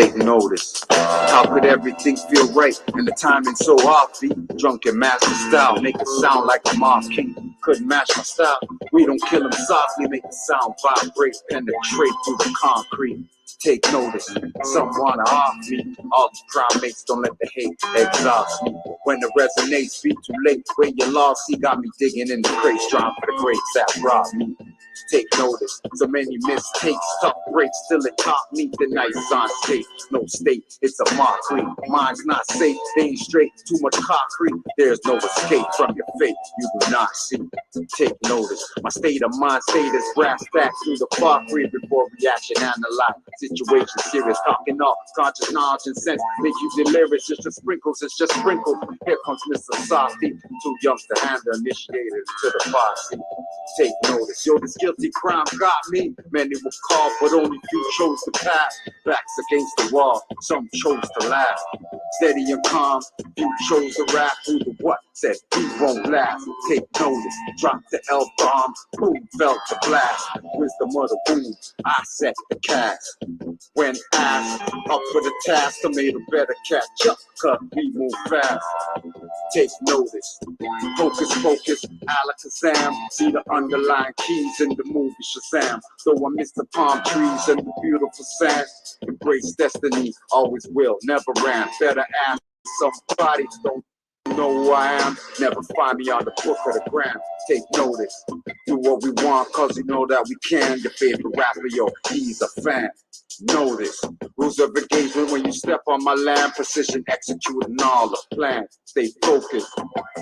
take notice. How could everything feel right and the timing so offbeat? Drunken master style, make it sound like a mob king. Couldn't match my style. We don't kill them softly, make the sound vibrate, penetrate through the concrete. Take notice, some wanna off me. All these primates don't let the hate exhaust me. When it resonates, be too late. When you're lost, he got me digging in the crates, trying for the greats that robbed me. Take notice, so many mistakes, tough breaks, still it taught me the night's on safe. No state, it's a mockery. Mine's not safe, they ain't straight, too much concrete. There's no escape from your fate, you do not see. Take notice, my state of mind, state is brass tacks through the fuckery before reaction, analyze. Situation serious, talking off, conscious knowledge and sense, make you delirious. It's just sprinkles, it's just sprinkles. Here comes Mr. Softy, too young to handle, initiated to the posse. Take notice, yo, this guilty crime got me. Many were called, but only few chose to pass. Backs against the wall, some chose to laugh. Steady and calm, few chose to rap. Who the what said he won't laugh. Take notice, drop the L-bomb, boom, fell to blast. Wisdom of the boom, I set the cast. When asked, up for the task, I made a better catch up, cause we move fast. Take notice, focus, focus, Alakazam. See the underlying keys in the movie Shazam. Though I miss the palm trees and the beautiful sand, embrace destiny, always will, never ran. Better ask somebody, don't know who I am. Never find me on the book of the gram. Take notice, do what we want, cause you know that we can. Your favorite rapper, yo, he's a fan. Know this, rules of engagement when you step on my land, precision executing all the plans. Stay focused,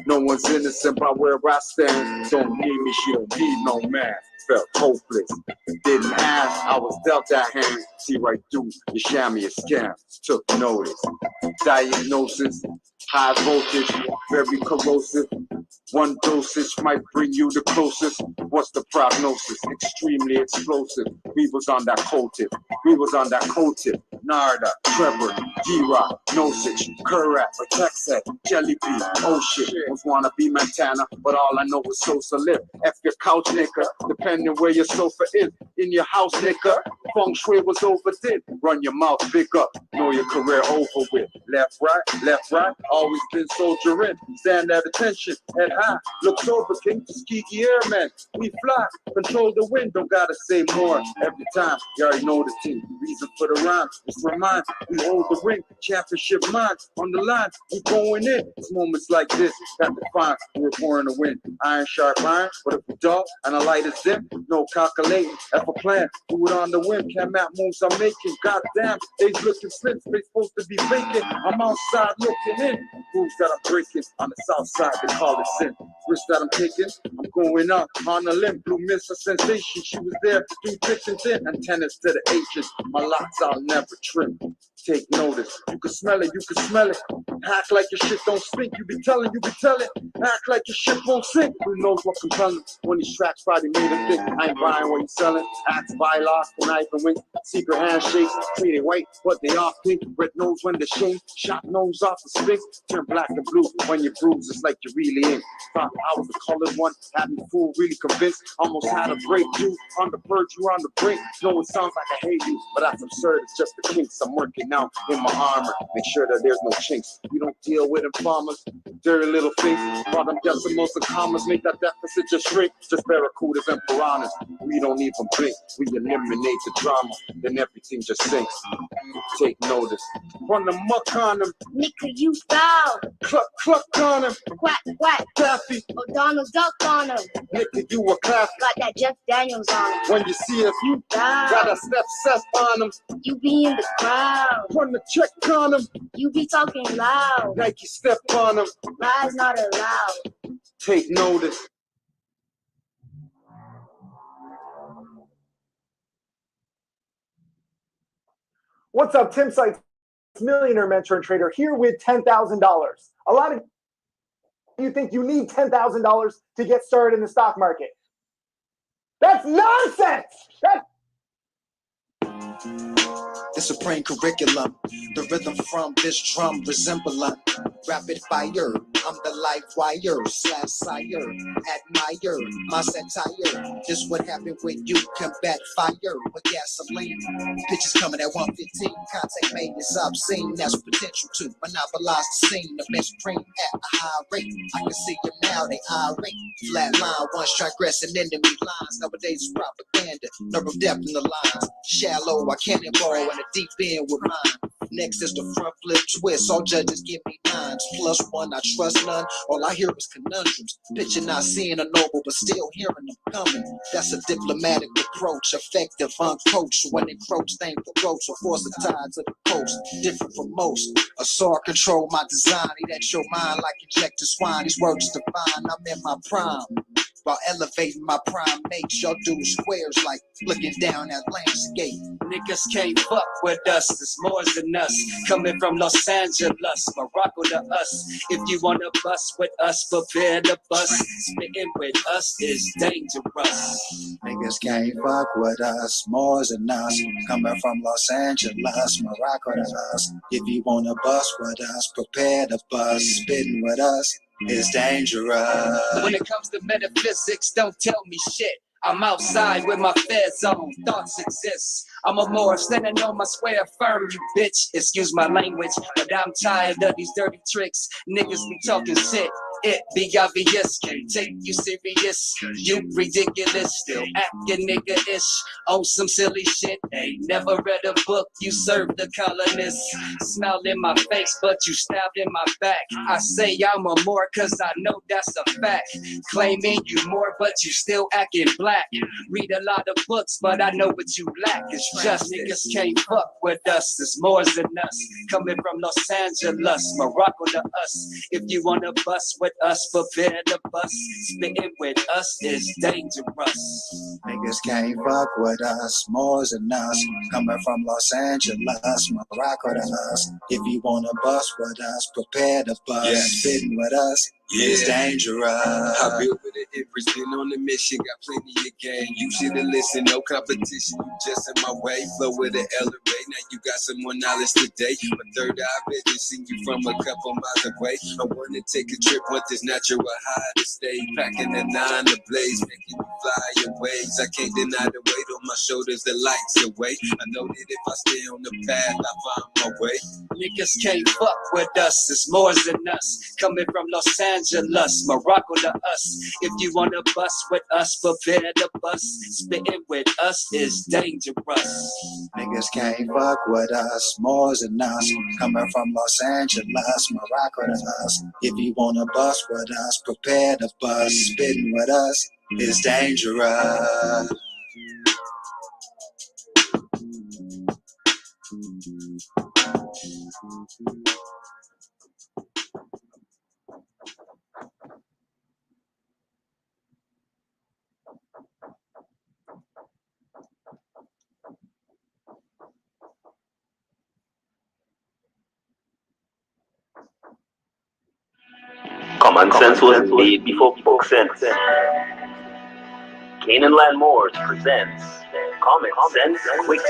no one's innocent by where I stand. Don't need me, she don't need no man. Felt hopeless, didn't ask, I was dealt that hand. See right through your chamois scam, took notice. Diagnosis, high voltage, very corrosive. One dosage might bring you the closest. What's the prognosis? Extremely explosive. We was on that cold tip. We was on that cold tip. Narda, Trevor, D-Rock, Nosich, Kurat, Texas, Jelly Bean, oh shit. Most wanna be Montana, but all I know is Sosa Lip. F your couch, nigga, depending where your sofa is. In your house, nigga, feng shui was overdid. Run your mouth big up, know your career over with. Left, right, always been soldiering. Stand at attention, head high, look over, king, Tuskegee Airmen. We fly, control the wind, don't gotta say more. Every time, you already know the team. Reason for the rhyme, it's remind, we hold the ring, championship mind, on the line, we going in. It's moments like this, got to find, we're born to win. Iron sharp iron, but if we dull, and a light is dim, no calculating, F a plan, do it on the whim, can't map moves I'm making, goddamn, they's looking slim, they supposed to be vacant, I'm outside looking in, moves that I'm breaking, on the south side, they call it sin, risk that I'm taking, I'm going up, on a limb, blue miss a sensation, she was there, through thick and thin, antennas to the H's, my locks I'll never trim. Take notice, you can smell it, you can smell it. Act like your shit don't stink, you be telling, act like your shit won't sink. Who knows what compelling when these tracks probably made him think I ain't buying what you selling. Acts by lost, knife and wink, secret handshakes, treated white, but they all pink. Red nose when the shame, shot nose off the sphinx. Turn black and blue when you bruise, it's like you're really in. Thought I was the colored one, had me fool, really convinced. Almost had a break you on the verge, you on the brink. No, it sounds like I hate you, but that's absurd, it's just the kinks. I'm working now in my armor, make sure that there's no chinks. We don't deal with informers, dirty little things. Bottom decimals and commas make that deficit just shrink. Just barracudas and piranhas, we don't even blink. We eliminate the drama, then everything just sinks. Take notice, run the muck on them. Nigga, you foul. Cluck, cluck on him. Quack, quack. Daffy. O'Donnell duck on him. Nigga, you a clap. Got that Jeff Daniels on him. When you see us, You foul. got a step on him. You be in the crowd. Run the check on him. You be talking loud. Nike step on him. Lies not allowed. Take notice. What's up, Tim Sites, millionaire mentor and trader, here with $10,000. A lot of you think you need $10,000 to get started in the stock market. That's nonsense! The supreme curriculum, the rhythm from this drum resemble a rapid fire I'm the live wire / sire. Admire my satire. This what happened when you can backfire with gasoline. Pitches coming at 115. Contact made is obscene. That's potential to monopolize the scene. The men supreme at a high rate. I can see them now, they irate. Flat line, once transgressing enemy lines. Nowadays it's propaganda. Nerve of depth in the lines. Shallow, I cannonball in the deep end with mine. Next is the front flip twist. All judges give me nines. +1, I trust none. All I hear is conundrums. Picture not seeing a noble, but still hearing them coming. That's a diplomatic approach. Effective, uncoached. When encroach, thing for roach. Or force the tide to the coast. Different from most. A sword control my design. He that your mind like injected swine. These words divine. I'm in my prime. While elevating my prime mates, y'all do squares like looking down at landscape. Niggas can't fuck with us, there's more than us. Coming from Los Angeles, Morocco to us. If you wanna bust with us, prepare to bust. Spitting with us is dangerous. Niggas can't fuck with us, more than us. Coming from Los Angeles, Morocco to us. If you wanna bust with us, prepare to bust. Spitting with us is dangerous. When it comes to metaphysics, don't tell me shit. I'm outside with my feds on, thoughts exist. I'm a more standing on my square firm, you bitch. Excuse my language, but I'm tired of these dirty tricks. Niggas be talking shit. It be obvious, can't take you serious. You ridiculous, still acting nigga-ish on some silly shit. Ain't never read a book, you serve the colonists. Smile in my face, but you stabbed in my back. I say I'm a more, cause I know that's a fact. Claiming you more, but you still acting black. Read a lot of books, but I know what you lack is justice. Niggas can't fuck with us, there's more than us. Coming from Los Angeles, Morocco to us. If you wanna bust with us, prepare to bust. Spitting with us is dangerous. Niggas can't fuck with us, more than us. Coming from Los Angeles, Morocco to us. If you wanna bust with us, prepare to bust. Spitting with us is dangerous. I built with an Empress, been on the mission, got plenty of game. You should've listened, no competition, you just in my way. Flow with an elevate, now you got some more knowledge today. My third eye vision, seen you from a couple miles away. I wanna take a trip, want this natural high to stay. Packing the 9 to blaze, making you fly your ways. I can't deny the weight on my shoulders, the lights away. I know that if I stay on the path, I find my way. Niggas can't fuck with us, it's more than us. Coming from Los Angeles, Morocco to us. If you wanna bust with us, prepare to bust. Spitting with us is dangerous. Niggas can't fuck with us, more than us. Coming from Los Angeles, Morocco to us. If you wanna bust with us, prepare to bust. Spitting with us is dangerous. Common sense was made before book sense. Canaanland Moors presents Common Sense Quick.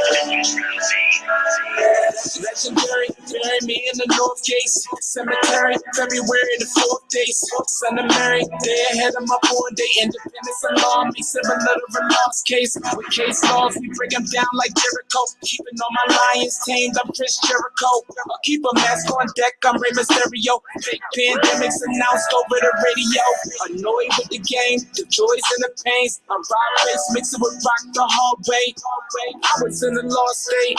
Legendary, bury me in the North Case Cemetery, February the 4th day. Son of Mary, day ahead of my born day. Independence alarm, me similar to a lost case. With case laws, we break them down like Jericho. Keeping all my lions tamed, I'm Chris Jericho. I'll keep a mask on deck, I'm Rey Mysterio. Fake pandemics announced over the radio. Annoyed with the game, the joys and the pains. I'm rock face, mixing with rock the hard way. I was in a lost state.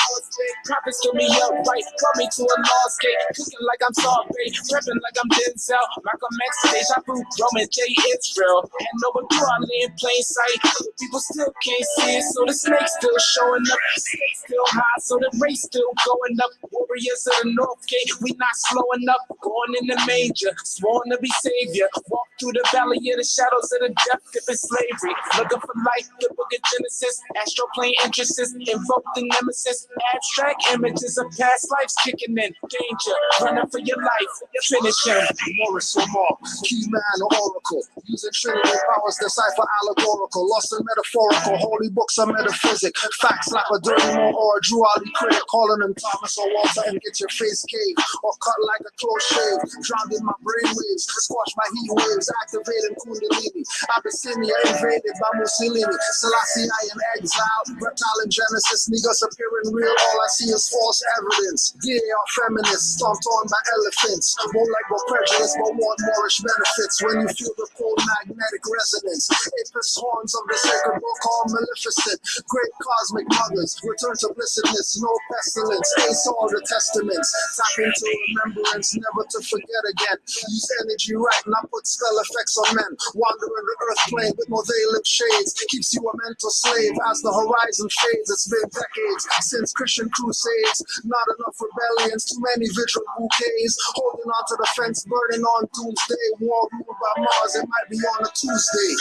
Prophets told me up right, brought me to a lost gate. Cooking like I'm sorry, prepping like I'm Denzel. Malcolm X, Deja Vu, Roman J. Israel. And no one probably in plain sight. But people still can't see it, so the snake's still showing up. The snake's still high, so the race still going up. Warriors of the North Gate, we not slowing up. Born in the manger, sworn to be savior. Walk through the valley of the shadows of the death, dipping slavery. Looking for life, the book of Genesis. Astroplane entrances, invoke the nemesis. Abstract images of past lives kicking in. Danger, running for your life. Finish him. Morris or Marx, key man or oracle, using trinity powers, decipher allegorical, lost and metaphorical, holy books are metaphysic, facts like a dirty more or a Drew Ali critic, calling him Thomas or Walter and get your face caved, or cut like a close shave, drowned in my brainwaves, squash my heat waves, activating Kundalini, Abyssinia invaded by Mussolini, Selassie I in exile, reptile in Genesis, niggas appearing real, all I see is false evidence, gay or feminist, stomped on by elephants, more like more prejudice, but want Moorish benefits when you feel the cold magnetic resonance. Apis horns of the sacred book, all maleficent. Great cosmic mothers, return to blessedness, no pestilence. Ace all the testaments, tap into remembrance, never to forget again. Use energy right, not put spell effects on men. Wandering the earth plane with no veil shades, keeps you a mental slave as the horizon fades. It's been decades since Christian crusades, not enough rebellions, too many vigil bouquets, holding on to the fence, burning on doomsday. War ruled by Mars, it might be on a Tuesday.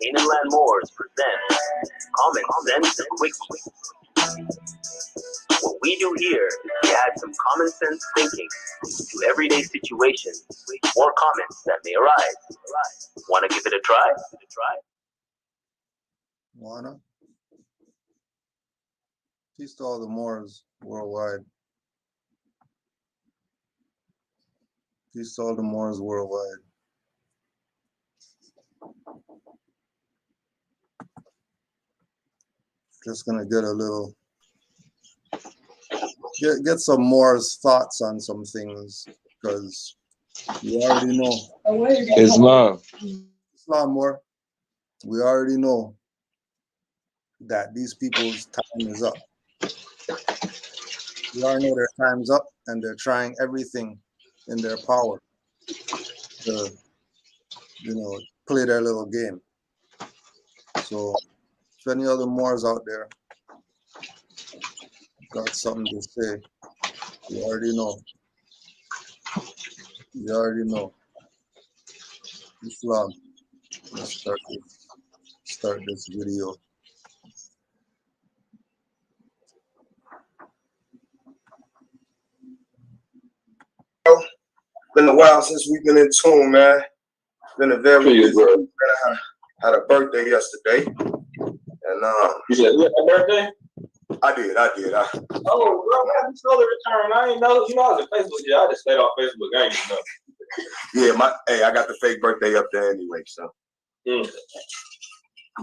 Canaanland Moors presents Common Sense Quick. What we do here is we add some common sense thinking to everyday situations or comments that may arise. Want to give it a try? Wanna? Peace to all the Moors worldwide. Peace to all the Moors worldwide. Just gonna get a little, get some Moors thoughts on some things, because you already know. Islam. Islam Moor. We already know that these people's time is up. We already know their time's up, and they're trying everything in their power to, play their little game. So if any other Moors out there got something to say, you already know. You already know. Islam. Let's start this video. Been a while since we've been in tune, man. Been a very busy week. Had a birthday yesterday, and you said you had a birthday? I did. Oh, bro, man, you saw the return. I ain't know. I was on Facebook. Yeah, I just stayed off Facebook. I ain't know. Yeah, I got the fake birthday up there anyway. So,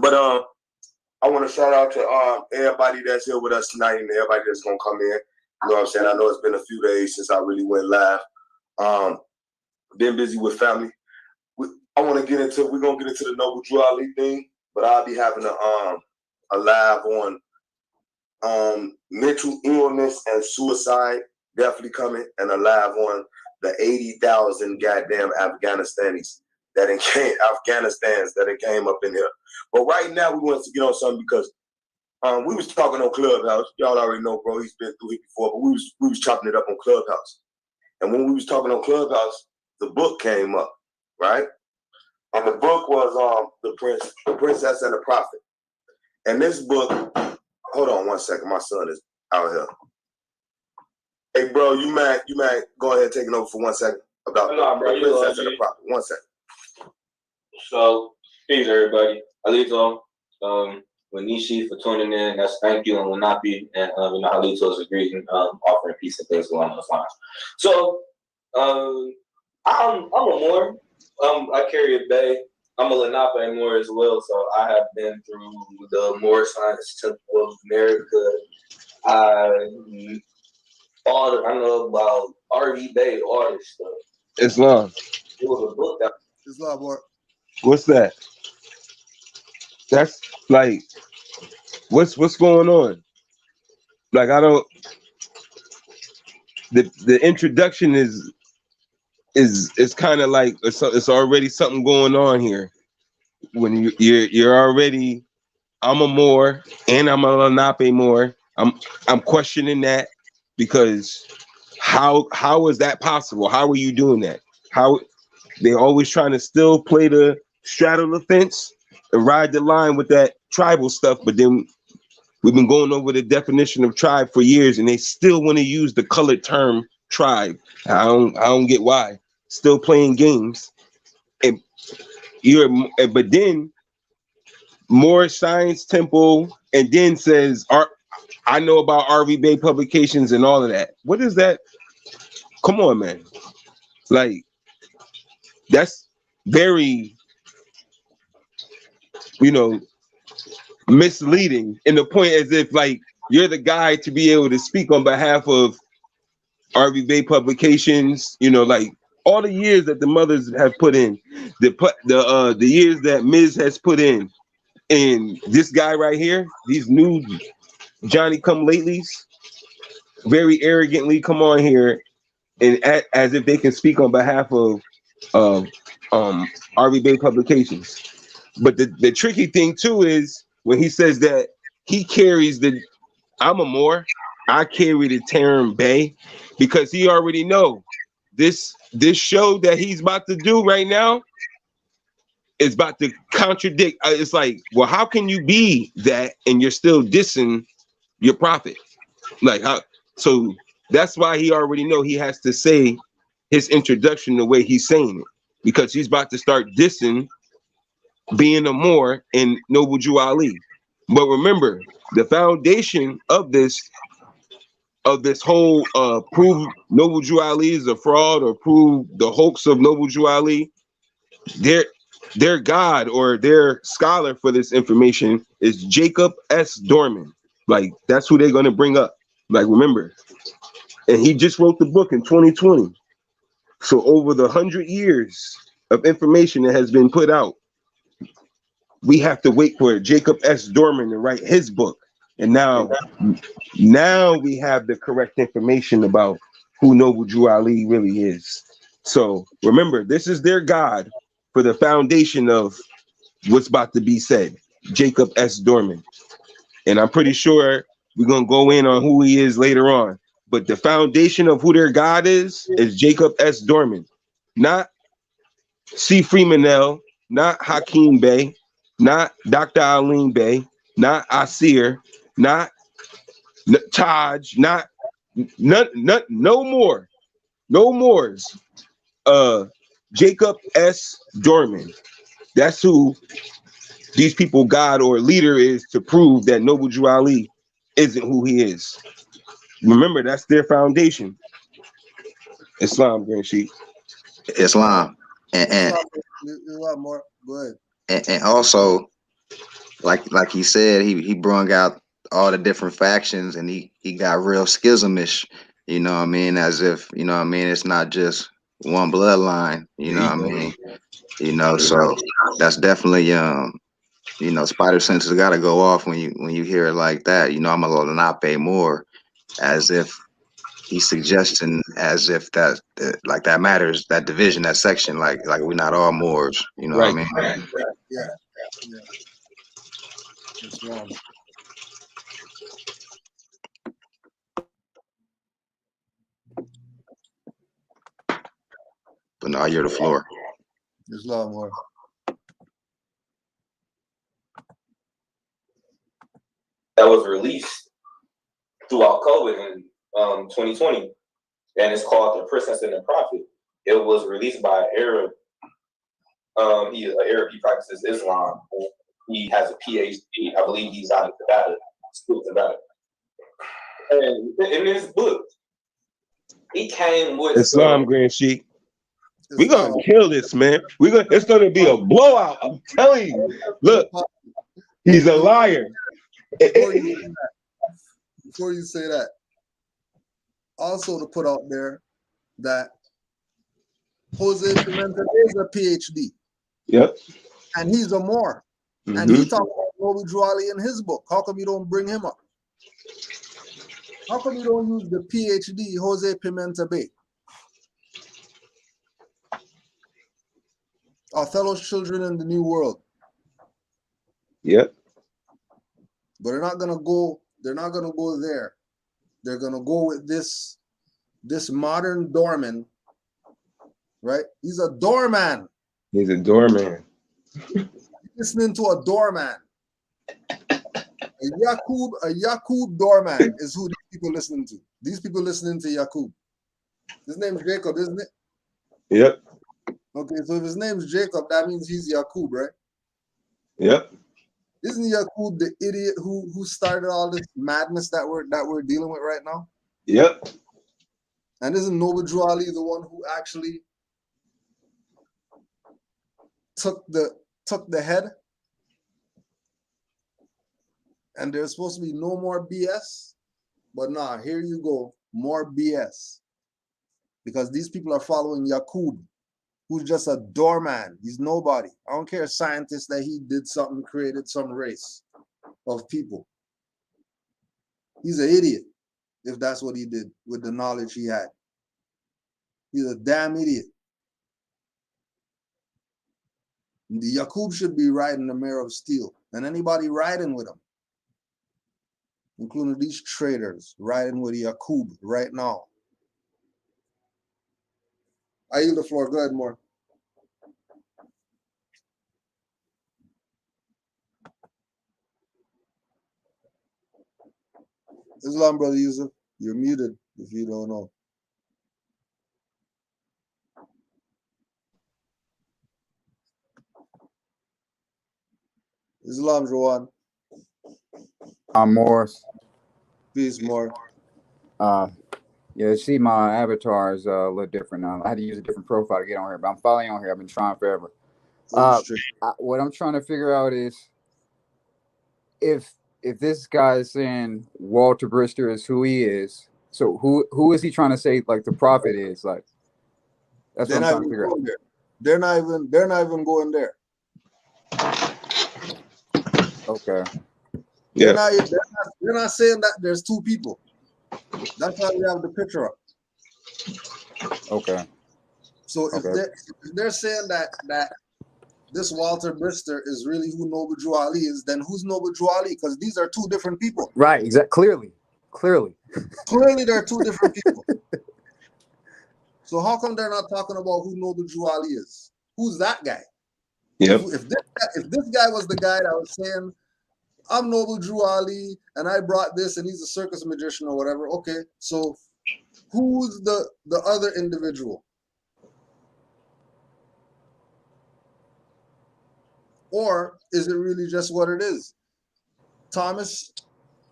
But I want to shout out to everybody that's here with us tonight and everybody that's gonna come in. You know what I'm saying? I know it's been a few days since I really went live. Been busy with family. We're gonna get into the Noble Drew Ali thing, but I'll be having a live on mental illness and suicide, definitely coming, and a live on the 80,000 goddamn Afghanistans that came up in here. But right now we want to get on something because we was talking on Clubhouse. Y'all already know, bro. He's been through it before, but we was chopping it up on Clubhouse. And when we was talking on Clubhouse, the book came up, right? And the book was The Princess and the Prophet. And this book, hold on one second, my son is out here. Hey, bro, you might go ahead and take it over for 1 second about the Princess and the Prophet. 1 second. So, peace, everybody. Alito, Wanishi for tuning in. That's thank you, and Wanapi, and Alito's agreed offering peace and things along those lines. So, I'm a Moor. I carry a Bay. I'm a Lenape Moor as well, so I have been through the Moor Science Temple of America. I know about R.E. Bay, all this stuff. Islam. It was a book that. Islam Moor. What's that? That's like, what's going on? Like, I don't. The introduction is kind of like it's already something going on here. When you're already, I'm a Moor and I'm a Lenape Moor. I'm questioning that because how is that possible? How are you doing that? How they're always trying to still play the straddle the fence and ride the line with that tribal stuff, but then We've been going over the definition of tribe for years, and they still want to use the colored term tribe. I don't get why. Still playing games. And but then more Science Temple, and then says I know about RV Bay Publications and all of that. What is that? Come on, man. Like, that's very, misleading, in the point as if like you're the guy to be able to speak on behalf of RV Bay Publications, like all the years that the mothers have put in, the years that Ms. has put in, and this guy right here, these new Johnny come latelys, very arrogantly come on here and as if they can speak on behalf of RV Bay Publications. But the tricky thing too is when he says that he carries I'm a Moor, I carry the term Bay, because he already know this show that he's about to do right now is about to contradict. It's like, well, how can you be that and you're still dissing your prophet? Like, how? So that's why he already know he has to say his introduction the way he's saying it, because he's about to start dissing being a Moor and Noble Jew Ali. But remember, the foundation of this whole prove Noble Jew Ali is a fraud, or prove the hoax of Noble Jew Ali, their God or their scholar for this information is Jacob S. Dorman. Like, that's who they're going to bring up. Like, remember, and he just wrote the book in 2020. So over the 100 years of information that has been put out, we have to wait for Jacob S. Dorman to write his book. And now we have the correct information about who Noble Jew Ali really is. So remember, this is their God for the foundation of what's about to be said, Jacob S. Dorman. And I'm pretty sure we're going to go in on who he is later on. But the foundation of who their God is Jacob S. Dorman. Not C. Freemanel, not Hakeem Bey, not Dr. Aline Bey, not Asir, not Taj, not no more. No mores. Jacob S. Dorman. That's who these people God or leader is, to prove that Noble Jew Ali isn't who he is. Remember, that's their foundation. Islam, Grand Sheik. Islam. And more. Go ahead. And also, like he said, he brung out all the different factions, and he got real schismish, you know what I mean, as if, you know what I mean, it's not just one bloodline, you know what I mean, so that's definitely spider senses got to go off when you hear it like that. I'm a little not pay more, as if he's suggesting as if that that matters, that division, that section, like we're not all Moors, you know what I mean? Yeah. It's wrong. But no, you're the floor. There's a lot more. That was released throughout COVID in 2020, and it's called The Princess and the Prophet. It was released by an Arab. He's an Arab. He practices Islam. He has a PhD. I believe he's out of Nevada, school of Nevada. And in this book, he came with Islam, Grand Sheik. We're gonna kill this, man. It's gonna be a blowout. I'm telling you. Look, he's a liar. Before you say that, also to put out there that Jose Pimentel is a PhD. Yep. And he's a Moor. Mm-hmm. And he talked about Noble Jew Ali in his book. How come you don't bring him up? How come you don't use the PhD Jose Pimentel Bey? Our fellow children in the New World. Yep. But they're not gonna go there. They're gonna go with this modern doorman, right? He's a doorman. He's a doorman. Listening to a doorman. A Yakub Dorman is who these people listening to. These people listening to Yakub. His name's Jacob, isn't it? Yep. Okay, so if his name's Jacob, that means he's Yakub, right? Yep. Isn't Yakub the idiot who started all this madness that we're dealing with right now? Yep. And isn't Noble Drew Ali the one who actually took the head? And there's supposed to be no more BS, but nah, here you go, more BS. Because these people are following Yakub, who's just a doorman. He's nobody. I don't care, scientist, that he did something, created some race of people. He's an idiot if that's what he did with the knowledge he had. He's a damn idiot. The Yakub should be riding the Mare of Steel, and anybody riding with him, including these traders riding with Yakub right now. I yield the floor. Go ahead, more. Islam, brother Yusuf, you're muted if you don't know. Islam, Jawan. I'm Morris. Peace, more. Yeah, see, my avatar is a little different now. I had to use a different profile to get on here, but I'm following on here. I've been trying forever. What I'm trying to figure out is if this guy is saying Walter Brister is who he is, so who is he trying to say like the prophet is? Like that's what I'm trying to figure out. They're not even going there. Okay. Yeah. They're not saying that there's two people. That's why we have the picture up. Okay. So if they're saying that this Walter Brister is really who Noble Drew Ali is, then who's Noble Drew Ali? Because these are two different people. Right. Exactly. Clearly. They're two different people. So how come they're not talking about who Noble Drew Ali is? Who's that guy? Yep. If this guy was the guy that was saying, I'm Noble Drew Ali, and I brought this, and he's a circus magician or whatever. Okay, so who's the other individual? Or is it really just what it is? Thomas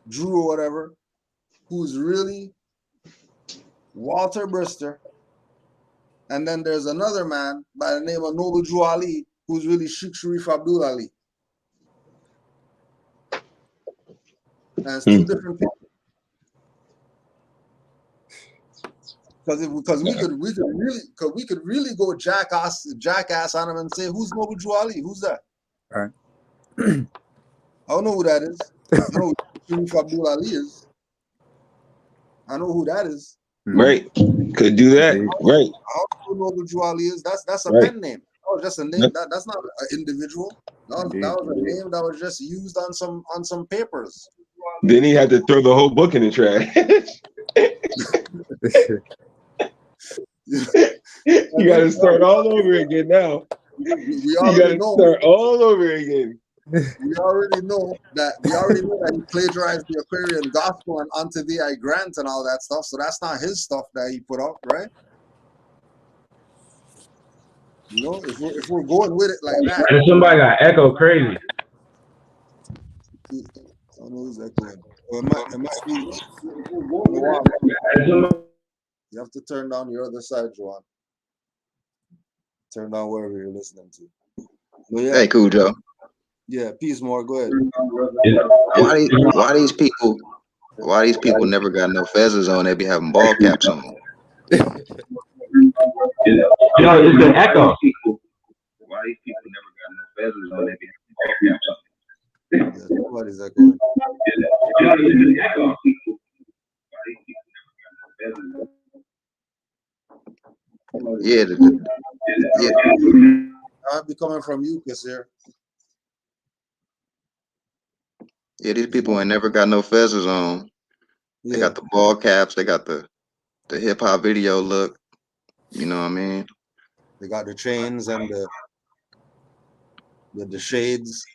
Drew or whatever, who's really Walter Brister, and then there's another man by the name of Noble Drew Ali, who's really Sheikh Sharif Abdul Ali. And it's two different people. Because we could really go jackass on him and say, who's Noble Drew Ali? Who's that? All right. I don't know who that is. I know who Sharif Abdul Ali is. I know who that is. Right. Could do that. Right. I don't know who Noble Drew Ali is. That's a pen name. That was just a name. That's not an individual. That was a name that was just used on some papers. Then he had to throw the whole book in the trash. You got to start all over again now. We already know. Start all over again. We already know that he plagiarized the Aquarian Gospel and Onto Thee I Grant and all that stuff. So that's not his stuff that he put out, right? You know, if we're going with it like that. And somebody got echo crazy. I don't know who's echoing. It might be. You have to turn down your other side, Joan. Turn down wherever you're listening to. But yeah. Hey, cool, Joe. Yeah, peace, more. Go ahead. Why these people never got no feathers on? They be having ball caps on. Yo, it's an echo. Why these people never got no feathers on? They be having ball caps on. Yeah, nobody's echoing. Yeah, I'll be coming from you, Kiss here. Yeah, these people ain't never got no feathers on. They got the ball caps. They got the hip hop video look. You know what I mean? They got the chains and the shades.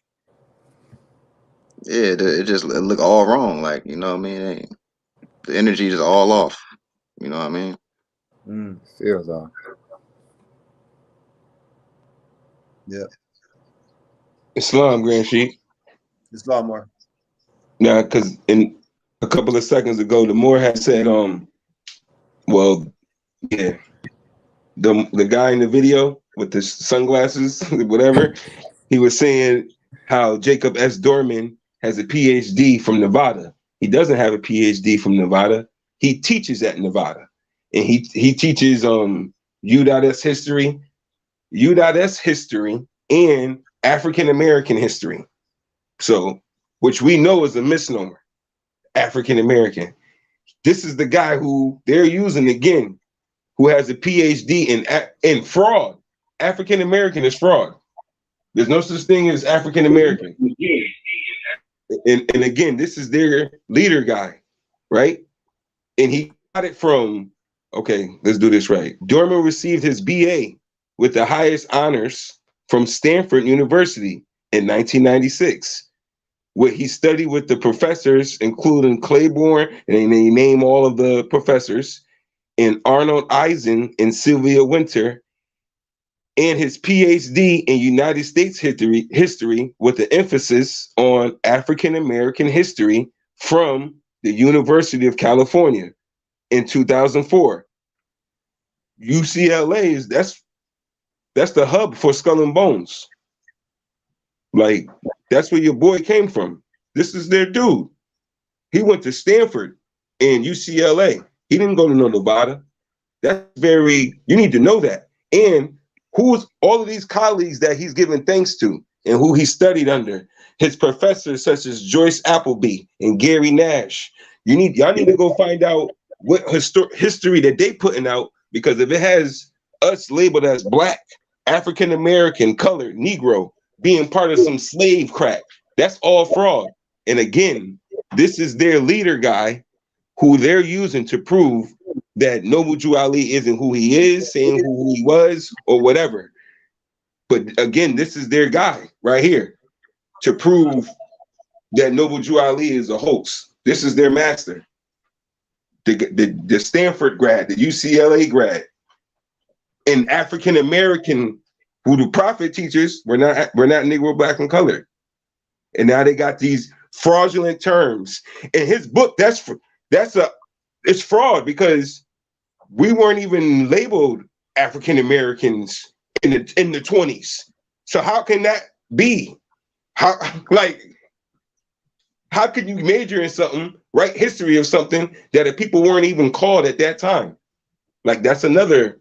Yeah, it just look all wrong. Like, you know what I mean? The energy is all off. You know what I mean? Feels off. Yeah. Islam, Grand Sheik. Islam more. Now, because in a couple of seconds ago, the Moore had said, well, yeah, the guy in the video with the sunglasses, whatever, he was saying how Jacob S. Dorman has a PhD from Nevada. He doesn't have a PhD from Nevada. He teaches at Nevada, and he teaches U.S. history, U.S. history, and African American history. So, which we know is a misnomer, African American. This is the guy who they're using again, who has a PhD in fraud. African American is fraud. There's no such thing as African American. And again, this is their leader guy, right? And he got it from, okay, let's do this right. Dorman received his BA with the highest honors from Stanford University in 1996. Where he studied with the professors, including Claiborne, and they name all of the professors, and Arnold Eisen and Sylvia Winter, and his PhD in United States history with an emphasis on African American history from the University of California in 2004. UCLA is that's the hub for Skull and Bones. Like, that's where your boy came from. This is their dude. He went to Stanford and UCLA. He didn't go to no Nevada. That's you need to know that. And who's all of these colleagues that he's given thanks to and who he studied under. His professors such as Joyce Appleby and Gary Nash. Y'all need to go find out what history that they putting out, because if it has us labeled as Black, African American, colored, Negro, being part of some slave crap, that's all fraud. And again, this is their leader guy who they're using to prove that Noble Drew Ali isn't who he is, saying who he was, or whatever. But again, this is their guy right here to prove that Noble Drew Ali is a hoax. This is their master. The Stanford grad, the UCLA grad, and African American, who the prophet teachers were not Negro, Black, and colored. And now they got these fraudulent terms. In his book, it's fraud, because we weren't even labeled African Americans in the 20s. So how can that be? How can you major in something, write history of something that the people weren't even called at that time? Like, that's another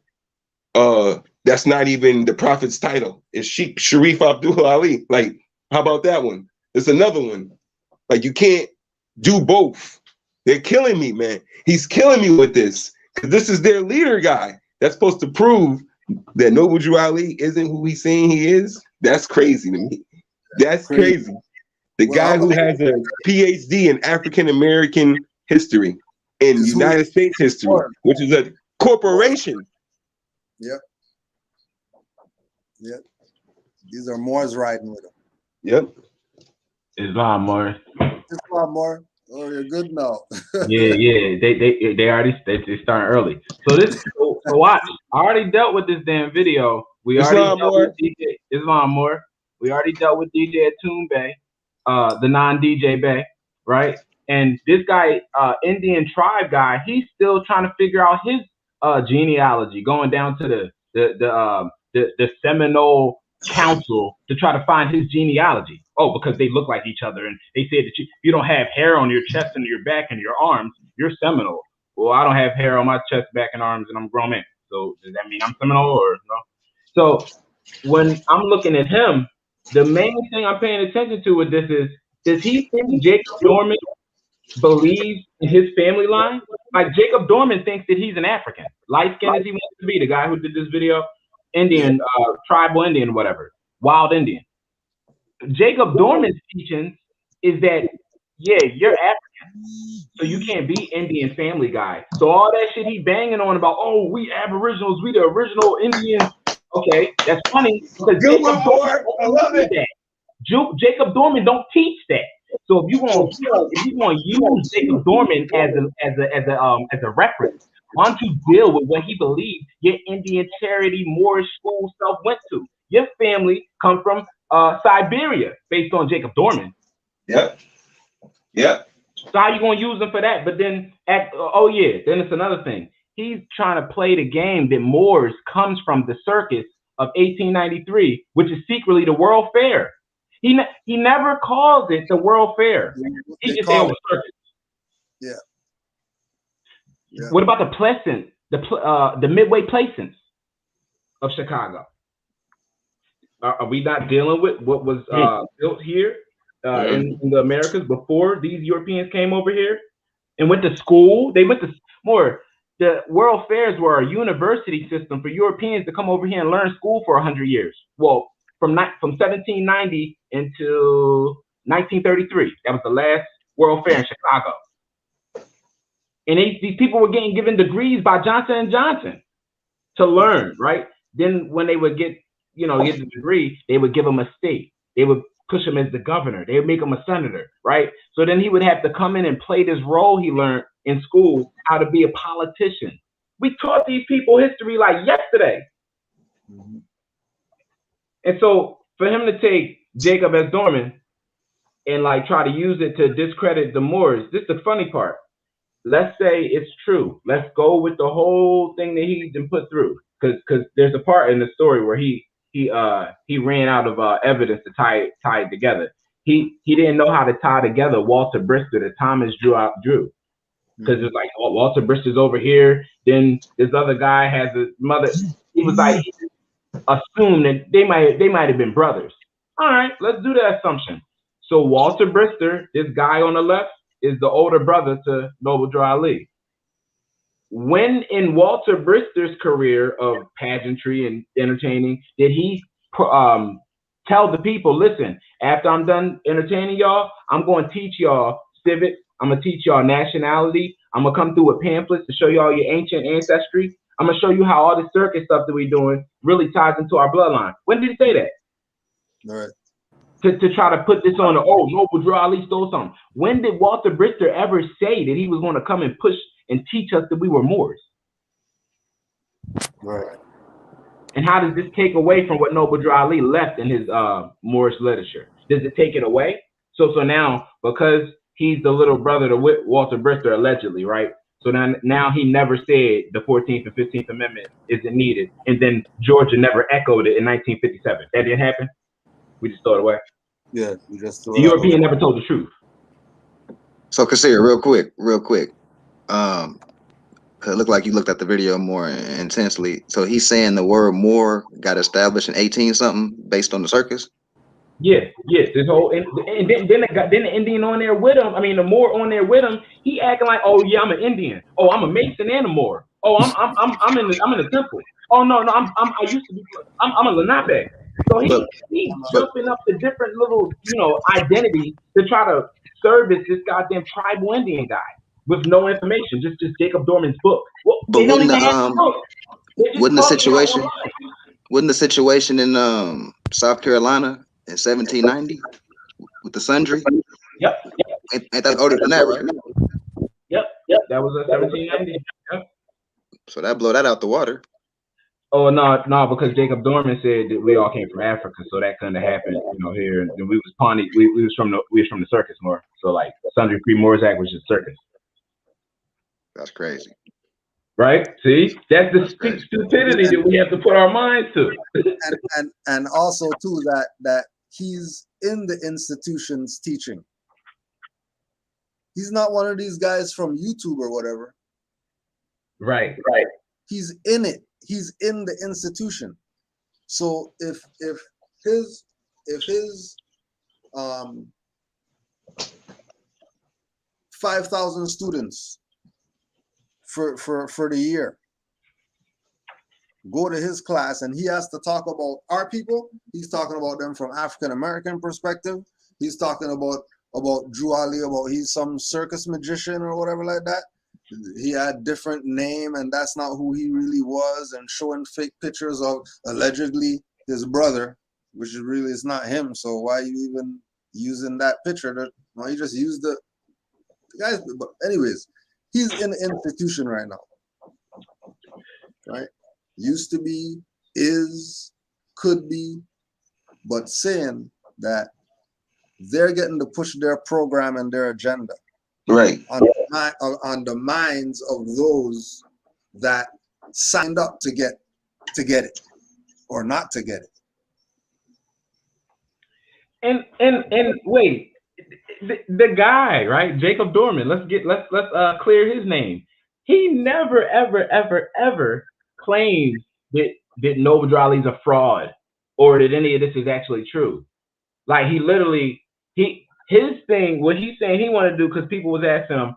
that's not even the prophet's title. It's Sheikh Sharif Abdul Ali. Like, how about that one? There's another one. Like, you can't do both. They're killing me, man. He's killing me with this, because this is their leader guy that's supposed to prove that Noble Drew Ali isn't who he's saying he is. That's crazy to me. That's crazy. The guy who has a PhD in African American history in United States history, which is a corporation. Yep. Yep. These are Moors riding with him. Yep. Islam Moore. Islam Moore. Oh, you're good now. yeah. They already starting early. So watch. I already dealt with this damn video. We already dealt with DJ Islam Moore. We already dealt with DJ Atum Bay, the non-DJ Bay, right? And this guy, Indian tribe guy, he's still trying to figure out his genealogy, going down to the Seminole Council to try to find his genealogy. Oh, because they look like each other, and they said that you don't have hair on your chest and your back and your arms, you're Seminole. Well, I don't have hair on my chest, back, and arms, and I'm a grown man. So does that mean I'm Seminole or no? So when I'm looking at him, the main thing I'm paying attention to with this is, does he think Jacob Dorman believes in his family line? Like, Jacob Dorman thinks that he's an African, light skinned as he wants to be. The guy who did this video, Indian, tribal Indian, whatever, wild Indian. Jacob Dorman's teachings is that, yeah, you're African, so you can't be Indian family guy. So all that shit he banging on about, oh, we Aboriginals, we the original Indians. Okay, that's funny, because Jacob Dorman, I love it. Jacob Dorman don't teach that. So if you want to use Jacob Dorman as a reference, why don't you deal with what he believed your Indian charity Moorish school self went to? Your family come from Siberia, based on Jacob Dorman. Yep. Yep. So how you gonna use him for that? But then then it's another thing. He's trying to play the game that Moors comes from the circus of 1893, which is secretly the World Fair. He never calls it the World Fair. He just said circus. Yeah. Yeah. What about the Pleasance, the Midway Pleasance of Chicago? Are we not dealing with what was built here in the Americas before these Europeans came over here and went to school? They went to more. The World Fairs were a university system for Europeans to come over here and learn school for 100 years. Well, from 1790 into 1933. That was the last World Fair in Chicago. And these people were getting given degrees by Johnson & Johnson to learn, right? Then when they would get the degree, they would give him a state. They would push him as the governor. They would make him a senator, right? So then he would have to come in and play this role he learned in school, how to be a politician. We taught these people history like yesterday. Mm-hmm. And so for him to take Jacob S. Dorman and like try to use it to discredit the Moors, this is the funny part. Let's say it's true. Let's go with the whole thing that he been put through. Because there's a part in the story where he ran out of evidence to tie it together. He didn't know how to tie together Walter Brister that Thomas Drew outdrew. Because it's like, oh, Walter Brister's over here. Then this other guy has a mother. He was like, he assumed that they might have been brothers. All right, let's do that assumption. So Walter Brister, this guy on the left, is the older brother to Noble Drew Ali. When in Walter Brister's career of pageantry and entertaining, did he tell the people, listen, after I'm done entertaining y'all, I'm going to teach y'all civics. I'm going to teach y'all nationality. I'm going to come through with pamphlets to show y'all your ancient ancestry. I'm going to show you how all this circus stuff that we're doing really ties into our bloodline. When did he say that? All right. To try to put this on Noble Drew Ali stole something. When did Walter Brister ever say that he was going to come and push and teach us that we were Moors? Right. And how does this take away from what Noble Drew Ali left in his Moorish literature? Does it take it away? So now, because he's the little brother to Walter Brister, allegedly, right? So now he never said the 14th and 15th Amendment isn't needed. And then Georgia never echoed it in 1957. That didn't happen? We just throw it away. Yeah, we just throw the European never told the truth. So Kasir, real quick. Cause it looked like you looked at the video more intensely. So he's saying the word Moor got established in 18-something based on the circus? Yes. This whole and then the Indian on there with him. I mean, the Moor on there with him. He acting like, oh yeah, I'm an Indian. Oh, I'm a Mason and a Moor. Oh, I'm in the temple. Oh no, I'm a Lenape. So he's jumping up the different little, identities to try to service this goddamn tribal Indian guy with no information, just Jacob Dorman's book. Well, but wouldn't the situation in South Carolina in 1790 with the sundry? Yep. Ain't that older than that, right? Yep. That was 1790. Yep. So that blow that out the water. Oh no, because Jacob Dorman said that we all came from Africa, so that couldn't have happened, here. And we was Pawnee, we was from the circus more. So like Sundry Free Moors Act was just circus. That's crazy. Right? See? That's the stupidity that we have to put our minds to. and also too that he's in the institutions teaching. He's not one of these guys from YouTube or whatever. Right. He's in it. He's in the institution. So if his 5,000 students for the year go to his class and he has to talk about our people, he's talking about them from African American perspective. He's talking about Drew Ali, about he's some circus magician or whatever like that. He had different name and that's not who he really was, and showing fake pictures of allegedly his brother, which is really, it's not him. So why you using that picture. He just used the guys. But anyways, he's in the institution right now, right? Used to be, is, could be, but saying that they're getting to push their program and their agenda right on the minds of those that signed up to get it or not to get it. And wait, the guy, right, Jacob Dorman. Let's clear his name. He never ever claims that Noble Drew Ali's a fraud or that any of this is actually true. Like he literally his thing, what he's saying he wanted to do, because people was asking him,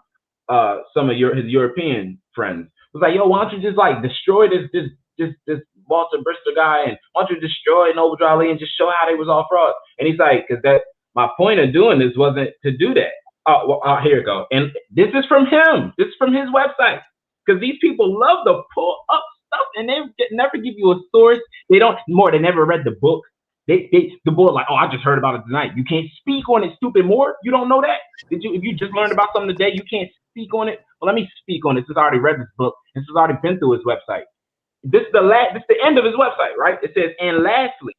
some of his European friends was like, yo, why don't you just like destroy this Walter Brister guy, and why don't you destroy Noble Drew Ali and just show how they was all fraud? And he's like, because that my point of doing this wasn't to do that. Here we go. And this is from him. This is from his website. Because these people love to pull up stuff and they never give you a source. They never read the book. The board like, oh, I just heard about it tonight. You can't speak on it, stupid Moore. You don't know that? If you just learned about something today, you can't speak on it? Well, let me speak on it since I already read this book and since I already been through his website. This is the end of his website, right? It says, and lastly,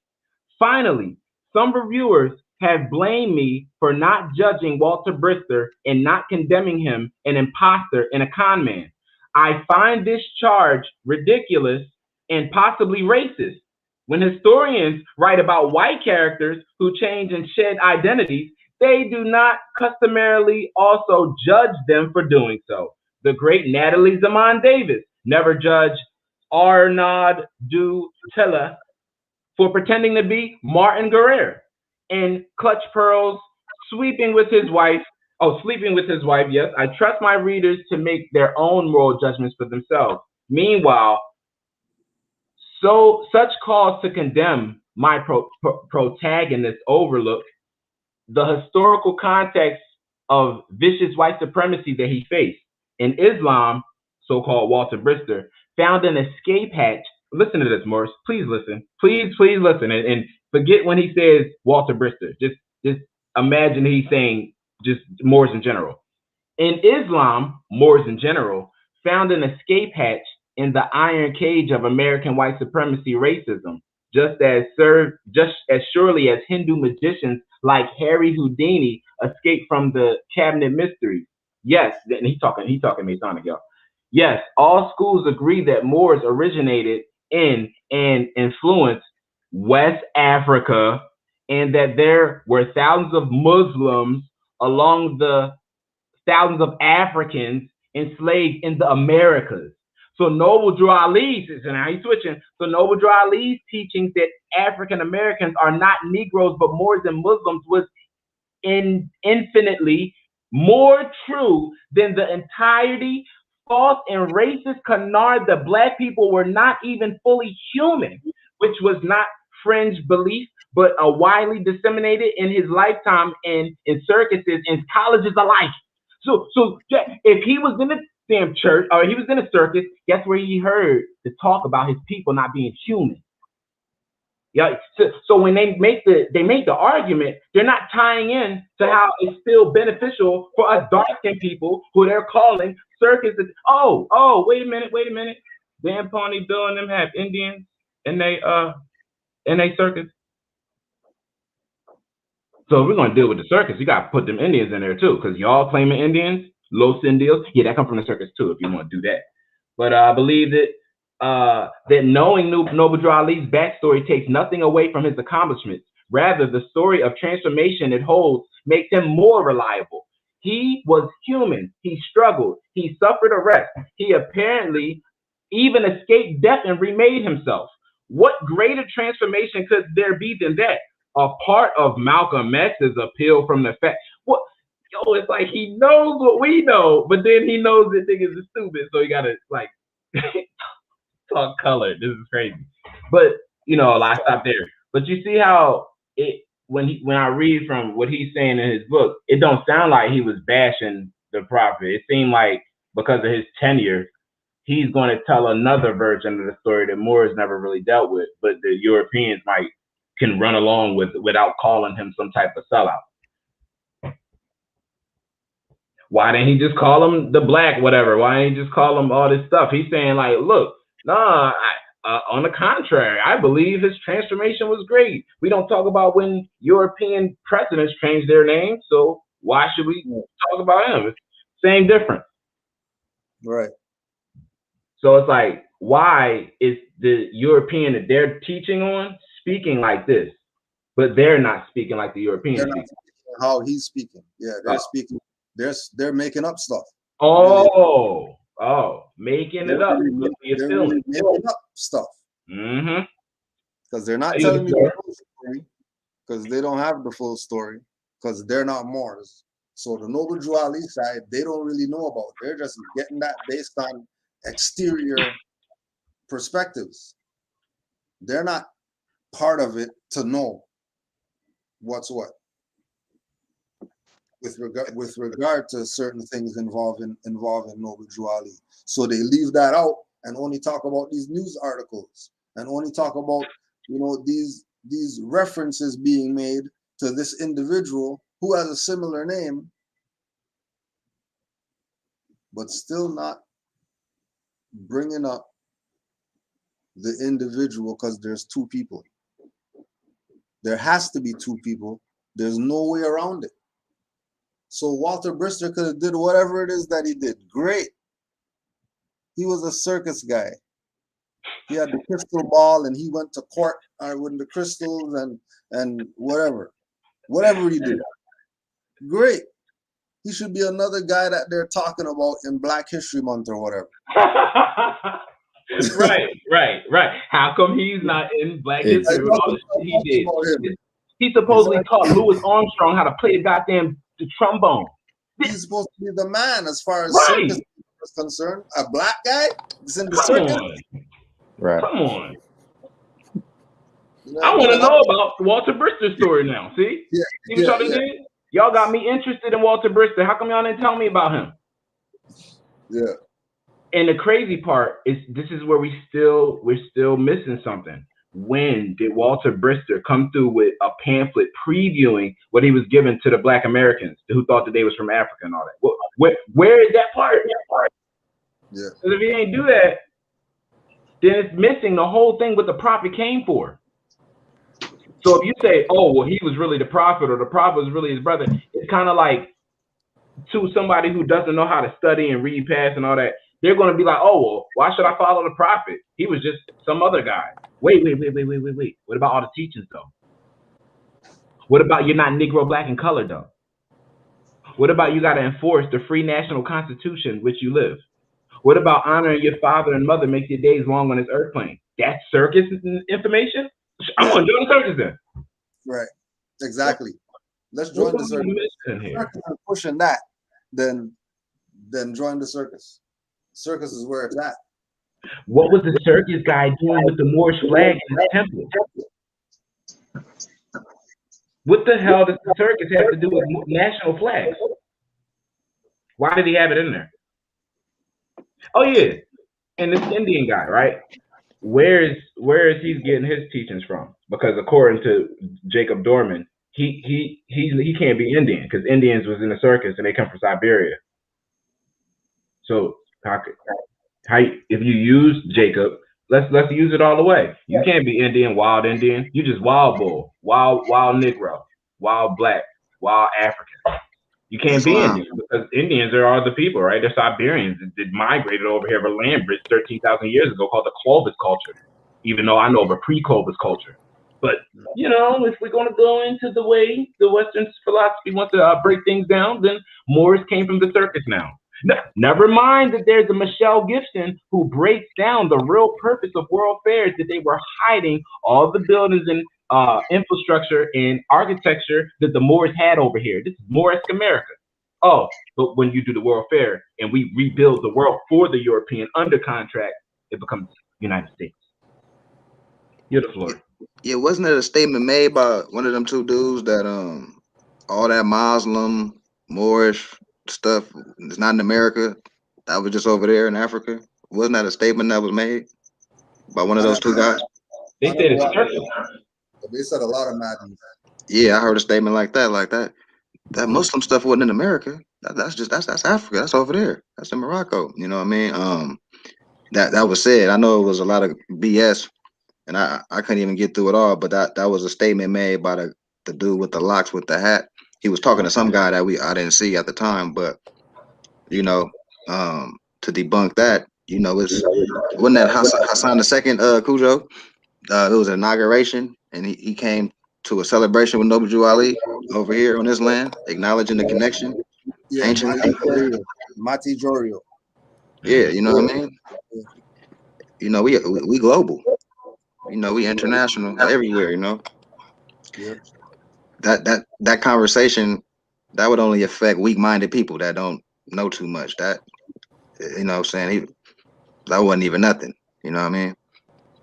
finally, some reviewers have blamed me for not judging Walter Brister and not condemning him an imposter and a con man. I find this charge ridiculous and possibly racist. When historians write about white characters who change and shed identities, they do not customarily also judge them for doing so. The great Natalie Zaman Davis never judged Arnaud du Tillet for pretending to be Martin Guerrero. And Clutch Pearls sleeping with his wife, yes. I trust my readers to make their own moral judgments for themselves. Meanwhile, such calls to condemn my protagonist overlook the historical context of vicious white supremacy that he faced. In Islam, so-called Walter Brister found an escape hatch. Listen to this, Morris. Please listen. Please listen. And forget when he says Walter Brister. Just imagine he's saying just Moors in general. In Islam, Moors in general found an escape hatch in the iron cage of American white supremacy racism, just as surely as Hindu magicians like Harry Houdini escaped from the cabinet mysteries. Yes, and he's talking Masonic, y'all. Yes, all schools agree that Moors originated in and influenced West Africa, and that there were thousands of Muslims along the thousands of Africans enslaved in the Americas. So Noble Drew Ali, and now he's switching. So Noble Drew Ali's teachings that African Americans are not Negroes but Moors and Muslims was infinitely more true than the entirety false and racist canard that Black people were not even fully human, which was not fringe belief, but a widely disseminated in his lifetime in circuses and colleges alike. So if he was in the damn church or he was in a circus, guess where he heard the talk about his people not being human? Yeah. So when they make the argument, they're not tying in to how it's still beneficial for us dark-skinned people who they're calling circuses. Oh, wait a minute. Dan Pawnee Bill and them have Indians in they circus. So if we're gonna deal with the circus, you gotta put them Indians in there too, because y'all claiming Indians, Los Indios, yeah, that come from the circus too, if you want to do that. But I believe that knowing Noble Drew Ali's backstory takes nothing away from his accomplishments. Rather, the story of transformation it holds makes him more reliable. He was human. He struggled. He suffered arrest. He apparently even escaped death and remade himself. What greater transformation could there be than that? A part of Malcolm X's appeal from the fact, it's like he knows what we know, but then he knows that niggas are stupid, so he gotta like talk color. This is crazy. But I stop there. But you see how when I read from what he's saying in his book, it don't sound like he was bashing the prophet. It seemed like because of his tenure, he's going to tell another version of the story that Moors never really dealt with, but the Europeans can run along with without calling him some type of sellout. Why didn't he just call him the black whatever? Why didn't he just call him all this stuff? He's saying like, look, nah, on the contrary, I believe his transformation was great. We don't talk about when European presidents changed their name, so why should we talk about him? Same difference. Right. So it's like, why is the European that they're teaching on speaking like this, but they're not speaking like the Europeans speak? How he's speaking. Yeah, they're speaking. They're making up stuff. Oh, making it up. They're really making up stuff. Mm-hmm. Because they're not telling me the full story. Because they don't have the full story. Because they're not Moors. So the Noble Drew Ali side, they don't really know about. They're just getting that based on exterior perspectives. They're not part of it to know what's what. With regard to certain things involving Noble Drew Ali. So they leave that out and only talk about these news articles and only talk about, you know, these references being made to this individual who has a similar name, but still not bringing up the individual, because there's two people. There has to be two people. There's no way around it. So Walter Brister could have did whatever it is that he did. Great. He was a circus guy. He had the crystal ball and he went to court with the crystals and whatever. Whatever he did. Great. He should be another guy that they're talking about in Black History Month or whatever. Right. How come he's not in Black History with all the shit he did? He supposedly taught Louis Armstrong how to play the trombone. He's supposed to be the man as far as circus is concerned. A black guy is in the circus. Right. Come on. I want to know about Walter Brister's story now. See? See what y'all did? Y'all got me interested in Walter Brister. How come y'all didn't tell me about him? Yeah. And the crazy part is this is where we're still missing something. When did Walter Brister come through with a pamphlet previewing what he was given to the Black Americans who thought that they was from Africa and all that? Where is that part? Yeah. Because if he ain't do that, then it's missing the whole thing what the prophet came for. So if you say, oh, well, he was really the prophet or the prophet was really his brother, it's kind of like to somebody who doesn't know how to study and read past and all that, they're going to be like, oh, well, why should I follow the prophet? He was just some other guy. Wait. What about all the teachings, though? What about you're not Negro, Black, and colored, though? What about you got to enforce the free national constitution which you live? What about honoring your father and mother makes your days long on this earth plane? That's circus information? I'm going to join the circus then. Right. Exactly. Let's join the circus. Circus is pushing that, then join the circus. Circus is where it's at. What was the circus guy doing with the Moorish flag in his temple? What the hell does the circus have to do with national flags? Why did he have it in there? Oh yeah, and this Indian guy, right? Where is he getting his teachings from? Because according to Jacob Dorman, he can't be Indian because Indians was in the circus and they come from Siberia. So if you use Jacob, let's use it all the way. You can't be Indian, wild Indian. You just wild bull, wild Negro, wild black, wild African. You can't be Indian because Indians are other people, right? They're Siberians that migrated over here over land bridge 13,000 years ago called the Clovis culture, even though I know of a pre-Clovis culture. But, you know, if we're going to go into the way the Western philosophy wants to break things down, then Moors came from the circus now. Never mind that there's a Michelle Gibson who breaks down the real purpose of world fairs, that they were hiding all the buildings and infrastructure and architecture that the Moors had over here. This is Moorish America. Oh, but when you do the World Fair and we rebuild the world for the European under contract, it becomes United States. You're the floor. Yeah, wasn't there a statement made by one of them two dudes that all that Muslim, Moorish stuff is not in America? That was just over there in Africa. Wasn't that a statement that was made by one of those two guys? They said it's circus. They said a lot of madness. Yeah, I heard a statement like that. That Muslim stuff wasn't in America. That's Africa. That's over there. That's in Morocco. You know what I mean? That was said. I know it was a lot of BS, and I couldn't even get through it all. But that was a statement made by the dude with the locks with the hat. He was talking to some guy that I didn't see at the time, but you know, to debunk that, you know, wasn't that Hassan II, Cujo? It was an inauguration, and he came to a celebration with Noble Drew Ali over here on this land, acknowledging the connection anciently. Mati Jorio. Yeah, you know what I mean? You know, we global. You know, we international everywhere, you know. Yeah. That conversation, that would only affect weak-minded people that don't know too much. That, you know what I'm saying? That wasn't even nothing. You know what I mean?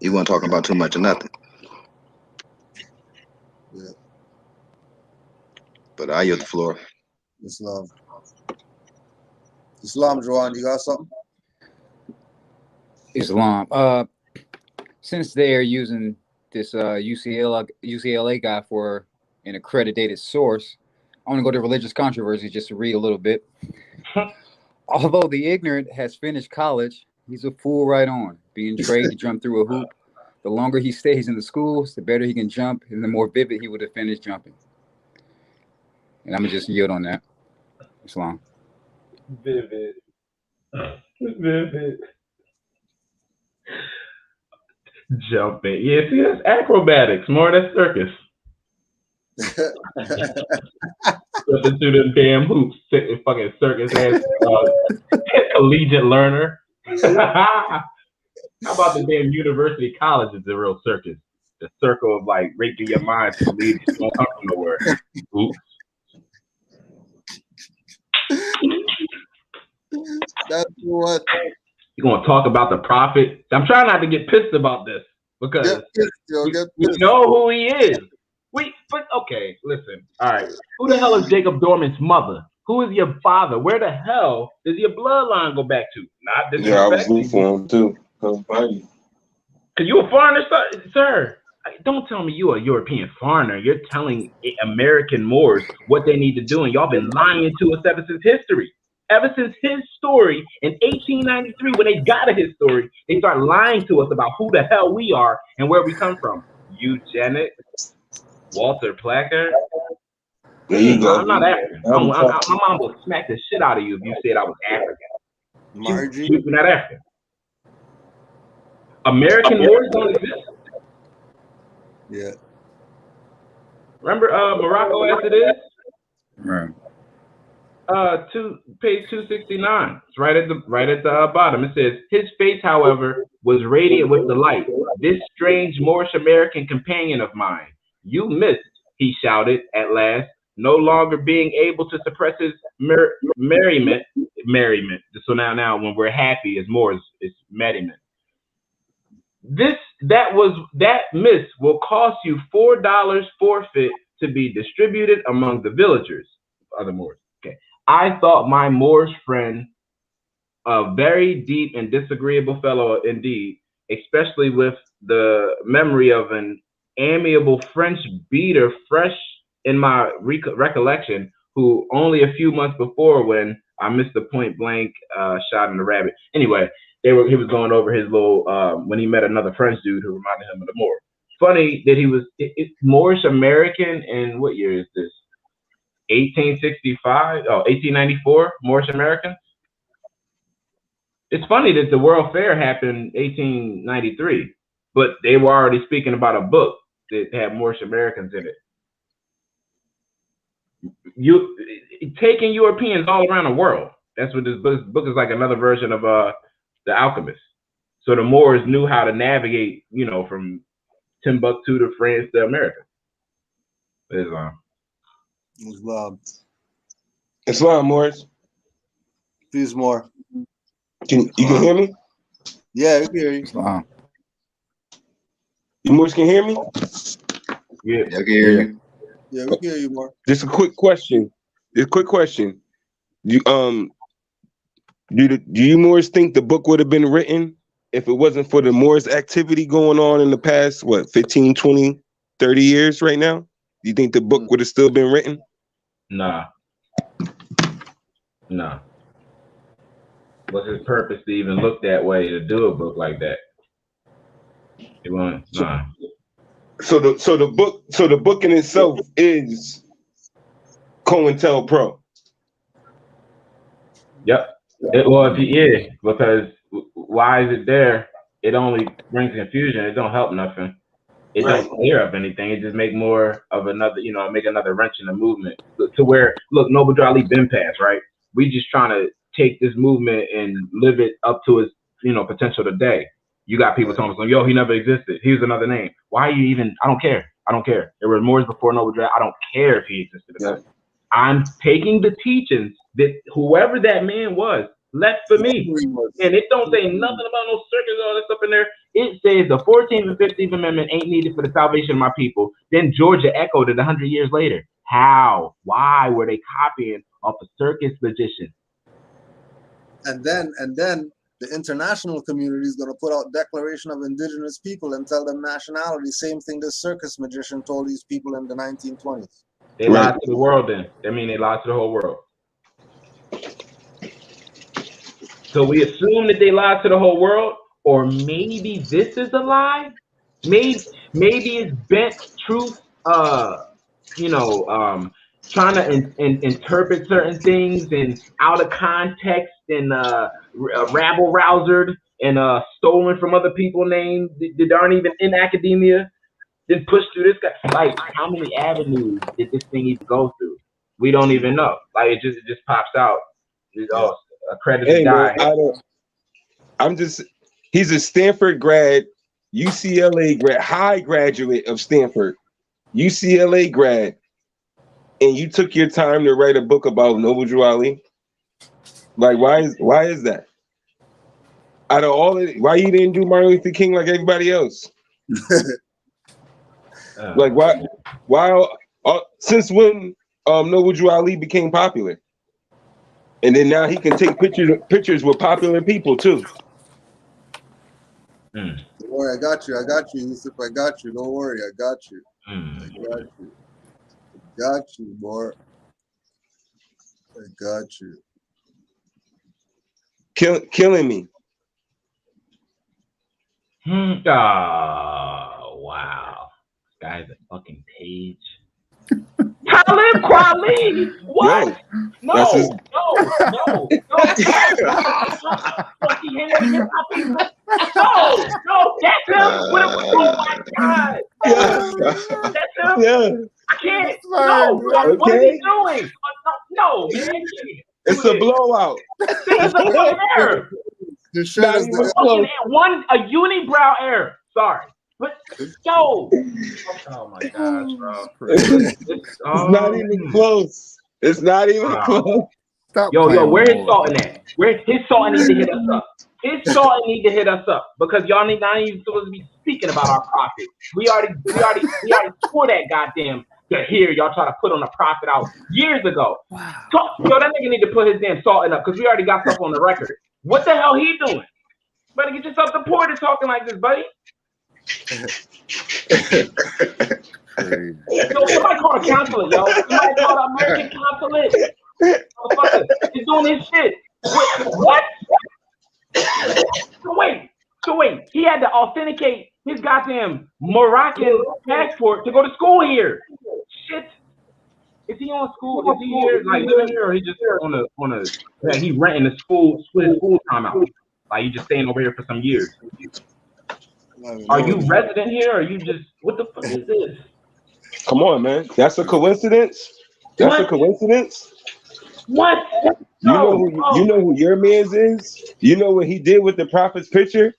He wasn't talking about too much of nothing. Yeah. But I yield the floor. Islam, Joanne, you got something? Islam. Since they're using this UCLA guy for an accredited source, I want to go to religious controversy just to read a little bit. Although the ignorant has finished college, he's a fool right on, being trained to jump through a hoop. The longer he stays in the schools, the better he can jump, and the more vivid he would have finished jumping. And I'm going to just yield on that. Islam. Vivid. Jumping. Yeah, see, that's acrobatics. More that's circus. Jumping through them damn hoops. Fucking circus ass collegiate learner. How about the damn university college is a real circus? The circle of like raping your mind to believe you don't come from nowhere. Oops. That's what. You're gonna talk about the prophet. I'm trying not to get pissed about this because we know who he is. But okay, listen. All right, who the hell is Jacob Dorman's mother? Who is your father? Where the hell does your bloodline go back to? Not disrespect. Yeah, I was looking for him too. Cause you a foreigner, sir. Don't tell me you a European foreigner. You're telling American Moors what they need to do, and y'all been lying to us ever since history. Ever since his story in 1893, when they got his story, they start lying to us about who the hell we are and where we come from. Eugenics, Walter Placker. There you go. I'm not African. My mom will smack the shit out of you if you said I was African. You're not African. American Moors don't exist. Yeah. Remember Morocco as it is? Right. Page 269. It's right at the bottom. It says, his face, however, was radiant with delight. This strange Moorish American companion of mine. You missed, he shouted at last, no longer being able to suppress his merriment. So now when we're happy as Moors, it's merriment. That miss will cost you $4 forfeit to be distributed among the villagers. Other Moors. Okay. I thought my Moorish friend a very deep and disagreeable fellow indeed, especially with the memory of an amiable French beater fresh in my recollection, who only a few months before, when I missed the point blank shot in the rabbit. Anyway, he was going over his little when he met another French dude who reminded him of the Moor. Funny that he was Moorish American, and what year is this? 1894, Moorish Americans. It's funny that the World Fair happened in 1893, but they were already speaking about a book that had Moorish Americans in it. You taking Europeans all around the world. That's what this book is like, another version of The Alchemist. So the Moors knew how to navigate, from Timbuktu to France to America. Islam, Morris. Please more. You can hear me? Yeah, we can hear you. You Morris can hear me? Yeah, I can hear you. Yeah, we can hear you more. Just a quick question. Do you Moors think the book would have been written if it wasn't for the Moors activity going on in the past, 15, 20, 30 years right now? Do you think the book would have still been written? Nah. No. What's his purpose to even look that way to do a book like that? It won't. Nah. So the book in itself is COINTELPRO. Yep. Because why is it there? It only brings confusion. It don't help nothing. It don't clear up anything. It just make more of another, make another wrench in the movement. To where, look, Noble Drew Ali been passed, right? We just trying to take this movement and live it up to its, potential today. You got people telling us, yo, he never existed. He was another name. Why are you even? I don't care. There were more before Noble Drew. I don't care if he existed. Yeah. I'm taking the teachings that whoever that man was left for me. And it don't say nothing about no circus or all that stuff in there. It says the 14th and 15th Amendment ain't needed for the salvation of my people. Then Georgia echoed it 100 years later. How? Why were they copying off a circus magician? And then the international community is going to put out Declaration of Indigenous People and tell them nationality. Same thing the circus magician told these people in the 1920s. They lied to the world then. I mean, they lied to the whole world. So we assume that they lied to the whole world, or maybe this is a lie? Maybe it's bent truth, trying to interpret certain things and out of context and rabble-rousered and stolen from other people's names that aren't even in academia. Then push through this guy. Like, how many avenues did this thing even go through? We don't even know. Like, it just pops out. Accredited guy. He's a Stanford grad, UCLA grad, high graduate of Stanford, UCLA grad, and you took your time to write a book about Noble Drew Ali. Like, why is that? Out of all of it, why you didn't do Martin Luther King like everybody else? Like, why since when Noble Drew Ali became popular? And then now he can take pictures with popular people too. Don't worry, I got you, Yusuf. I got you. Don't worry, I got you. Got you, boy. I got you. Killing me. Oh, wow. This guy's a fucking page. Talib Kweli! What? No, that's him. Oh my God. That's him. Yeah. I can't. No, what is he doing? No, man. It's a blowout. It's a fucking error. A unibrow error. Sorry. But yo, oh my gosh, bro. It's not even close. It's not even close. Stop yo, where his salt in that? Where his salt need to hit us up? His salt need to hit us up because y'all not even supposed to be speaking about our profit. We already tore that goddamn to here. Y'all try to put on a profit out years ago. Wow. Yo, that nigga need to put his damn salt in up because we already got stuff on the record. What the hell he doing? Better get yourself deported talking like this, buddy. Yo, somebody call a consulate, yo. Somebody call an American consulate. Motherfucker, he's doing his shit. What? So wait. He had to authenticate his goddamn Moroccan passport to go to school here. Shit. Is he on school? Is he here, like living here, or he just on a? He renting the school, split his school time out. Like you just staying over here for some years. Are you resident here, or are you just? What the fuck is this? Come on, man. That's a coincidence. That's a coincidence. What? You know who your man's is? You know what he did with the prophet's picture?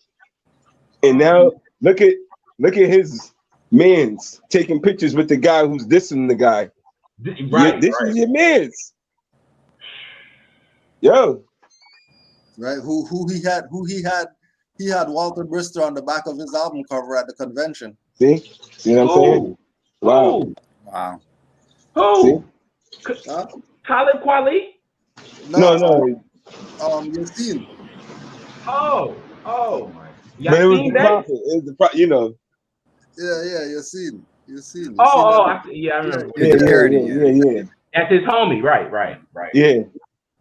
And now look at his man's taking pictures with the guy who's dissing the guy. Right. This is your man's. Yo. Right. Who he had Walter Brister on the back of his album cover at the convention. See what I'm saying? Wow. Who? Talib Kweli? No. Yassine. Oh my. But it was the prophet. It was the prophet, Yeah, Yassine. I remember. Yeah. That's his homie, right. Yeah.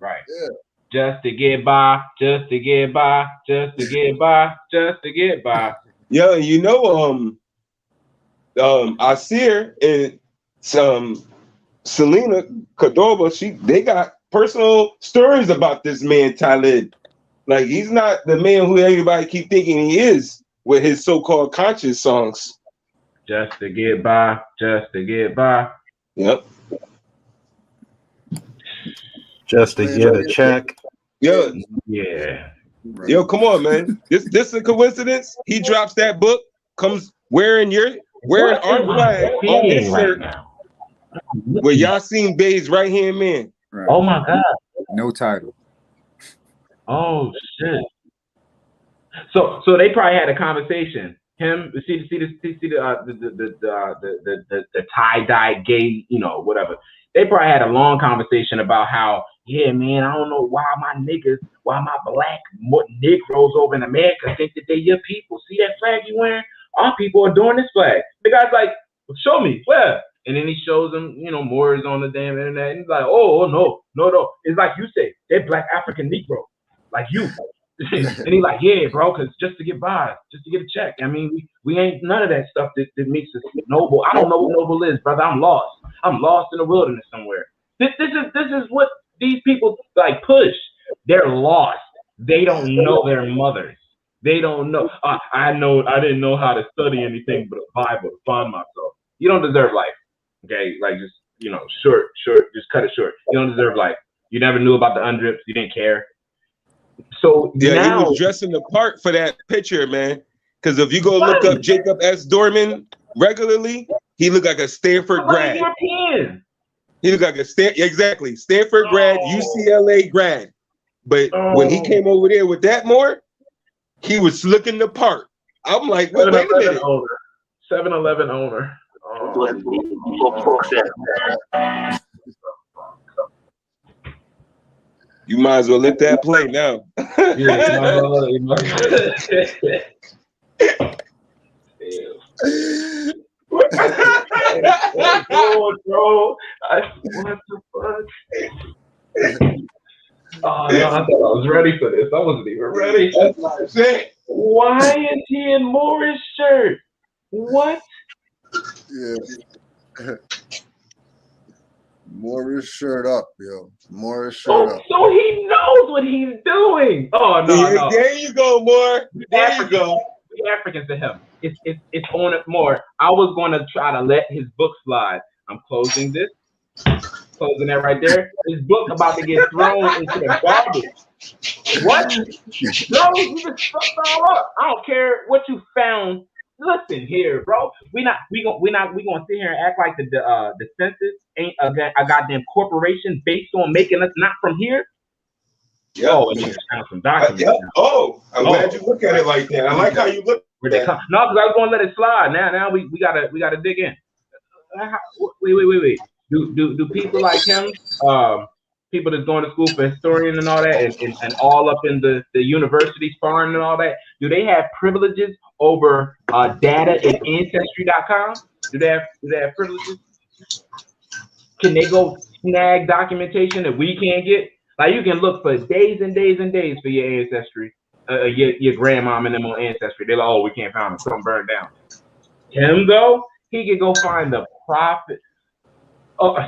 Right. Yeah. Just to get by, just to get by, just to get by, just to get by. Yeah, you know, I see her and Selena Cordova, they got personal stories about this man, Talib. Like, he's not the man who everybody keep thinking he is with his so-called conscious songs. Just to get by, just to get by. Yep. Just to get a check. Yo, yeah. Yo, come on, man. This a coincidence? He drops that book, comes wearing our flag on his shirt with Yasin Bey's right hand man. Right. Oh my God. No title. Oh shit. So they probably had a conversation. Him, see the tie-dye gay, you know, whatever. They probably had a long conversation about how, yeah, man, I don't know why my black Negroes over in America think that they're your people. See that flag you wearing? Our people are doing this flag. The guy's like, show me, where? And then he shows them, you know, Moors on the damn internet. And he's like, oh, no. It's like you say, they're black African Negro, like you. And he's like, yeah, bro, because just to get by, just to get a check. I mean, we ain't none of that stuff that makes us noble. I don't know what noble is, brother. I'm lost. I'm lost in the wilderness somewhere. This is what these people like push. They're lost. They don't know their mothers. They don't know. I didn't know how to study anything but a Bible to find myself. You don't deserve life. Okay, like just, you know, short, just cut it short. You don't deserve life. You never knew about the undrips. You didn't care. So yeah, now, he was dressing the part for that picture, man. Because if you go look up Jacob S. Dorman regularly, he looked like a Stanford grad. European. He looked like a Stanford grad, UCLA grad. But when he came over there with that more, he was looking the part. I'm like, wait a minute. 7-Eleven owner. You might as well let that play now. Oh, bro. What the fuck? Oh, no, I thought I was ready for this. I wasn't even ready. That's what I'm saying. Why is he in Morris' shirt? What? Yeah. Morris shirt up, yo. Morris shirt up. So he knows what he's doing. Oh no. There you go, Moore. There you go. We Africans to him. It's on it more. I was going to try to let his book slide. I'm closing this. Closing that right there. His book about to get thrown into the garbage. What? No, you just fucked all up. I don't care what you found. Listen here, bro. We gonna sit here and act like the census ain't a goddamn corporation based on making us not from here. Yeah. Oh, and found some documents. I'm glad you look at it like that. I like how you look. No, because I was gonna let it slide. Now we gotta dig in. Wait. Do people like him, people that's going to school for historian and all that, and all up in the universities foreign and all that, do they have privileges over data and ancestry.com? Do they have privileges? Can they go snag documentation that we can't get? Like, you can look for days and days and days for your ancestry, your grandmom and them on ancestry. They're like, oh, we can't find them, something burned down. Him though, he could go find the prophet.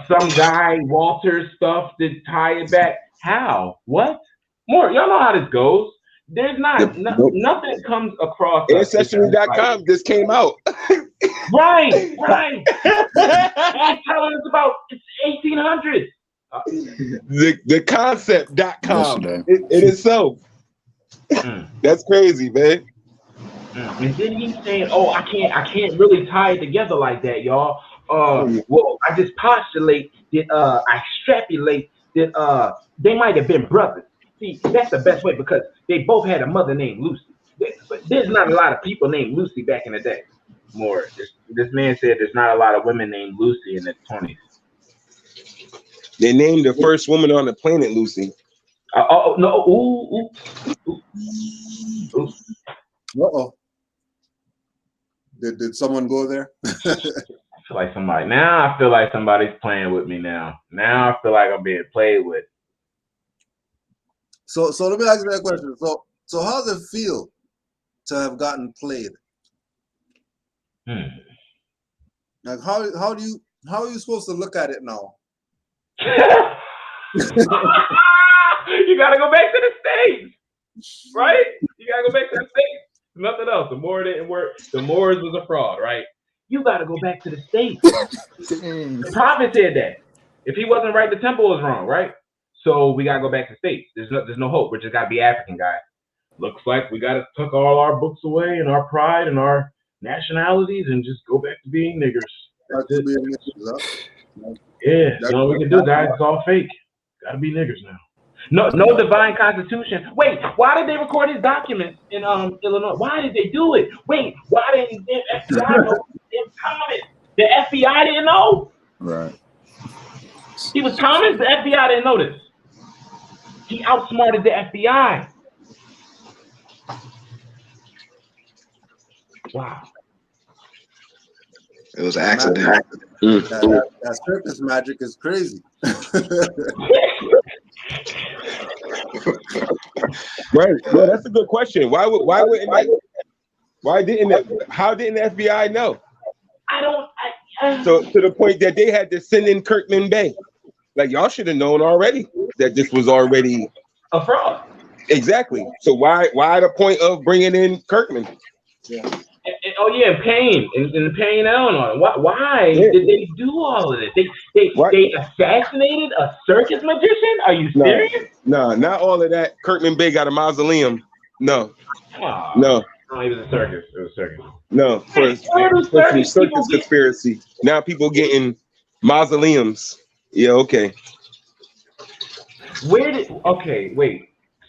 Some guy, Walter stuff to tie it back. How? What? More? Y'all know how this goes. There's nothing comes across. Ancestry.com just came out. Right. He's telling us about 1800s. The concept.com. It is so. That's crazy, man. And then he's saying, "Oh, I can't really tie it together like that, y'all. Well, I just postulate that I extrapolate that they might have been brothers. See, that's the best way because they both had a mother named Lucy. But there's not a lot of people named Lucy back in the day. More, this man said there's not a lot of women named Lucy in the 20s. They named the first woman on the planet Lucy. No. Uh-oh. Did someone go there? I feel like somebody's playing with me now. Now I feel like I'm being played with. So let me ask you that question. So how does it feel to have gotten played? Like how are you supposed to look at it now? You gotta go back to the States, right? You gotta go back to the States. Nothing else. The Moor didn't work. The Moors was a fraud, right? You gotta go back to the States. The prophet said that. If he wasn't right, the temple was wrong, right? So we gotta go back to the States. There's no hope. We just gotta be African, guys. Looks like we gotta tuck all our books away and our pride and our nationalities and just go back to being niggers. That's it. Yeah, that's all we can do, guys. It's all fake. Gotta be niggers now. No divine constitution. Wait, why did they record his documents in Illinois? Why did they do it? Wait, why didn't the FBI know he was Thomas? The FBI didn't know? Right. He was Thomas, the FBI didn't know this. He outsmarted the FBI. Wow. It was an accident. That circus magic is crazy. Right. Well, that's a good question. How didn't the FBI know? So to the point that they had to send in Kirkman Bay. Like y'all should have known already that this was already a fraud. Exactly. So why the point of bringing in Kirkman? Yeah. Payne and Payne Eleanor. Why did they do all of this? They assassinated a circus magician? Are you serious? No, not all of that. Kirkman Bay got a mausoleum. No. No, it was a circus. It was a circus. No, for some circus conspiracy. Now people getting mausoleums. Yeah, okay. Wait.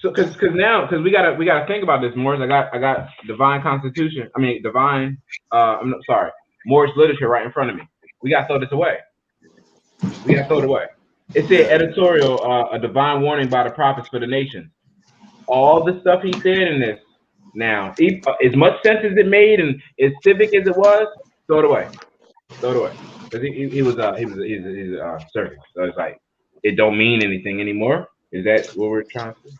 So, because we gotta think about this, Morris. I got divine constitution. Morris literature right in front of me. We gotta throw this away. It said editorial, a divine warning by the prophets for the nations. All the stuff he said in this. Now, as much sense as it made and as civic as it was, throw it away. Because he was a circus. So it's like it don't mean anything anymore. Is that what we're trying to say?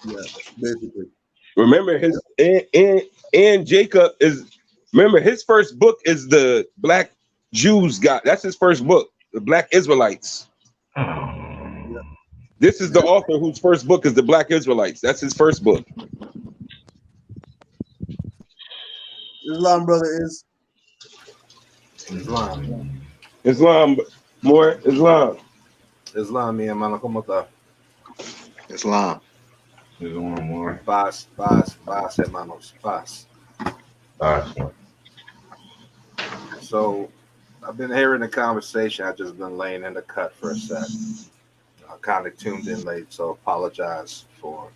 Yeah, basically. Remember his and Jacob is. Remember his first book is the Black Jews got. That's his first book, the Black Israelites. Yeah. This is the author whose first book is the Black Israelites. That's his first book. Islam, brother, is Islam, more Islam. Islam, mi hermano, ¿cómo está? Islam. More. Paz, hermanos, paz. So, I've been hearing the conversation. I've just been laying in the cut for a sec. I kind of tuned in late, so apologize for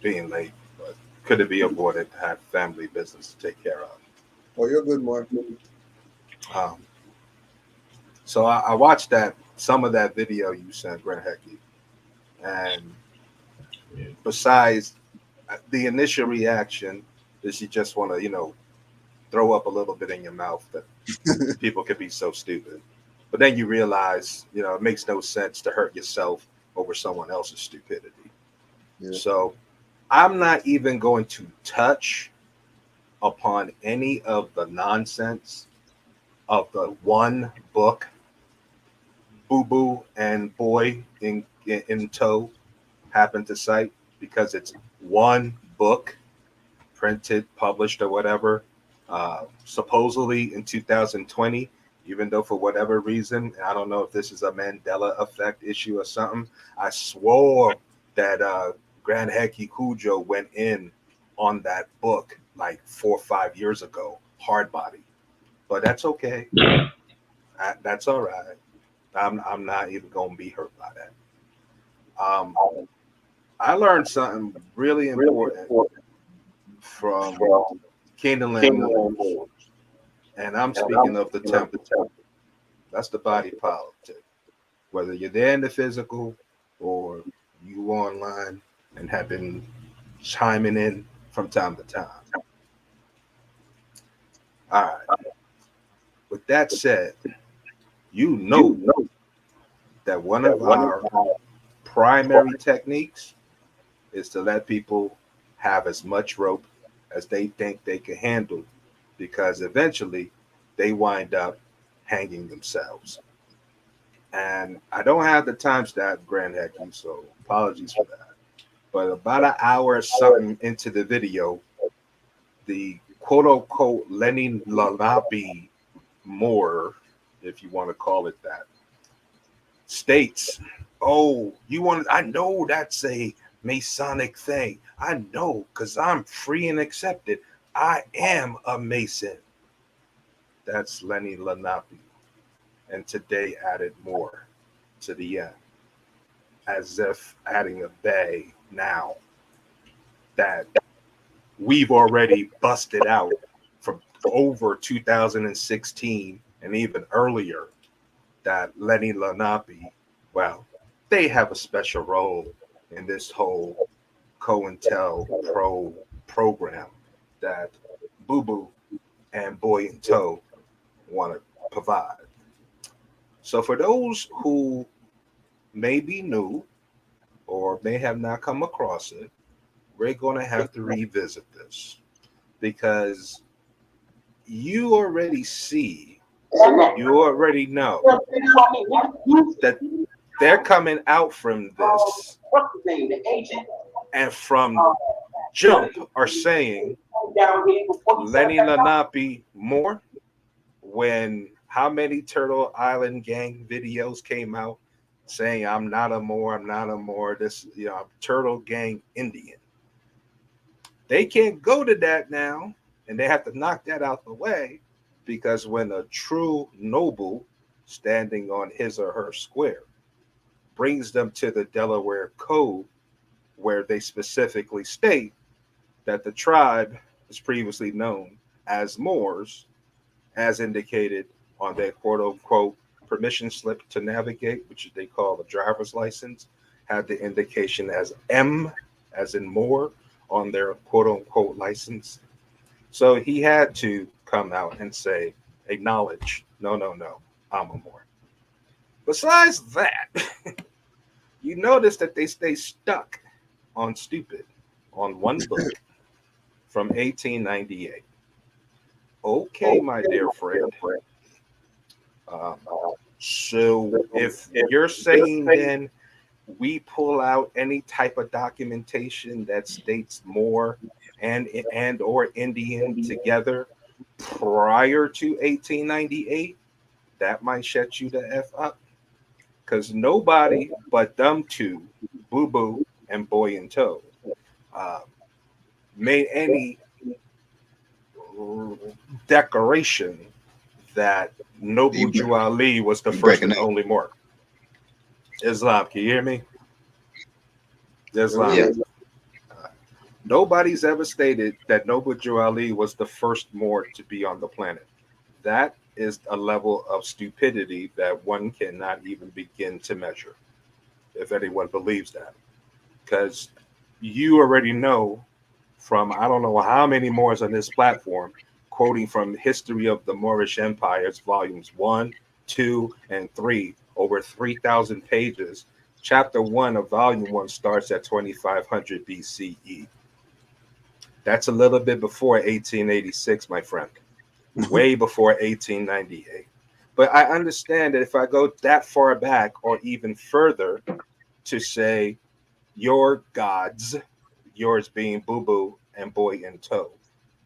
being late. But could it be avoided? I had family business to take care of. Oh, you're good, Mark. So I watched some of that video you sent, Brent Hecky, and besides the initial reaction, is you just want to, throw up a little bit in your mouth that people could be so stupid. But then you realize, it makes no sense to hurt yourself over someone else's stupidity. Yeah. So I'm not even going to touch upon any of the nonsense of the one book, Boo Boo and Boy in tow happened to cite, because it's one book printed, published, or whatever, supposedly in 2020, even though for whatever reason, I don't know if this is a Mandela effect issue or something, I swore that Grand Heki Cujo went in on that book like 4 or 5 years ago, hard body. But that's okay. That's all right. I'm not even going to be hurt by that. I learned something really important from Canaanland, and I'm speaking of the temple. That's the body politic. Whether you're there in the physical or you online and have been chiming in from time to time. All right. With that said, that one of our primary techniques is to let people have as much rope as they think they can handle, because eventually they wind up hanging themselves. And I don't have the timestamp, Grand Hecky, so apologies for that. But about an hour or something into the video, the quote unquote Lenny Lanabe Moore, if you want to call it that, states, "Oh, you want? I know that's a Masonic thing. I know because I'm free and accepted. I am a Mason." That's Lenny Lenape, and today added more to the end, as if adding a bay now that we've already busted out from over 2016 and even earlier, that Lenny Lenape, well, they have a special role in this whole COINTELPRO program that Boo Boo and Boy in Tow want to provide. So for those who may be new or may have not come across it, we're going to have to revisit this, because you already see, you already know that they're coming out from this and from jump are saying Lenny Lenape more, when how many Turtle Island gang videos came out saying I'm not a Moor, I'm not a Moor, this, you know, I'm Turtle Gang Indian. They can't go to that now, and they have to knock that out the way, because when a true noble standing on his or her square brings them to the Delaware Code, where they specifically state that the tribe is previously known as Moors, as indicated on their quote unquote permission slip to navigate, which they call a driver's license, had the indication as M, as in Moor, on their quote unquote license. So he had to come out and say, acknowledge, no, no, no, I'm a Moor. Besides that, you notice that they stay stuck on stupid on one book from 1898. Okay, my dear friend. So if you're saying then we pull out any type of documentation that states Moor and or Indian together prior to 1898, that might shut you the F up. Because nobody but them two, Boo Boo and Boy in Tow, made any declaration that Noble Jew Ali was the first and only Moor. Islam, can you hear me? Islam. Yeah. Nobody's ever stated that Noble Jew Ali was the first Moor to be on the planet. That is a level of stupidity that one cannot even begin to measure, if anyone believes that. Because you already know from I don't know how many Moors on this platform, quoting from History of the Moorish Empires, volumes 1, 2, and 3, over 3,000 pages. Chapter 1 of volume 1 starts at 2500 BCE. That's a little bit before 1886, my friend. Way before 1898. But I understand that if I go that far back or even further to say your gods, yours being Boo Boo and Boy in Tow,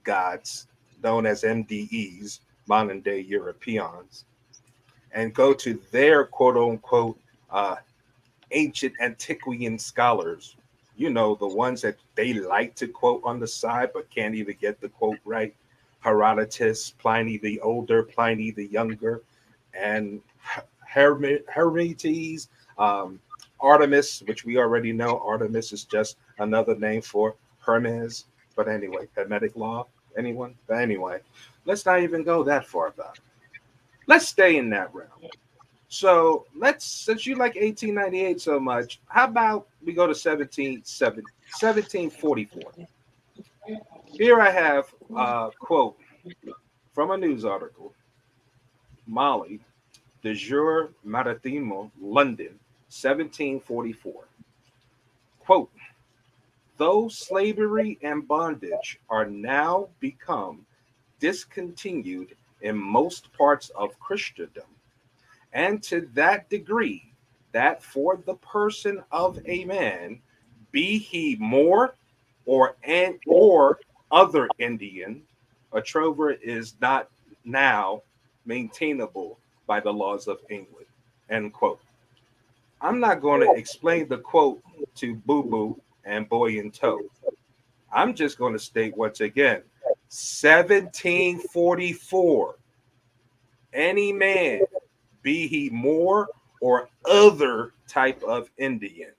gods known as MDEs, modern day Europeans, and go to their quote unquote ancient antiquarian scholars, you know, the ones that they like to quote on the side but can't even get the quote right. Herodotus, Pliny the Older, Pliny the Younger, and Hermetes, Artemis, which we already know. Artemis is just another name for Hermes. But anyway, Hermetic law, anyone? But anyway, let's not even go that far back. Let's stay in that realm. So since you like 1898 so much, how about we go to 1744? Here I have a quote from a news article. Mali, de Jour Maritimo, London, 1744. Quote, though slavery and bondage are now become discontinued in most parts of Christendom, and to that degree that for the person of a man, be he Moor or other Indian, a trover is not now maintainable by the laws of England. End quote. I'm not going to explain the quote to Boo Boo and Boy in Tow. I'm just going to state once again 1744. Any man, be he Moor or other type of Indian.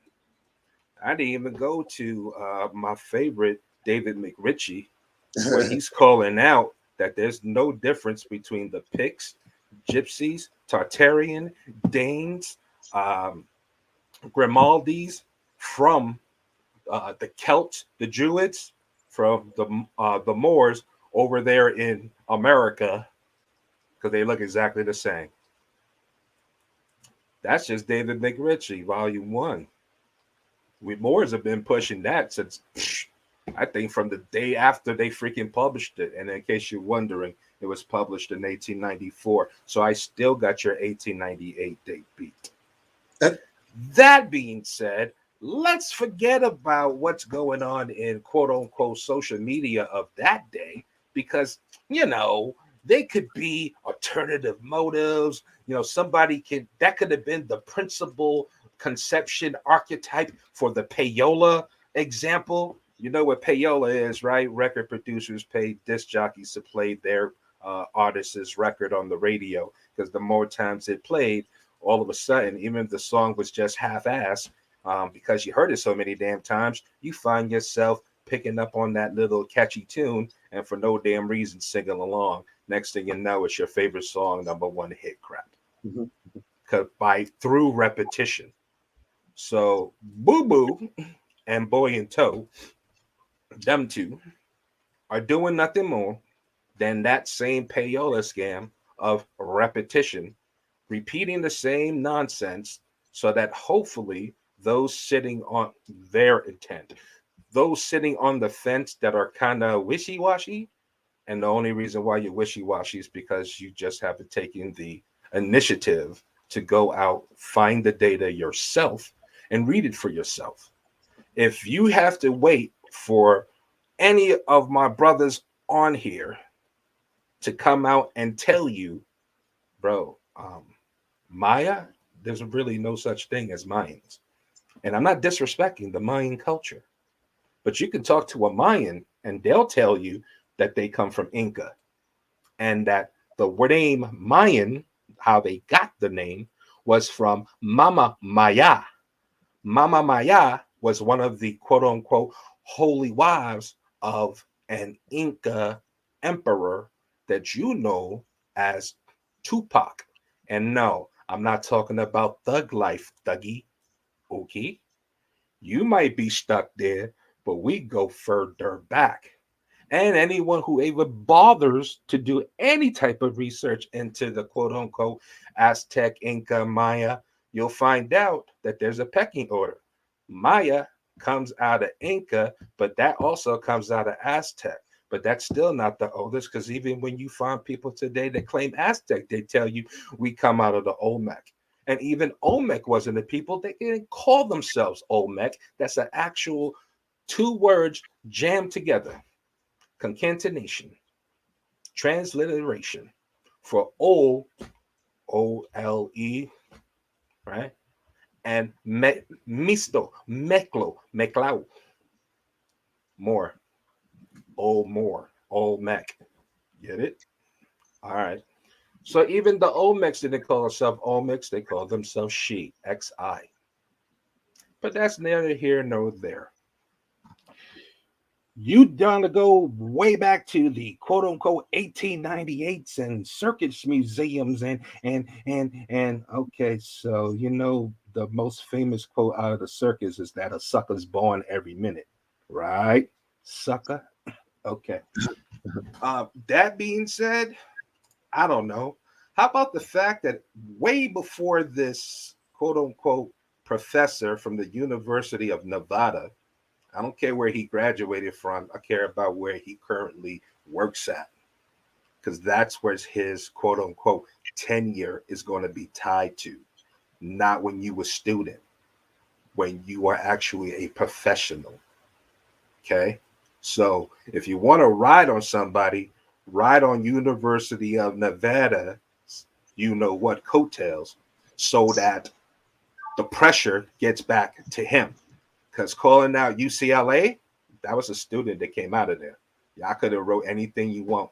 I didn't even go to my favorite David McRitchie, where he's calling out that there's no difference between the Picts, Gypsies, Tartarian, Danes, Grimaldis, from the Celts, the Druids, from the Moors over there in America, because they look exactly the same. That's just David McRitchie, Volume 1. We Moors have been pushing that since, I think, from the day after they freaking published it. And in case you're wondering, it was published in 1894. So I still got your 1898 date beat. That being said, let's forget about what's going on in quote unquote social media of that day, because, you know, they could be alternative motives. You know, that could have been the principal conception archetype for the payola example. You know what payola is, right? Record producers pay disc jockeys to play their artist's record on the radio, because the more times it played, all of a sudden, even if the song was just half-assed, because you heard it so many damn times, you find yourself picking up on that little catchy tune and for no damn reason singing along. Next thing you know, it's your favorite song, #1 hit crap. Through repetition. So Boo Boo and Boy in Tow, them two, are doing nothing more than that same payola scam of repetition, repeating the same nonsense, so that hopefully those sitting on their intent, those sitting on the fence that are kind of wishy-washy, and the only reason why you're wishy-washy is because you just haven't taken the initiative to go out, find the data yourself, and read it for yourself. If you have to wait for any of my brothers on here to come out and tell you, bro, Maya, there's really no such thing as Mayans. And I'm not disrespecting the Mayan culture, but you can talk to a Mayan and they'll tell you that they come from Inca, and that the name Mayan, how they got the name, was from Mama Maya. Mama Maya was one of the quote unquote holy wives of an Inca emperor that you know as Tupac. And no, I'm not talking about thug life, thuggy. Okay. You might be stuck there, but we go further back. And anyone who even bothers to do any type of research into the quote unquote Aztec, Inca, Maya, you'll find out that there's a pecking order. Maya comes out of Inca, but that also comes out of Aztec. But that's still not the oldest, because even when you find people today that claim Aztec, they tell you we come out of the Olmec. And even Olmec wasn't the people. They didn't call themselves Olmec. That's an actual two words jammed together. Concatenation, transliteration for O, O-L-E, right? And misto, meklo, meklau, more, more, Olmec. Get it? All right. So even the Olmecs didn't call themselves Olmecs, they called themselves She, X-I. But that's neither here nor there. You done to go way back to the quote unquote 1898s and circus museums and okay, so you know the most famous quote out of the circus is that a sucker's born every minute, right? Sucker. Okay. That being said, I don't know. How about the fact that way before this quote unquote professor from the University of Nevada I don't care where he graduated from. I care about where he currently works at, because that's where his quote unquote tenure is going to be tied to, not when you were a student, when you are actually a professional. Okay. So if you want to ride on somebody, ride on University of Nevada, you know what, coattails, so that the pressure gets back to him. Because calling out UCLA, that was a student that came out of there. Y'all could have wrote anything you want.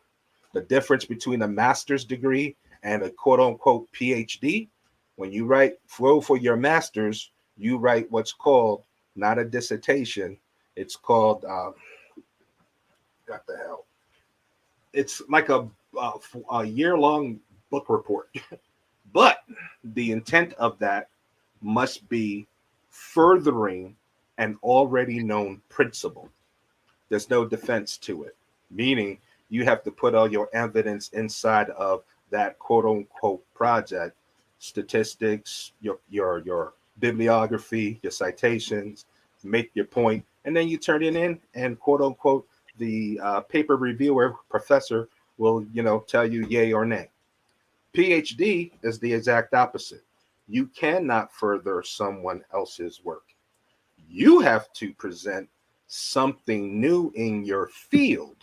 The difference between a master's degree and a quote unquote PhD, when you write for your master's, you write what's called not a dissertation. It's called what the hell? It's like a year-long book report. But the intent of that must be furthering an already known principle. There's no defense to it, meaning you have to put all your evidence inside of that quote unquote project, statistics, your bibliography, your citations, make your point, and then you turn it in, and quote unquote the paper reviewer professor will tell you yay or nay. PhD is the exact opposite. You cannot further someone else's work. You have to present something new in your field.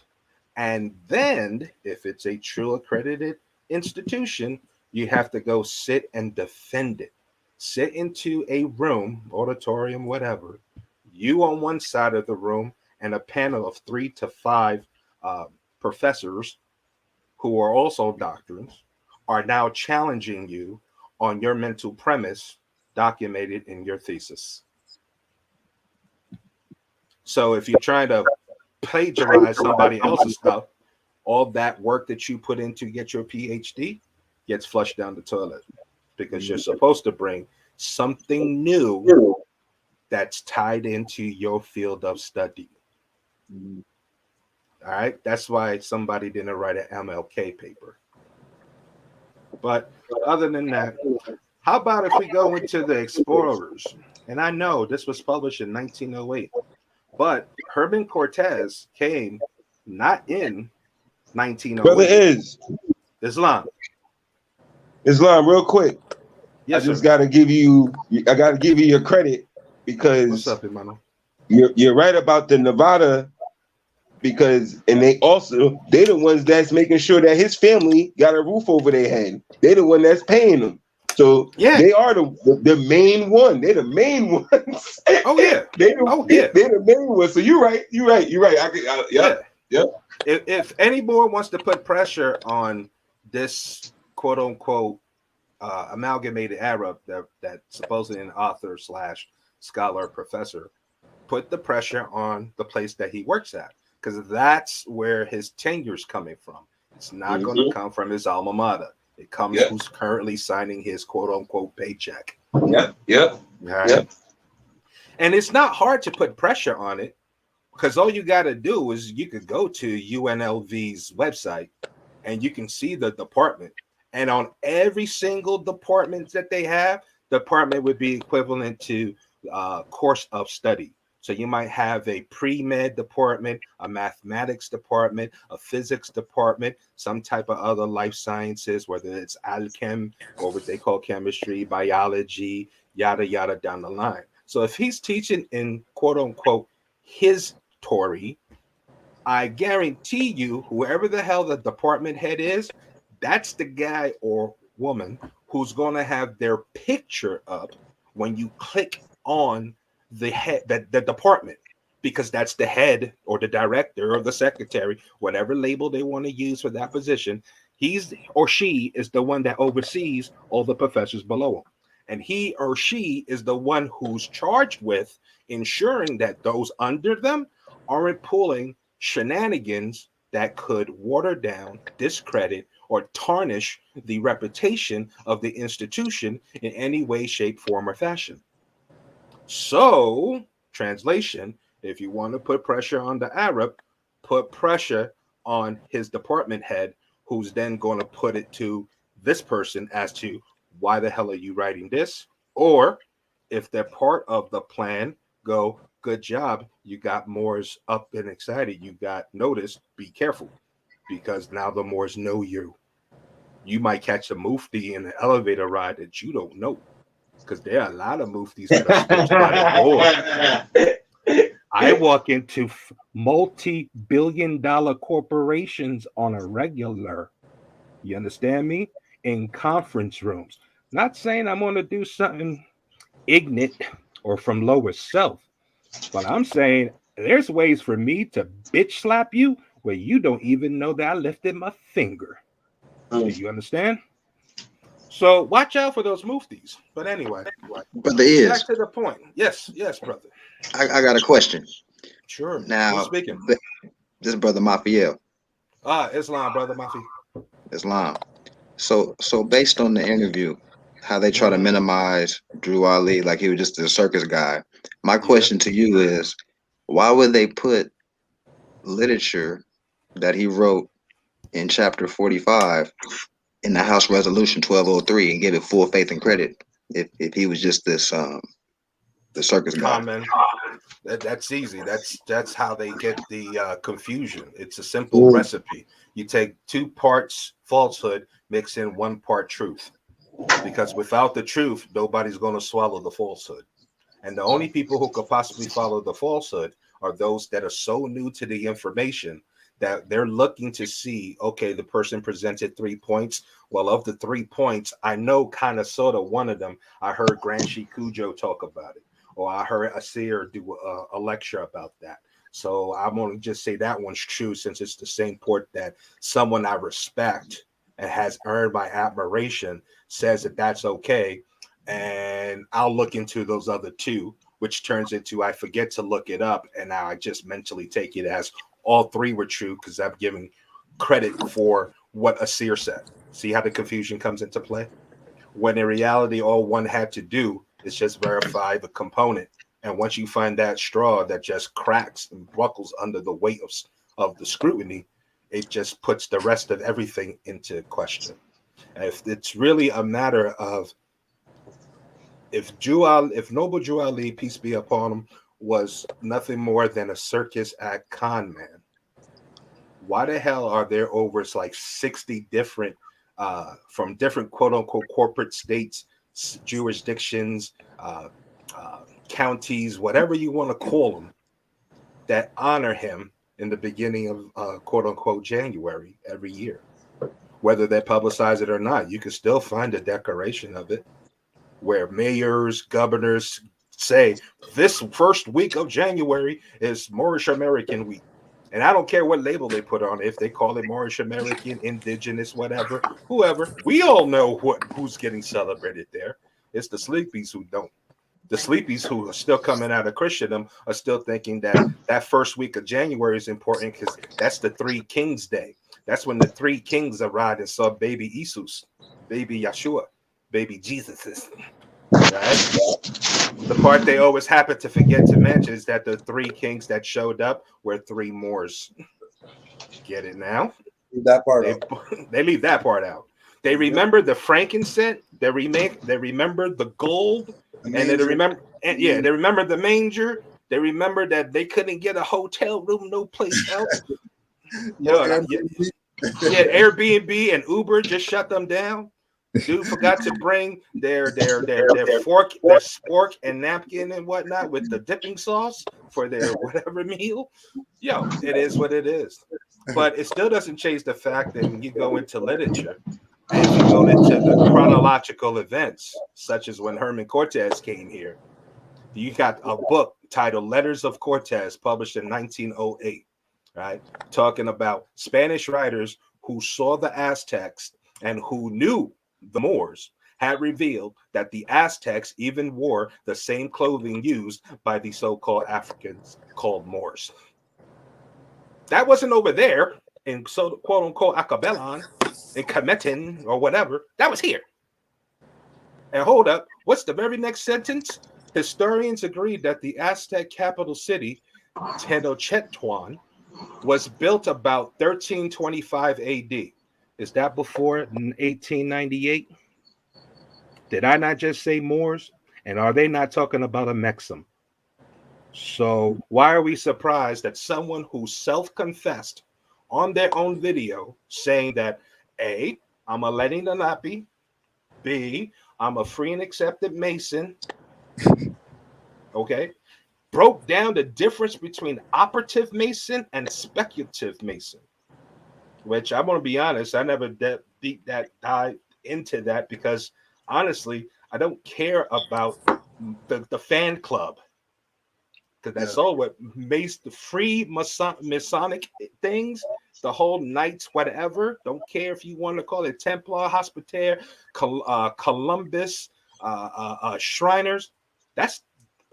And then, if it's a true accredited institution, you have to go sit and defend it. Sit into a room, auditorium, whatever, you on one side of the room, and a panel of 3 to 5 professors who are also doctors are now challenging you on your mental premise documented in your thesis. So if you're trying to plagiarize somebody else's stuff, all that work that you put in to get your PhD gets flushed down the toilet, because you're supposed to bring something new that's tied into your field of study. All right. That's why somebody didn't write an MLK paper. But other than that, how about if we go into the explorers? And I know this was published in 1908, but Herman Cortez came not in 1908. Brother Islam, real quick. Yes, I just sir. gotta give you your credit, because what's up, Emmanuel? You're right about the Nevada, because they're the ones that's making sure that his family got a roof over their head. They're the one that's paying them. So yeah, they are the main one. They're the main ones. Oh yeah. They're the main ones. So you're right. Yep. If any boy wants to put pressure on this quote unquote amalgamated Arab that supposedly an author / scholar professor, put the pressure on the place that he works at, because that's where his tenure's coming from. It's not going to come from his alma mater. It comes who's currently signing his quote unquote paycheck. Yep. Right. And it's not hard to put pressure on it, because all you got to do is you could go to UNLV's website and you can see the department. And on every single department that they have, department would be equivalent to course of study. So you might have a pre-med department, a mathematics department, a physics department, some type of other life sciences, whether it's alchem or what they call chemistry, biology, yada, yada, down the line. So if he's teaching in quote unquote his Tory, I guarantee you, whoever the hell the department head is, that's the guy or woman who's going to have their picture up when you click on the head, the department, because that's the head or the director or the secretary, whatever label they want to use for that position. He's or she is the one that oversees all the professors below him. And he or she is the one who's charged with ensuring that those under them aren't pulling shenanigans that could water down, discredit, or tarnish the reputation of the institution in any way, shape, form, or fashion. So, translation, if you want to put pressure on the Arab, put pressure on his department head, who's then going to put it to this person as to why the hell are you writing this? Or if they're part of the plan, go good job. You got Moors up and excited. You got noticed. Be careful, because now the Moors know you. You might catch a mufti in an elevator ride that you don't know, because there are a lot of muftis that are split-spotted Moors. I walk into multi-billion-dollar corporations on a regular. You understand me? In conference rooms. Not saying I'm going to do something ignorant or from lower self, but I'm saying there's ways for me to bitch slap you where you don't even know that I lifted my finger. Do you understand? So watch out for those muftis. But anyway, Brother is. back to the point. Yes, brother. I got a question. Sure. Now, who's speaking? This is Brother Mafiel. Islam, Brother Mafi. Islam. So based on the interview, how they try to minimize Drew Ali like he was just a circus guy. My question to you is, why would they put literature that he wrote in chapter 45 in the House Resolution 1203 and give it full faith and credit if he was just this the circus guy? Common. That's easy. That's how they get the confusion. It's a simple recipe. You take 2 parts falsehood, mix in 1 part truth. Because without the truth, nobody's going to swallow the falsehood. And the only people who could possibly follow the falsehood are those that are so new to the information that they're looking to see, okay, the person presented 3 points. Well, of the 3 points, I know kind of sort of one of them. I heard Grand Sheik Cujo talk about it, or I heard Asir do a lecture about that. So I'm going to just say that one's true, since it's the same port that someone I respect and has earned my admiration says that that's okay. And I'll look into those other 2, which turns into I forget to look it up, and now I just mentally take it as all 3 were true because I'm giving credit for what Asir said. See how the confusion comes into play? When in reality, all one had to do is just verify the component. And once you find that straw that just cracks and buckles under the weight of the scrutiny, it just puts the rest of everything into question. If it's really a matter of if Noble Drew Ali, peace be upon him, was nothing more than a circus act con man, why the hell are there over like 60 different from different quote unquote corporate states, jurisdictions, counties, whatever you want to call them, that honor him in the beginning of quote unquote January every year? Whether they publicize it or not, you can still find a declaration of it where mayors, governors say this first week of January is Moorish American week. And I don't care what label they put on it, if they call it Moorish American, indigenous, whatever, whoever. We all know who's getting celebrated there. It's the sleepies who don't. The sleepies who are still coming out of Christendom are still thinking that first week of January is important because that's the 3 Kings Day. That's when the 3 kings arrived and saw baby Jesus, baby Yeshua, baby Jesus. Right? The part they always happen to forget to mention is that the 3 kings that showed up were 3 Moors. Get it now? That part they leave that part out. They remember the frankincense. They remember the gold, and they remember the manger. They remember that they couldn't get a hotel room no place else. Airbnb and Uber just shut them down. Dude forgot to bring their spork and napkin and whatnot with the dipping sauce for their whatever meal. Yo, it is what it is. But it still doesn't change the fact that when you go into literature and you go into the chronological events, such as when Herman Cortez came here, you got a book titled Letters of Cortez, published in 1908, right? Talking about Spanish writers who saw the Aztecs and who knew the Moors had revealed that the Aztecs even wore the same clothing used by the so-called Africans called Moors. That wasn't over there in so quote-unquote Acabellan, in Cametin or whatever. That was here. And hold up, what's the very next sentence? Historians agreed that the Aztec capital city, Tenochtitlan, was built about 1325 AD. Is that before 1898? Did I not just say Moors? And are they not talking about a Mexim? So why are we surprised that someone who self-confessed on their own video saying that A, I'm a Lenny Lenape, B, I'm a free and accepted Mason, okay, broke down the difference between operative Mason and speculative Mason, which I'm going to be honest, I never dive into that because honestly, I don't care about the fan club. Because that's all what makes the free Masonic things, the whole knights, whatever. Don't care if you want to call it Templar, Hospitaire, Columbus, Shriners. That's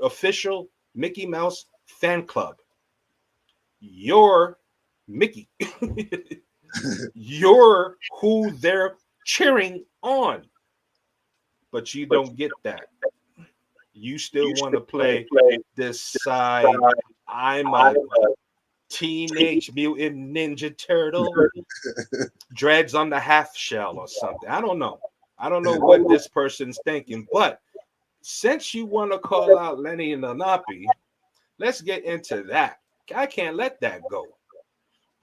official Mickey Mouse fan club. You're Mickey. You're who they're cheering on. But you don't get that. You still want to play this side. I'm a teenage mutant ninja turtle. Dreads on the half shell or something. I don't know. I don't know what this person's thinking. But since you want to call out Lenny and Lenape, let's get into that. I can't let that go.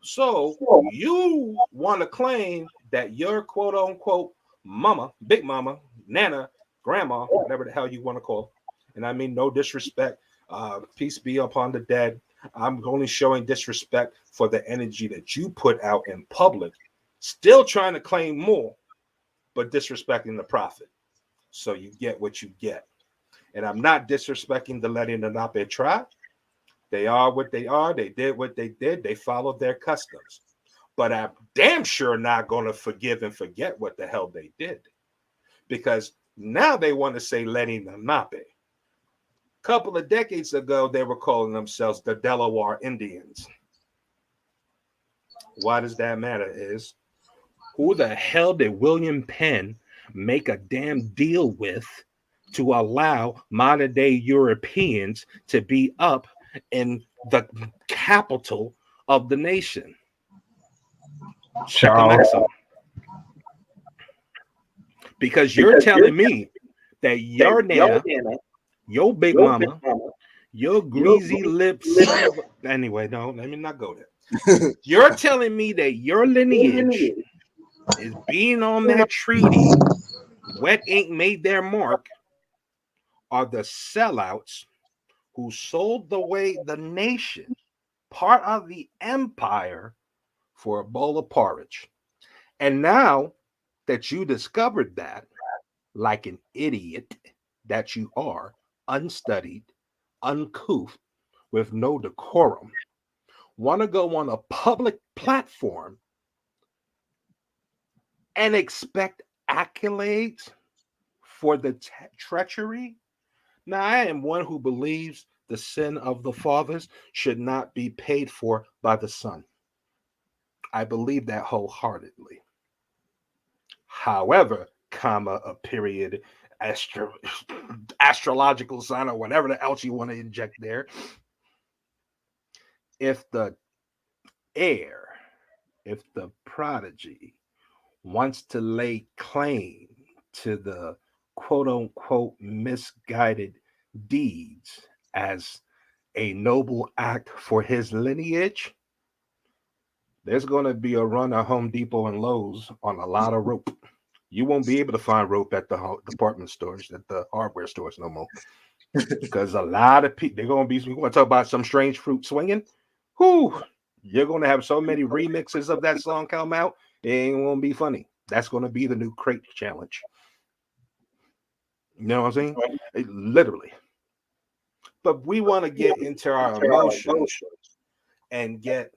So you want to claim that your quote unquote mama, big mama, nana, grandma, whatever the hell you want to call, and I mean no disrespect, peace be upon the dead. I'm only showing disrespect for the energy that you put out in public, still trying to claim more, but disrespecting the prophet. So you get what you get. And I'm not disrespecting the Lenni Lenape tribe. They are what they are. They did what they did. They followed their customs. But I'm damn sure not going to forgive and forget what the hell they did. Because now they want to say Lenni Lenape. A couple of decades ago, they were calling themselves the Delaware Indians. Why does that matter? Is who the hell did William Penn make a damn deal with to allow modern day Europeans to be up in the capital of the nation? Check them out. Because you're telling me that your nana, your big mama, your greasy lips. Anyway, no, let me not go there. You're telling me that your lineage is being on that treaty, wet ink made their mark, are the sellouts who sold the nation, part of the empire, for a bowl of porridge. And now that you discovered that, like an idiot that you are, unstudied, uncouth, with no decorum, want to go on a public platform and expect accolades for the treachery? Now, I am one who believes the sin of the fathers should not be paid for by the son. I believe that wholeheartedly. However, comma, a period, astrological sign, or whatever the else you want to inject there, if the heir, if the prodigy wants to lay claim to the quote unquote misguided deeds as a noble act for his lineage, there's going to be a run at Home Depot and Lowe's on a lot of rope. You won't be able to find rope at the department stores, at the hardware stores no more. Because a lot of people, we're going to talk about some strange fruit swinging. Whew, you're going to have so many remixes of that song come out, it ain't going to be funny. That's going to be the new crate challenge. You know what I'm saying? Literally. But we want to get into our emotions and get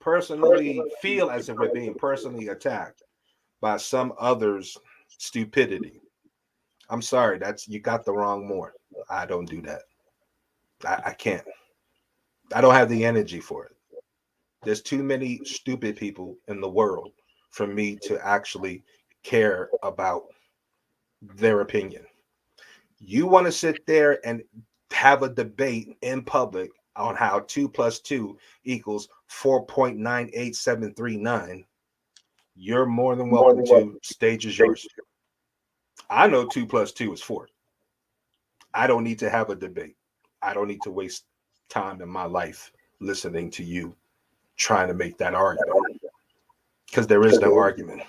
personally, feel as if we're being personally attacked by some other's stupidity. I'm sorry, you got the wrong more. I don't do that. I can't. I don't have the energy for it. There's too many stupid people in the world for me to actually care about their opinion. You want to sit there and have a debate in public on how 2 + 2 equals 4.98739. You're more than welcome to. Stage is yours. I know 2 + 2 is 4. I don't need to have a debate. I don't need to waste time in my life listening to you trying to make that argument, because there is no argument.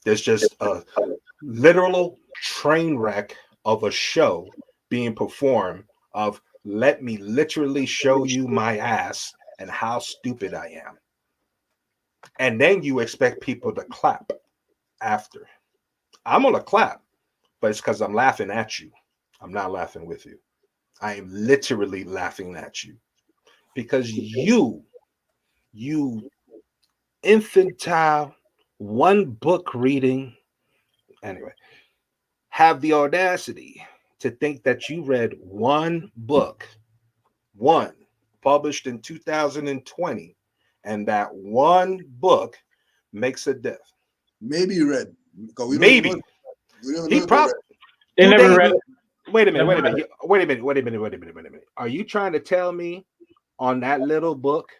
There's just a literal train wreck of a show being performed of let me literally show you my ass and how stupid I am. And then you expect people to clap after. I'm going to clap, but it's because I'm laughing at you. I'm not laughing with you. I am literally laughing at you because you infantile, one book reading, anyway, have the audacity to think that you read one book, one published in 2020, and that one book makes a difference. Maybe you read. Maybe. He probably. They never read it. Wait a minute. Are you trying to tell me on that little book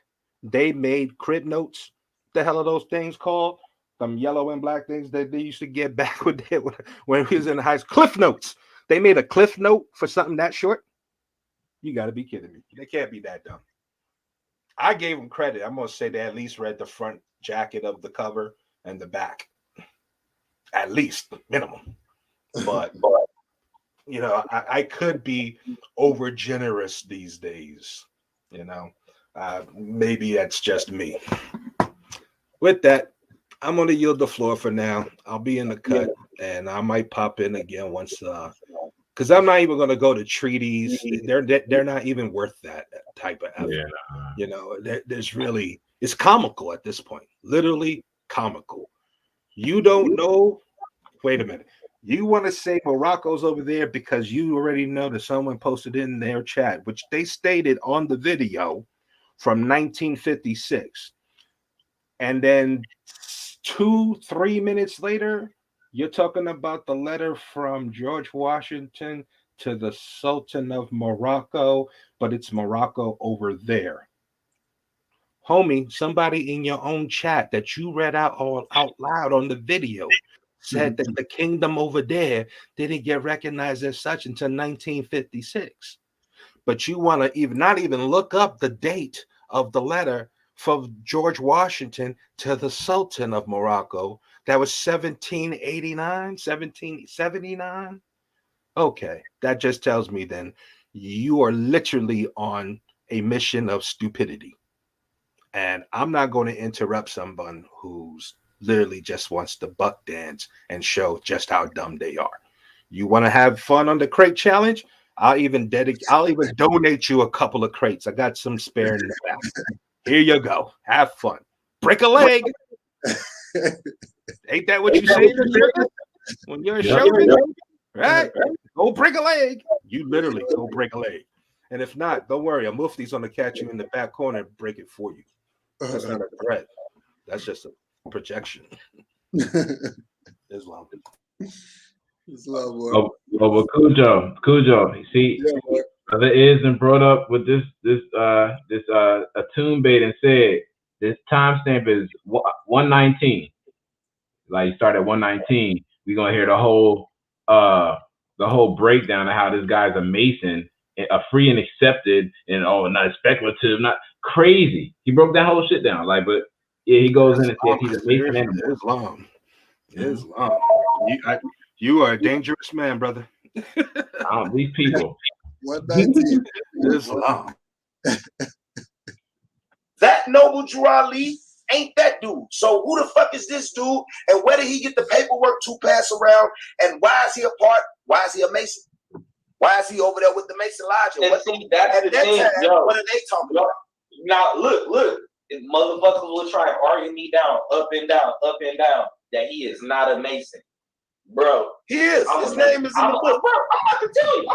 they made crib notes? The hell are those things called? Them yellow and black things that they used to get back when we was in the high school. Cliff notes. They made a cliff note for something that short? You got to be kidding me. They can't be that dumb. I gave them credit. I'm going to say they at least read the front jacket of the cover and the back. At least, minimum. But you know, I could be over generous these days. You know, maybe that's just me. With that, I'm going to yield the floor for now. I'll be in the cut, and I might pop in again once, because I'm not even going to go to treaties. They're not even worth that type of effort. Yeah. You know, there's really, it's comical at this point, literally comical. You don't know. Wait a minute. You want to say Morocco's over there because you already know that someone posted in their chat, which they stated on the video from 1956. And then 2-3 minutes later, you're talking about the letter from George Washington to the Sultan of Morocco, but it's Morocco over there. Homie, somebody in your own chat that you read out loud on the video said that the kingdom over there didn't get recognized as such until 1956. But you want to not even look up the date of the letter from George Washington to the Sultan of Morocco. That was 1789, 1779. Okay, that just tells me then you are literally on a mission of stupidity. And I'm not going to interrupt someone who's literally just wants to buck dance and show just how dumb they are. You want to have fun on the crate challenge? I'll even donate you a couple of crates. I got some spare in the back. Here you go. Have fun. Break a leg. Ain't that what you say when you're a showman? Right? Go break a leg. You literally go break a leg. And if not, don't worry. A mufti's going to catch you in the back corner and break it for you. That's not a threat. That's just a projection. Islam. Well, Cujo, see, Brother Isn't brought up with this tune bait and said this timestamp is 119. Like you start at 119, we're gonna hear the whole breakdown of how this guy's a Mason, a free and accepted, and not speculative, not crazy. He broke that whole shit down, like, but yeah, he goes in and says he's a Mason and Islam. You are a dangerous man, brother. These people. 119. Islam. That Noble Drew Ali ain't that dude. So who the fuck is this dude? And where did he get the paperwork to pass around? And why is he a part? Why is he a Mason? Why is he over there with the Mason Lodge? And see, that's the thing, yo. What are they talking about? Now, look. Motherfuckers will try and argue me down, up and down, that he is not a Mason. Bro, he is. His name is in the book. Bro, I'm about to tell you.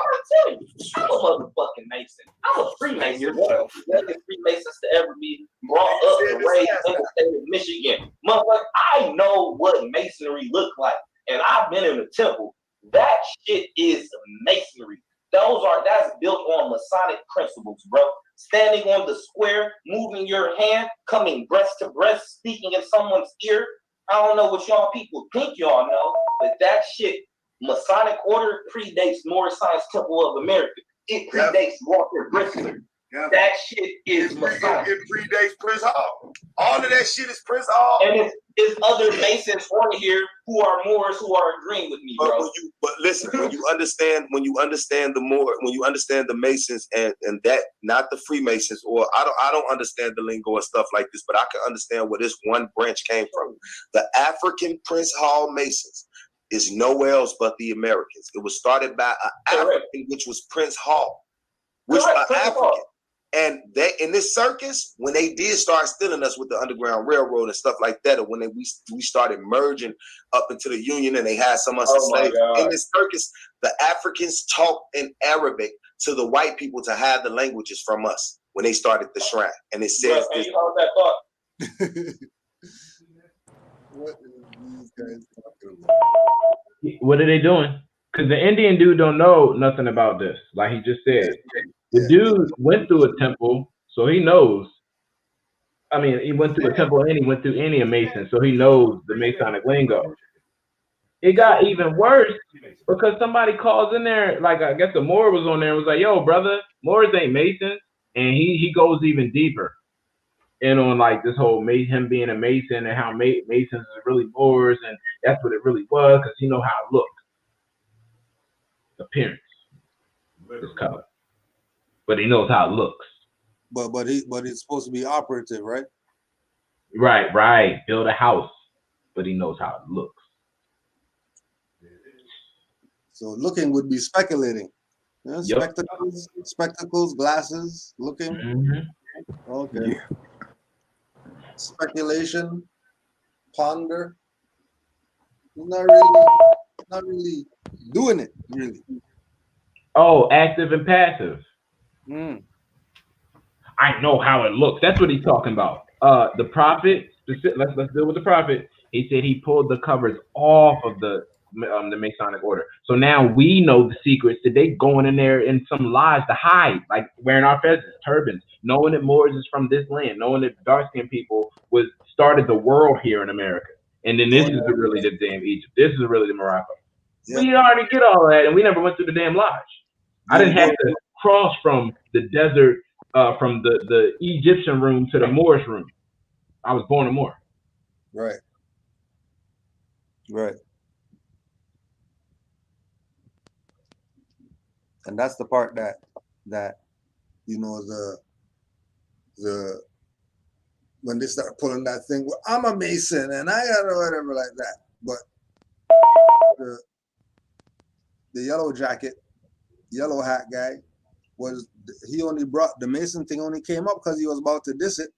I'm a motherfucking Mason. I'm a Freemason. Yourself. Nothing Freemasons to ever be brought up and raised in the state of Michigan. Motherfucker, I know what Masonry look like. And I've been in the temple. That shit is Masonry. That's built on Masonic principles, bro. Standing on the square, moving your hand, coming breast to breast, speaking in someone's ear. I don't know what y'all people think y'all know, but that shit, Masonic order predates Morris Science Temple of America. It predates Walter Bristler. That shit is Masonic. It predates Prince Hall. All of that shit is Prince Hall. And it's other Masons on here who are Moors who are agreeing with me, bro. But listen, when you understand the Masons and that, not the Freemasons, or I don't understand the lingo and stuff like this, but I can understand where this one branch came from. The African Prince Hall Masons is nowhere else but the Americans. It was started by an African, which was Prince Hall, which was African. And they, in this circus, when they did start stealing us with the Underground Railroad and stuff like that, or when we started merging up into the Union and they had some of us enslaved, in this circus, the Africans talked in Arabic to the white people to have the languages from us when they started the shrine. And it says this. What are these guys talking about? What are they doing? Because the Indian dude don't know nothing about this, like he just said. The dude went through a temple, so he knows. I mean, he went through a temple and he went through Indian Mason, so he knows the Masonic lingo. It got even worse because somebody calls in there, like I guess the Moor was on there and was like, "Yo, brother, Moors ain't Masons," and he goes even deeper in on like this whole him being a Mason and how Masons are really Moors, and that's what it really was because he know how it looked, appearance, this color. But he knows how it looks. But it's supposed to be operative, right? Right. Build a house, but he knows how it looks. So looking would be speculating. Yeah, Yep. Spectacles, glasses, looking. Mm-hmm. Okay. Yeah. Speculation, ponder. Not really doing it, really. Oh, active and passive. I know how it looks. That's what he's talking about. The prophet. Let's deal with the prophet. He said he pulled the covers off of the Masonic order. So now we know the secrets that they going in there in some lies to hide, like wearing our feathers, turbans, knowing that Moors is from this land, knowing that dark-skinned people started the world here in America. And then this is really the damn Egypt. This is really the Morocco. Yep. We already get all that, and we never went through the damn lodge. I didn't have to cross from the desert, from the Egyptian room to the Moorish room. I was born a Moor. Right. And that's the part that you know the when they start pulling that thing, well, I'm a Mason and I got whatever like that. But the yellow jacket, yellow hat guy he only brought the Mason thing only came up because he was about to diss it.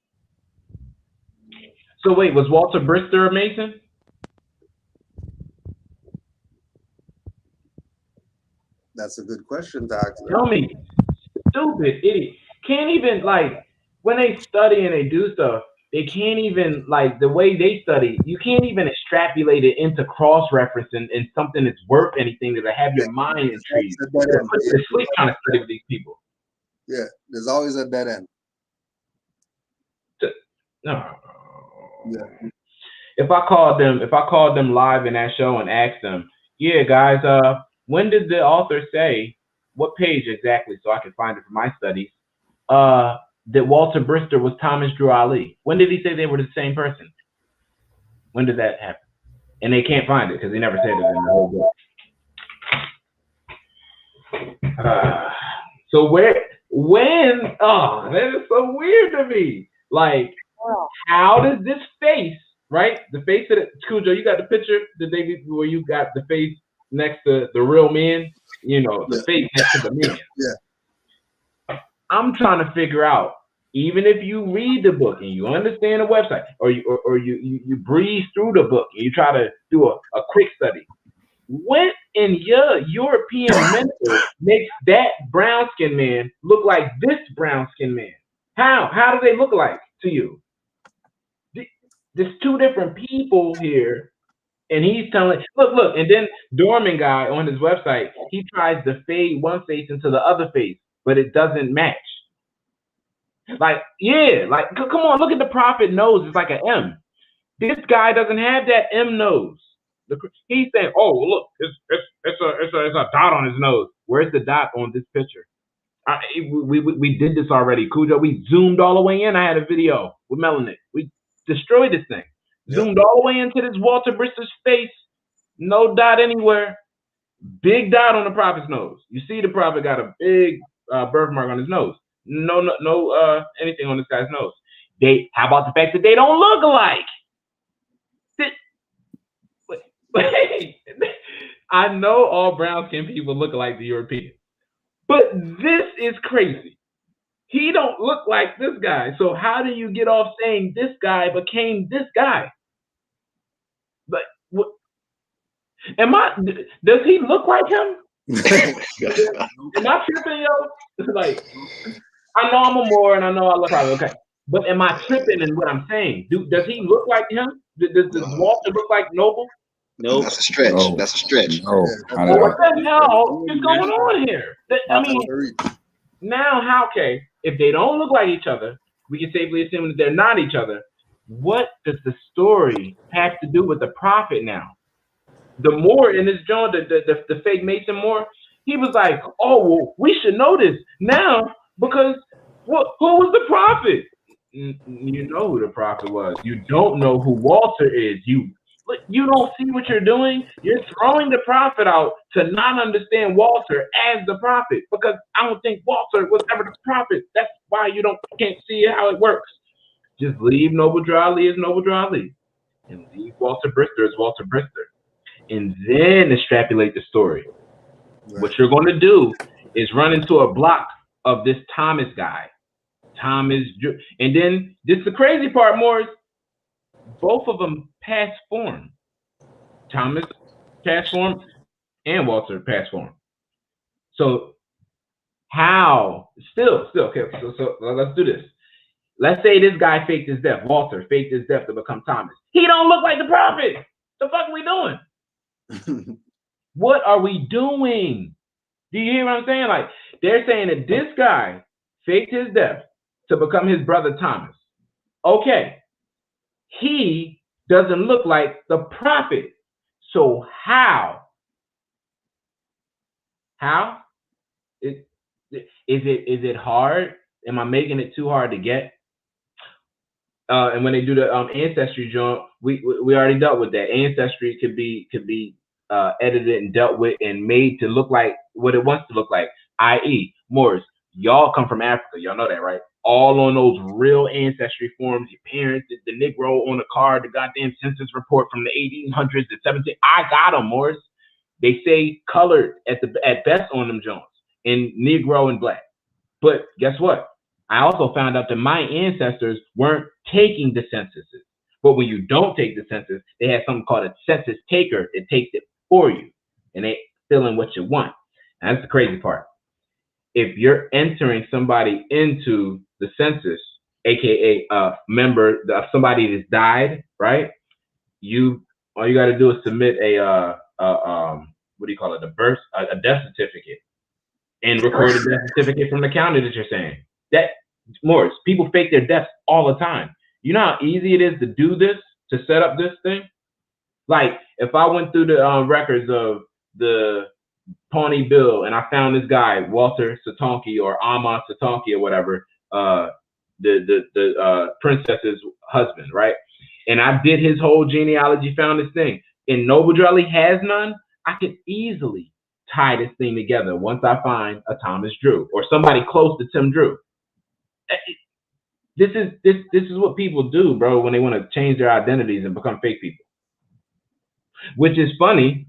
So wait, was Walter Brister a Mason? That's a good question to ask. Tell me, stupid idiot. Can't even, like, when they study and they do stuff, they can't even, like, the way they study, you can't even extrapolate it into cross-referencing and something that's worth anything that'll have your mind intrigued. They're sleep trying to study with these people. Yeah, there's always a dead end. No. Yeah. If I called them live in that show and asked them, yeah, guys, when did the author say, what page exactly, so I can find it for my studies, that Walter Brister was Thomas Drew Ali? When did he say they were the same person? When did that happen? And they can't find it because he never said it in the whole book. So that is so weird to me. Like, how does this face, right? The face of Cujo, you got the picture, where you got the face next to the real men, you know, the face next to the men. Yeah. I'm trying to figure out, even if you read the book and you understand the website, or you breeze through the book and you try to do a quick study, what in your European mental makes that brown skinned man look like this brown skinned man? How do they look like to you? There's two different people here. And he's telling, look, and then Dorman guy on his website, he tries to fade one face into the other face, but it doesn't match. Like, come on, look at the prophet nose. It's like an M. This guy doesn't have that M nose. He's saying, oh, look, it's a dot on his nose. Where's the dot on this picture? We did this already, Cujo. We zoomed all the way in. I had a video with Melanin. We destroyed this thing. Zoomed all the way into this Walter Brister's face. No dot anywhere. Big dot on the prophet's nose. You see the prophet got a big birthmark on his nose. No anything on this guy's nose. How about the fact that they don't look alike? Wait. I know all brown skinned people look like the Europeans, but this is crazy. He don't look like this guy. So how do you get off saying this guy became this guy? But what? Does he look like him? Am I tripping, yo? Like, I know I'm a Moor and I know I look probably okay. But am I tripping in what I'm saying? Does he look like him? Does Walter look like Noble? No, that's a stretch. No. That's a stretch. No. Well, what the hell is going on here? I mean, now how? Okay, if they don't look like each other, we can safely assume that they're not each other. What does the story have to do with the prophet now? The Moor in this joint, the fake Mason Moor, he was like, "Oh, well, we should know this now because who was the prophet?" You know who the prophet was. You don't know who Walter is. You don't see what you're doing. You're throwing the prophet out to not understand Walter as the prophet because I don't think Walter was ever the prophet. That's why you can't see how it works. Just leave Noble Drew Ali as Noble Drew Ali, and leave Walter Brister as Walter Brister, and then extrapolate the story. Right. What you're going to do is run into a block of this Thomas guy, and then this the crazy part, Morris. Both of them pass form. Thomas pass form and Walter pass form. So how? Still, okay. So let's do this. Let's say this guy faked his death. Walter faked his death to become Thomas. He don't look like the prophet. The fuck are we doing? What are we doing? Do you hear what I'm saying? Like they're saying that this guy faked his death to become his brother Thomas. Okay. He doesn't look like the prophet. So how? How? Is it hard? Am I making it too hard to get? And when they do the ancestry joint, we already dealt with that. Ancestry could be edited and dealt with and made to look like what it wants to look like. I.e., Moors, y'all come from Africa. Y'all know that, right? All on those real ancestry forms, your parents, the Negro on the card, the goddamn census report from the 1800s, the 1700s. I got them, Morris. They say colored at best on them Jones in Negro and black. But guess what? I also found out that my ancestors weren't taking the censuses. But when you don't take the census, they have something called a census taker. It takes it for you, and they fill in what you want. And that's the crazy part. If you're entering somebody into the census, aka a member of somebody that's died, right? All you got to do is submit a death certificate, and record a death certificate from the county that you're saying. That Morris, people fake their deaths all the time. You know how easy it is to do this, to set up this thing? Like if I went through the records of the Pawnee Bill and I found this guy, Walter Satonki or Ama Satonki or whatever, the princess's husband, right? And I did his whole genealogy, found this thing. And Noble Drew Ali has none. I could easily tie this thing together once I find a Thomas Drew or somebody close to Tim Drew. This is what people do, bro, when they want to change their identities and become fake people. Which is funny,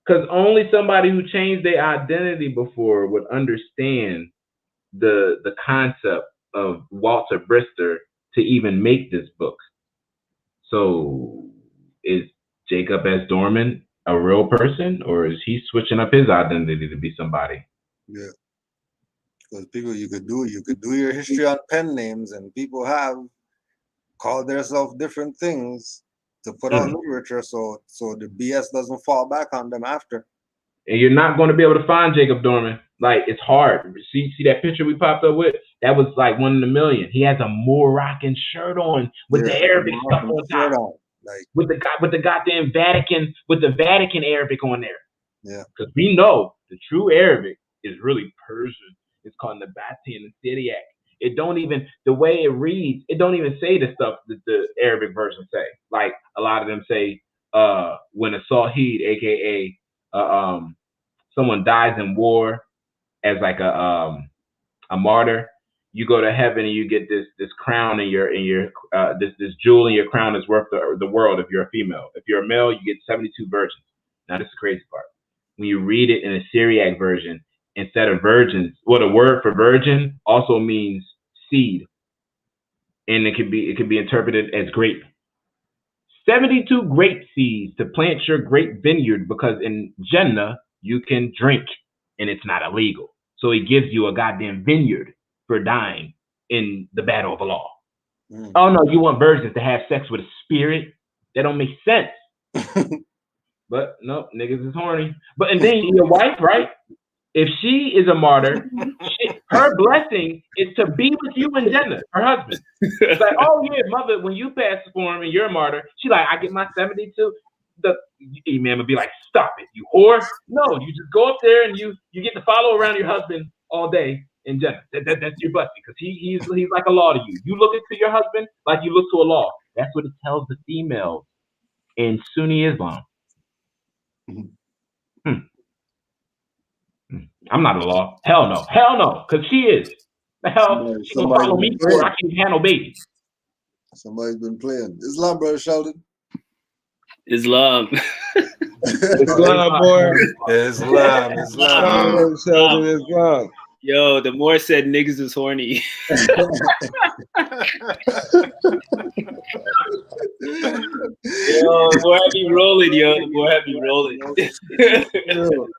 because only somebody who changed their identity before would understand the concept of Walter Brister to even make this book. So is Jacob S. Dorman a real person, or is he switching up his identity to be somebody? Yeah. Because people, you could do your history on pen names, and people have called themselves different things to put out literature, so the BS doesn't fall back on them after. And you're not going to be able to find Jacob Dorman. Like, it's hard. See that picture we popped up with? That was like 1 in a million. He has a Moroccan shirt on with the Arabic stuff on top. Like, with the goddamn Vatican, with the Vatican Arabic on there. Yeah. Because we know the true Arabic is really Persian. It's called Nabati and Syriac. It don't even, the way it reads, it don't even say the stuff that the Arabic version say. Like a lot of them say, when a Sahid, aka someone dies in war as like a martyr, you go to heaven and you get this crown in your this jewel in your crown is worth the world if you're a female. If you're a male, you get 72 virgins. Now this is the crazy part. When you read it in a Syriac version, instead of virgins, well, the word for virgin also means seed, and it could be interpreted as grape. 72 grape seeds to plant your grape vineyard, because in Jannah you can drink and it's not illegal. So he gives you a goddamn vineyard for dying in the battle of Allah. Oh no, you want virgins to have sex with a spirit? That don't make sense. But no, niggas is horny. But and then your wife, right? If she is a martyr, her blessing is to be with you in Jannah, her husband. It's like, oh yeah, mother, when you pass for him and you're a martyr, she like, I get my 72. The imam would be like, stop it, you whore. No, you just go up there and you get to follow around your husband all day in Jannah. That's your blessing, because he's like a law to you. You look into your husband like you look to a law. That's what it tells the females in Sunni Islam. I'm not a law. Hell no, because she is. The hell, she gonna follow me before I can handle baby. Somebody's been playing Islam, brother Sheldon. Islam. Islam, boy. Islam. Sheldon, Islam. Yo, the more said niggas is horny. Yo, the more happy rolling, yo. The more happy rolling.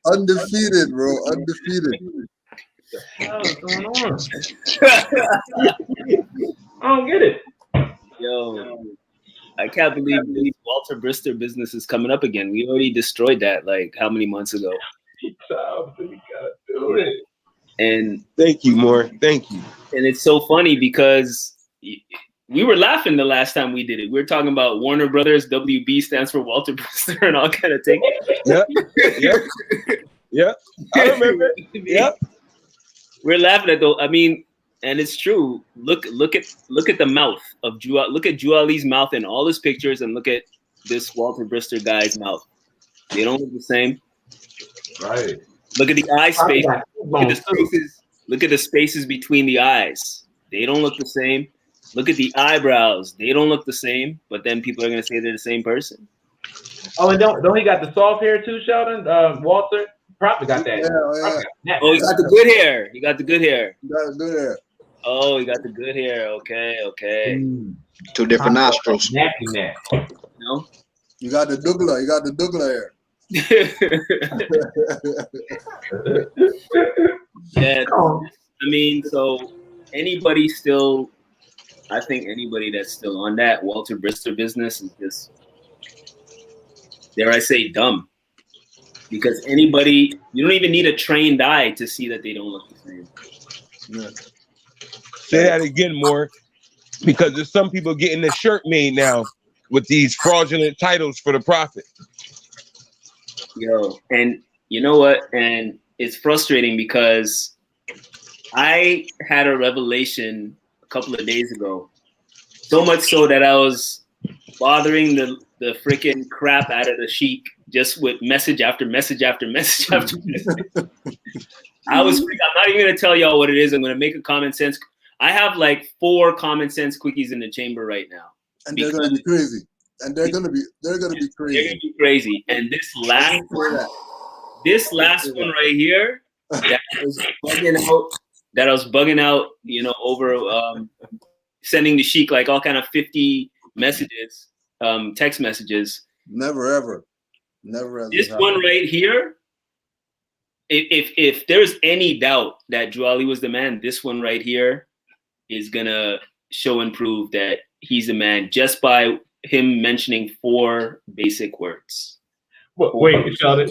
Undefeated, bro. Undefeated. What's going on? I don't get it. Yo, I can't believe the Walter Brister business is coming up again. We already destroyed that like how many months ago? We gotta do it. And thank you, Moore. Thank you. And it's so funny because we were laughing the last time we did it. We were talking about Warner Brothers, WB stands for Walter Brister, and all kind of things. Yep. I remember. Yep. We're laughing at those. I mean, and it's true. Look at the mouth of look at Ju Ali's mouth in all his pictures, and look at this Walter Brister guy's mouth. They don't look the same. Right. Look at the eye space. Look at the spaces between the eyes. They don't look the same. Look at the eyebrows. They don't look the same. But then people are gonna say they're the same person. Oh, and don't he got the soft hair too, Sheldon? Walter probably got that. Yeah. Oh, he got the good hair. He got the good hair. Got good hair. Oh, he got the good hair. Okay. Two different nostrils. No? You got the Douglas. You got the Douglas hair. Yeah, I mean, so I think anybody that's still on that Walter Brister business is just, dare I say, dumb. Because you don't even need a trained eye to see that they don't look the same. Yeah. Say that again, Moore, because there's some people getting their shirt made now with these fraudulent titles for the prophet. Yo, and you know what? And it's frustrating because I had a revelation a couple of days ago. So much so that I was bothering the freaking crap out of the sheik just with message after message after message after message. I'm not even going to tell y'all what it is. I'm going to make a common sense. I have like 4 common sense quickies in the chamber right now. And they're going to be crazy. And they're gonna be crazy. They're gonna be crazy. And this last one right here, that I was bugging out, over sending the sheik like all kind of 50 messages, text messages. Never ever. This one right here, if there's any doubt that Ju Ali was the man, this one right here is gonna show and prove that he's the man just by him mentioning 4 basic words. Wait, Sheldon,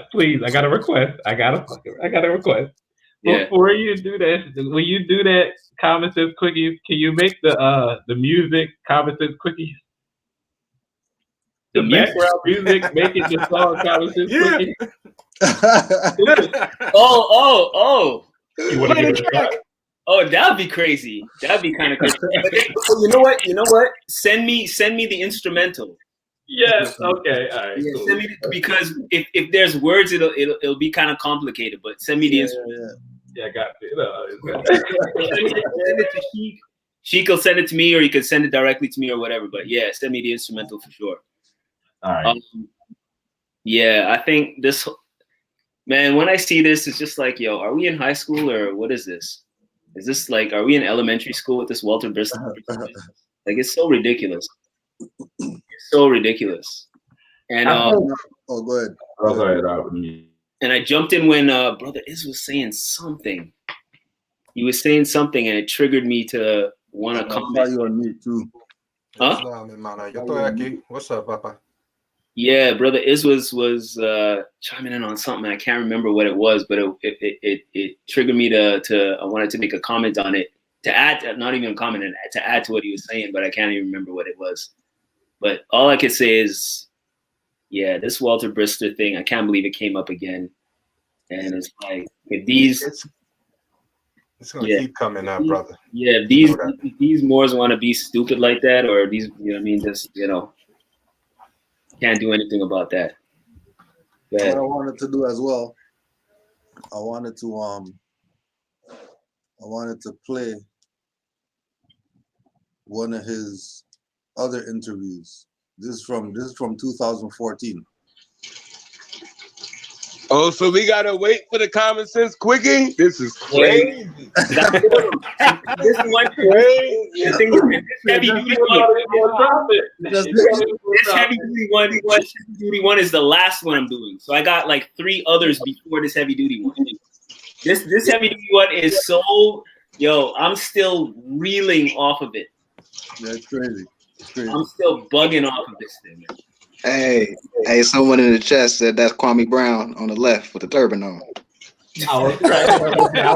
please, I got a request. I got a request. Yeah. Before you do that, when you do that common sense quickies, can you make the music common sense quickies? The background music, make it the song common sense quickies. Oh. You want to get a track? Oh, that'd be crazy. That'd be kind of crazy. You know what? Send me the instrumental. Yes. Okay. All right. Yeah, cool. send me because if there's words, it'll be kind of complicated. But send me the instrumental. Yeah, I got it. Send it to Sheik. Sheik will send it to me, or you can send it directly to me, or whatever. But yeah, send me the instrumental for sure. All right. Yeah, I think this. Man, when I see this, it's just like, yo, are we in high school or what is this? Is this like, are we in elementary school with this Walter Bristol? Like, it's so ridiculous. It's so ridiculous. And go ahead. Go ahead. And I jumped in when Brother Iz was saying something. He was saying something, and it triggered me to want to comment. You on me too. Huh? What's up, Papa? Yeah, Brother Iz was chiming in on something. I can't remember what it was, but it triggered me to I wanted to make a comment on it, to add, not even a comment, to add to what he was saying, but I can't even remember what it was. But all I could say is, yeah, this Walter Bristol thing, I can't believe it came up again. And it's like, if these... It's going to keep coming up, brother. Yeah, if these Moors want to be stupid like that, or these, you know what I mean, just, can't do anything about that. What I wanted to do as well, I wanted to play one of his other interviews. This is from 2014. Oh, so we gotta wait for the common sense quickie? This is crazy. This one, crazy. This heavy duty one is the last one I'm doing. So I got like 3 others before this heavy duty one. This heavy duty one is so, I'm still reeling off of it. That's crazy. I'm still bugging off of this thing. Hey, someone in the chat said that's Kwame Brown on the left with the turban on. I was laughing at that.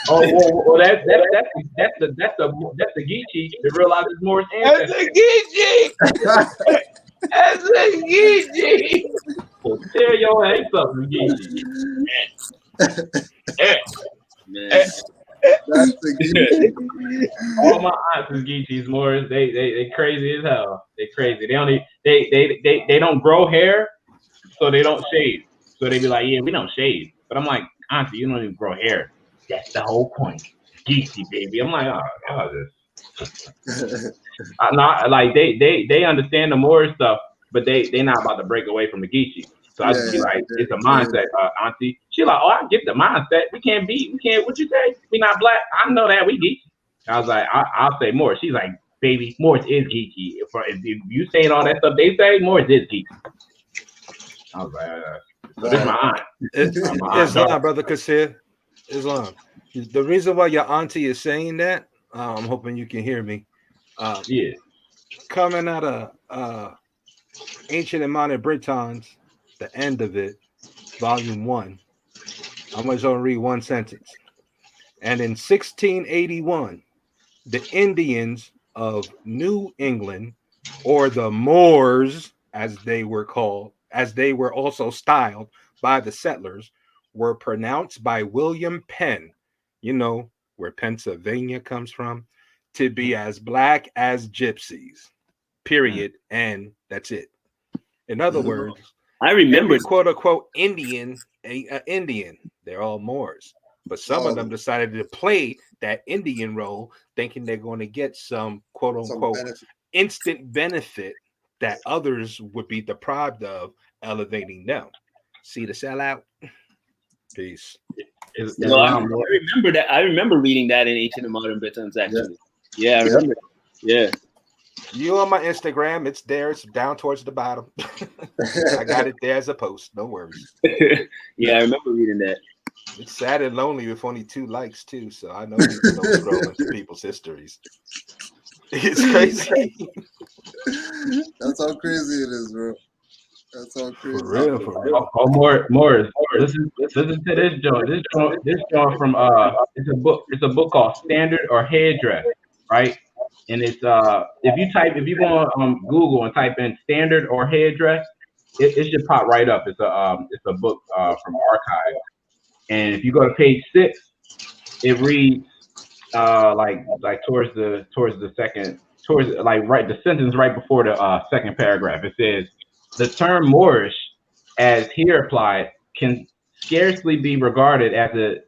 Oh, that's the Geechee that realizes Moore's ancestors. That's the Geechee. That's the Geechee. Well, tell your ass something, Geechee. That's the Geechee. All my aunts is Geechees, Moors. They crazy as hell. They crazy. They don't grow hair, so they don't shave. So they be like, yeah, we don't shave. But I'm like, auntie, you don't even grow hair. That's the whole point. Geechee, baby. I'm like, not like they understand the Moor stuff, but they not about to break away from the Geechee. So I just be like, it's a mindset, auntie. She like, oh, I get the mindset. We can't, what you say? We not black. I know that, we geeky. I was like, I'll say Morris. She's like, baby, Morris is geeky. If you saying all that stuff they say, Morris is geeky. I was like, so this is my aunt. Islam, brother Kasir. Islam. The reason why your auntie is saying that, I'm hoping you can hear me. Yeah. Coming out of Ancient and Modern Britons, the end of it, volume 1. I'm just going to read one sentence. And in 1681, the Indians of New England, or the Moors, as they were called, as they were also styled by the settlers, were pronounced by William Penn, where Pennsylvania comes from, to be as black as gypsies, period. And that's it. In other words, I remember quote unquote Indian, Indian. They're all Moors, but some of them decided to play that Indian role, thinking they're going to get some quote unquote instant benefit that others would be deprived of, elevating them. See the sellout? Peace. No, I remember that. I remember reading that in Ancient and Modern Britons, actually. Yeah, I remember. Yeah. You on my Instagram, it's there. It's down towards the bottom. I got it there as a post. No worries. Yeah, I remember reading that. It's sad and lonely with only 2 likes too. So I know you don't scroll into people's histories. It's crazy. That's how crazy it is, bro. That's all crazy. For real. Oh, Morris. Listen to this joint. This joint from it's a book called Standard or Headdress, right? and it's if you go on Google and type in standard or headdress, it should pop right up. It's a book from archive, and if you go to page 6, it reads like towards the sentence right before the second paragraph. It says the term Moorish, as here applied, can scarcely be regarded as a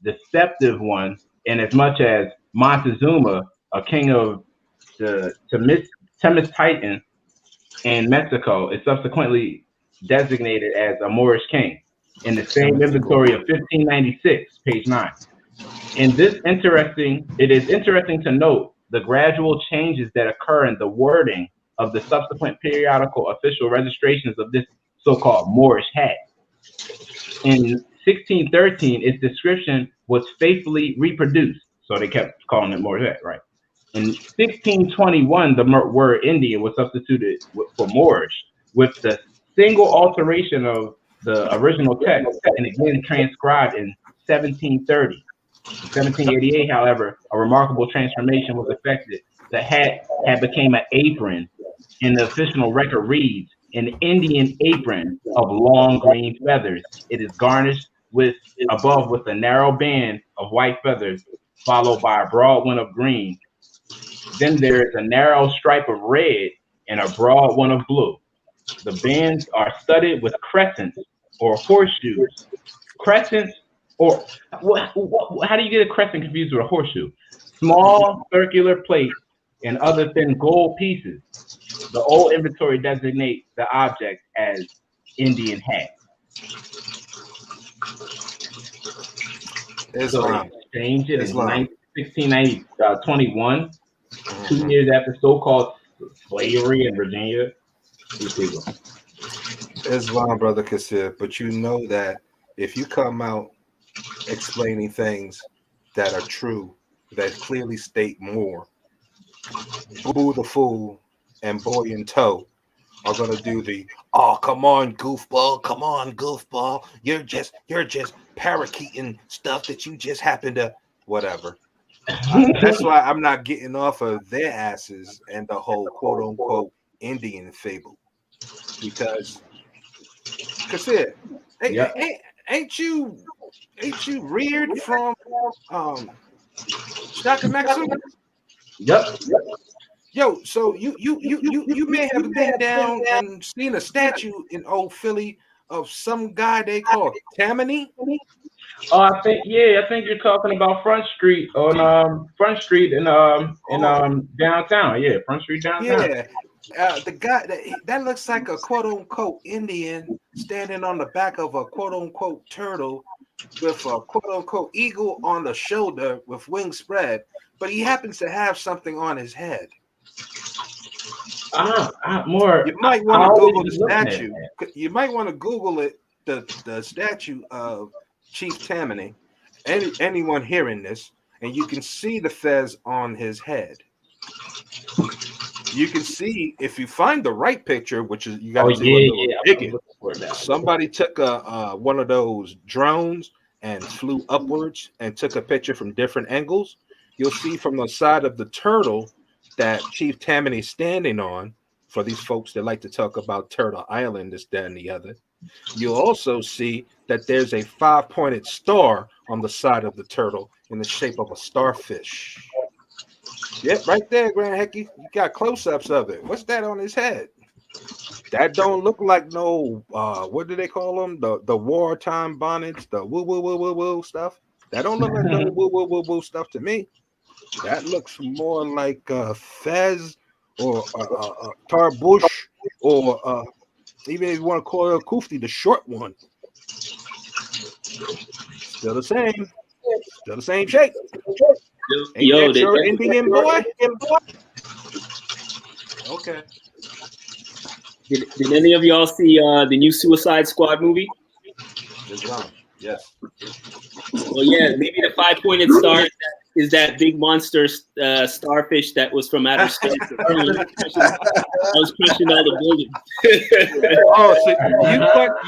deceptive one, in as much as Montezuma, a king of the Temistitan in Mexico, is subsequently designated as a Moorish king in the same inventory of 1596, page 9. It is interesting to note the gradual changes that occur in the wording of the subsequent periodical official registrations of this so-called Moorish hat. In 1613, its description was faithfully reproduced, so they kept calling it Moorish hat, right? In 1621, the word Indian was substituted for Moorish, with the single alteration of the original text, and again transcribed in 1730. In 1788, however, a remarkable transformation was effected. The hat had become an apron, and the official record reads, an Indian apron of long green feathers. It is garnished above with a narrow band of white feathers, followed by a broad one of green. Then there is a narrow stripe of red and a broad one of blue. The bands are studded with crescents or horseshoes. Crescents, or how do you get a crescent confused with a horseshoe? Small circular plates and other thin gold pieces. The old inventory designates the object as Indian hat. Islam. So they changed it in 1621, 2 years after so-called slavery in Virginia. Islam, brother Kasir, but you know that if you come out explaining things that are true, that clearly state more, Boo the Fool and Boy in Tow are gonna do the come on goofball, you're just parakeeting stuff that you just happen to whatever. That's why I'm not getting off of their asses and the whole quote unquote Indian fable, because ain't you reared from Shaka Maxim? Yep. Yo, so you may have been down and seen a statue in old Philly of some guy they call Tammany. Oh, I think you're talking about Front Street in downtown. Yeah, Front Street downtown. Yeah, the guy that looks like a quote unquote Indian standing on the back of a quote unquote turtle with a quote unquote eagle on the shoulder with wings spread, but he happens to have something on his head. You might want to Google the statue. You might want to Google it, the statue of Chief Tammany. Anyone hearing this, and you can see the fez on his head. You can see, if you find the right picture, which is you got to digging. Somebody took one of those drones and flew upwards and took a picture from different angles. You'll see from the side of the turtle that Chief Tammany is standing on, for these folks that like to talk about Turtle Island, this, that, and the other. You'll also see that there's a 5-pointed star on the side of the turtle in the shape of a starfish. Yep, right there, Grand Hecky. You got close-ups of it. What's that on his head? That don't look like no, what do they call them? The wartime bonnets, the woo stuff. That don't look like no woo stuff to me. That looks more like fez or tarbush, or even if you want to call it a kufti, the short one. Still the same shape. Ain't Yo, that your Indian boy? Okay. Did any of y'all see the new Suicide Squad movie? Islam. Yes. Well, yeah, maybe the 5-pointed star is that big monster starfish that was from outer space. I was crushing all the buildings. Oh, so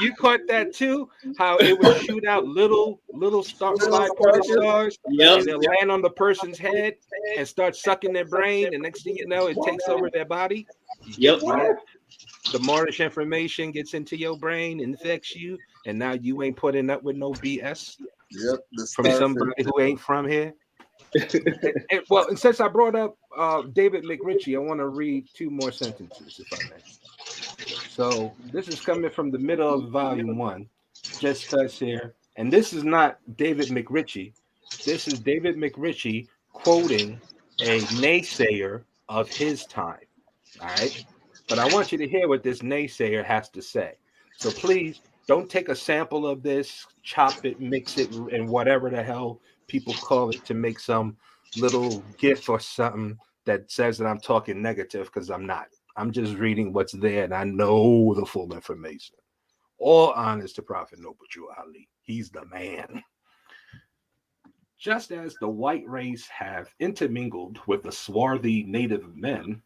you caught that too? How it would shoot out little five-pointed stars, Yep. and they'll land on the person's head and start sucking their brain, and next thing you know, it takes over their body. Yep. The Moorish information gets into your brain, infects you, and now you ain't putting up with no BS from somebody who ain't from here. And since I brought up David McRitchie, I want to read 2 more sentences, if I may. So this is coming from the middle of volume 1. Just starts here, and this is not David McRitchie. This is David McRitchie quoting a naysayer of his time. All right, but I want you to hear what this naysayer has to say. So please don't take a sample of this, chop it, mix it, and whatever the hell people call it to make some little gif or something that says that I'm talking negative, because I'm not. I'm just reading what's there, and I know the full information. All honors to Prophet Noble Drew Ali. He's the man. Just as the white race have intermingled with the swarthy native men,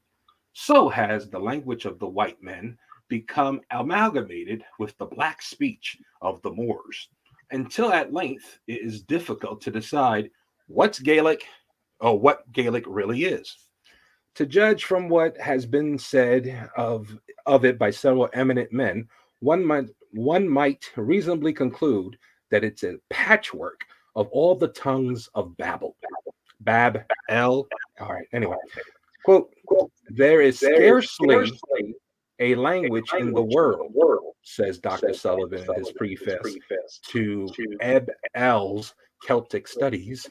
so has the language of the white men become amalgamated with the black speech of the Moors, until at length it is difficult to decide what's Gaelic or what Gaelic really is. To judge from what has been said of it by several eminent men, one might reasonably conclude that it's a patchwork of all the tongues of Babel. All right, anyway. Quote, there is scarcely a language in the world, says Dr. Sullivan in his preface to Ebb L's Celtic Studies,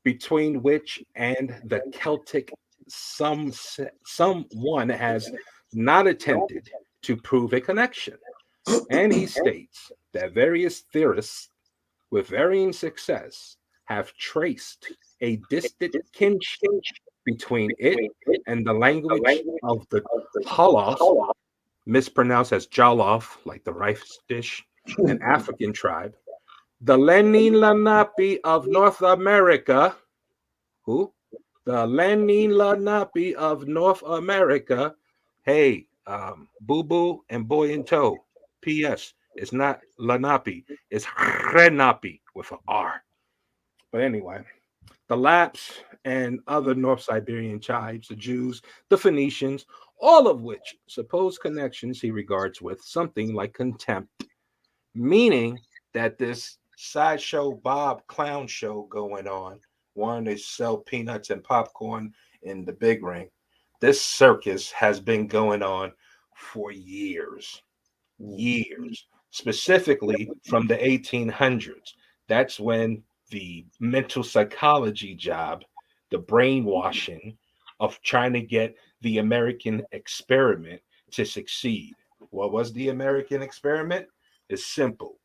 between which and the Celtic someone has not attempted to prove a connection. And he states that various theorists with varying success have traced a distant kinship between it and the language of the Holof, mispronounced as Jollof, like the rice dish, an African tribe, the Lenni Lenape of North America. Who? The Lenni Lenape of North America. Hey, Boo Boo and Boy in Tow. P.S. It's not Lenape, it's Renape with an R. But anyway, the Lapps and other North Siberian tribes, the Jews, the Phoenicians, all of which supposed connections he regards with something like contempt, meaning that this sideshow Bob clown show going on, wanting to sell peanuts and popcorn in the big ring, this circus has been going on for years, specifically from the 1800s. That's when the mental psychology job, the brainwashing of trying to get the American experiment to succeed. What was the American experiment? It's simple.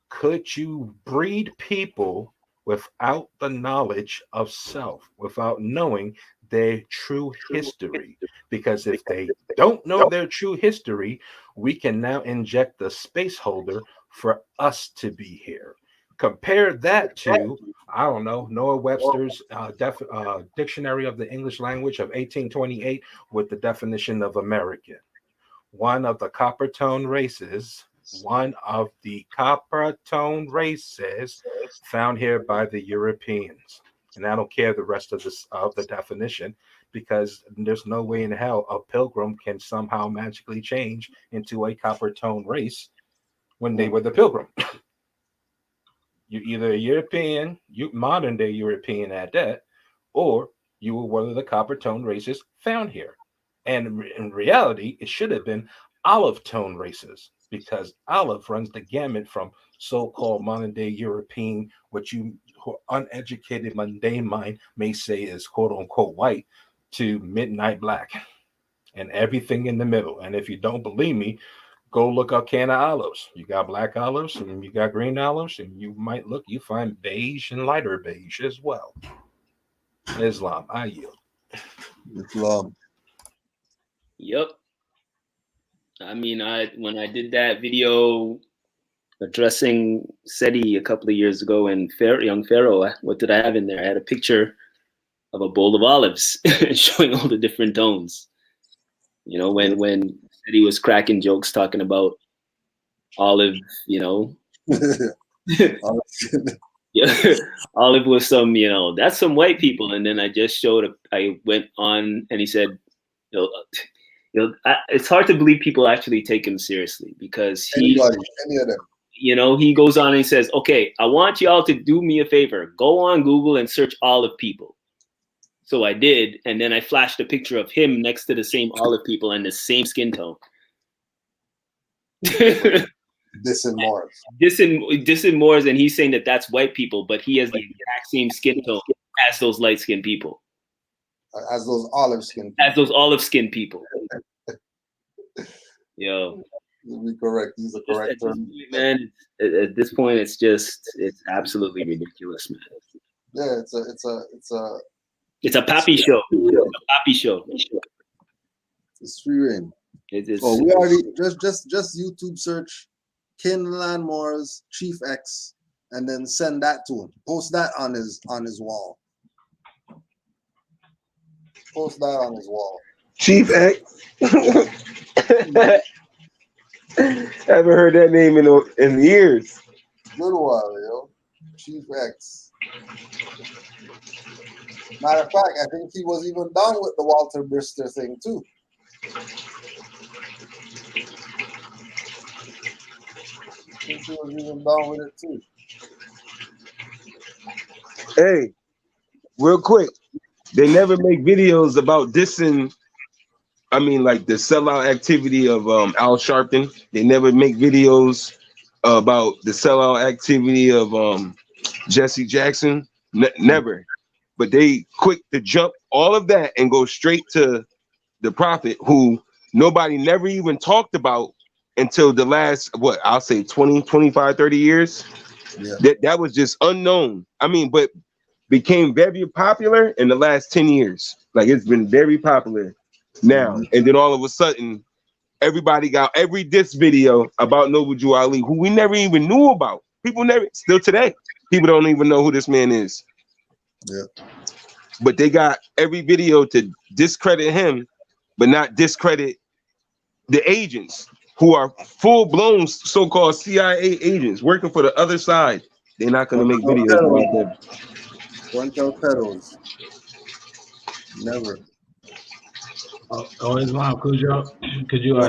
Could you breed people without the knowledge of self, without knowing their true history? Because if they don't know their true history, we can now inject the space holder for us to be here. Compare that to, I don't know, Noah Webster's Dictionary of the English Language of 1828 with the definition of American. One of the copper tone races found here by the Europeans. And I don't care the rest of the definition, because there's no way in hell a pilgrim can somehow magically change into a copper tone race when they were the pilgrim. You're either a European, modern day European at that, or you were one of the copper tone races found here. And in reality, it should have been olive tone races, because olive runs the gamut from so-called modern day European, what you uneducated mundane mind may say is quote unquote white, to midnight black and everything in the middle. And if you don't believe me, go look up can of olives. You got black olives and you got green olives, and you might look, you find beige and lighter beige as well. Islam, I yield. Islam. Yep. I mean, when I did that video addressing SETI a couple of years ago, and Young Pharaoh, what did I have in there? I had a picture of a bowl of olives, showing all the different tones. You know, when said he was cracking jokes talking about olive, you know. Yeah, olive was some, you know, that's some white people. And then I just showed I went on and he said, you know, it's hard to believe people actually take him seriously because any of them. You know, he goes on and he says, okay, I want y'all to do me a favor. Go on Google and search olive people. So I did. And then I flashed a picture of him next to the same olive people and the same skin tone. Dissing Moors. Dissing Moors, and he's saying that that's white people, but he has the exact same skin tone as those light-skinned people. As those olive-skinned people. As those olive-skinned people. Yo. You'll be correct. These are correct terms. Man, at this point, it's absolutely ridiculous, man. Yeah, it's a pappy show. It's a pappy show. It's free reign. It is. Oh, we already just YouTube search Canaanland Moors Chief X and then send that to him. Post that on his wall. Post that on his wall. Chief X. Haven't heard that name in years. Good while, yo. Chief X. Matter of fact, I think he was even down with the Walter Brister thing too. I think he was even down with it too. Hey, real quick, they never make videos about dissing. I mean, like the sellout activity of Al Sharpton. They never make videos about the sellout activity of Jesse Jackson. Never. But they quick to jump all of that and go straight to the prophet, who nobody never even talked about until the last, what I'll say 20, 25, 30 years. Yeah. That was just unknown. I mean, but became very popular in the last 10 years. Like, it's been very popular now. And then all of a sudden, everybody got every diss video about Noble Jew Ali, who we never even knew about. People never, still today, people don't even know who this man is. Yeah. But they got every video to discredit him, but not discredit the agents who are full-blown so-called CIA agents working for the other side. They're not going to make videos about them. Don't tell pedals. Never. Oh, Islam, could you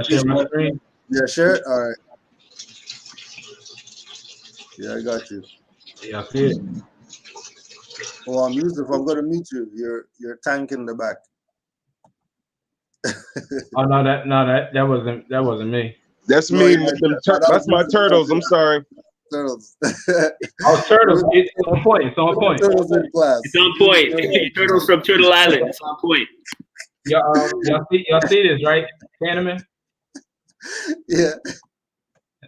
share my screen? Yeah, share it. All right. Yeah, I got you. Yeah, I see it. Oh, Yusuf, I'm gonna meet you. You're tank in the back. Oh no, that wasn't me. That's me. That's my turtles. I'm sorry. Turtles. Oh, turtles. It's on point. It's on point. Turtles in class. It's on point. Turtles from Turtle Island. It's on point. Y'all see this, right? Candyman? Yeah.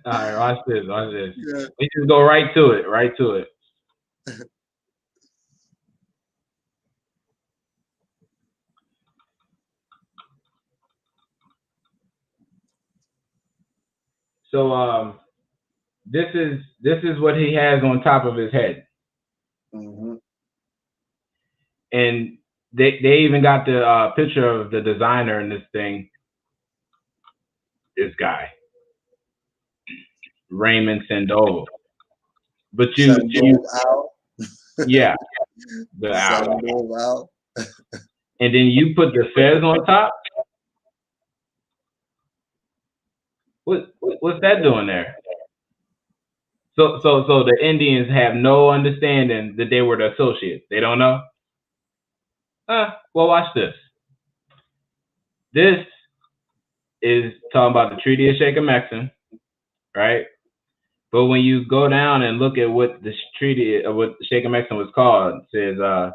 All right, watch this. Yeah. We just go right to it. So this is what he has on top of his head. Mm-hmm. And they even got the picture of the designer in this thing. This guy, Raymond Sandoval. But you yeah, the owl. And then you put the fez on top. What's that doing there? So the Indians have no understanding that they were the associates. They don't know. Well, watch this. This is talking about the Treaty of Shechem-Exem, right? But when you go down and look at what the treaty, what Shechem-Exem was called, it says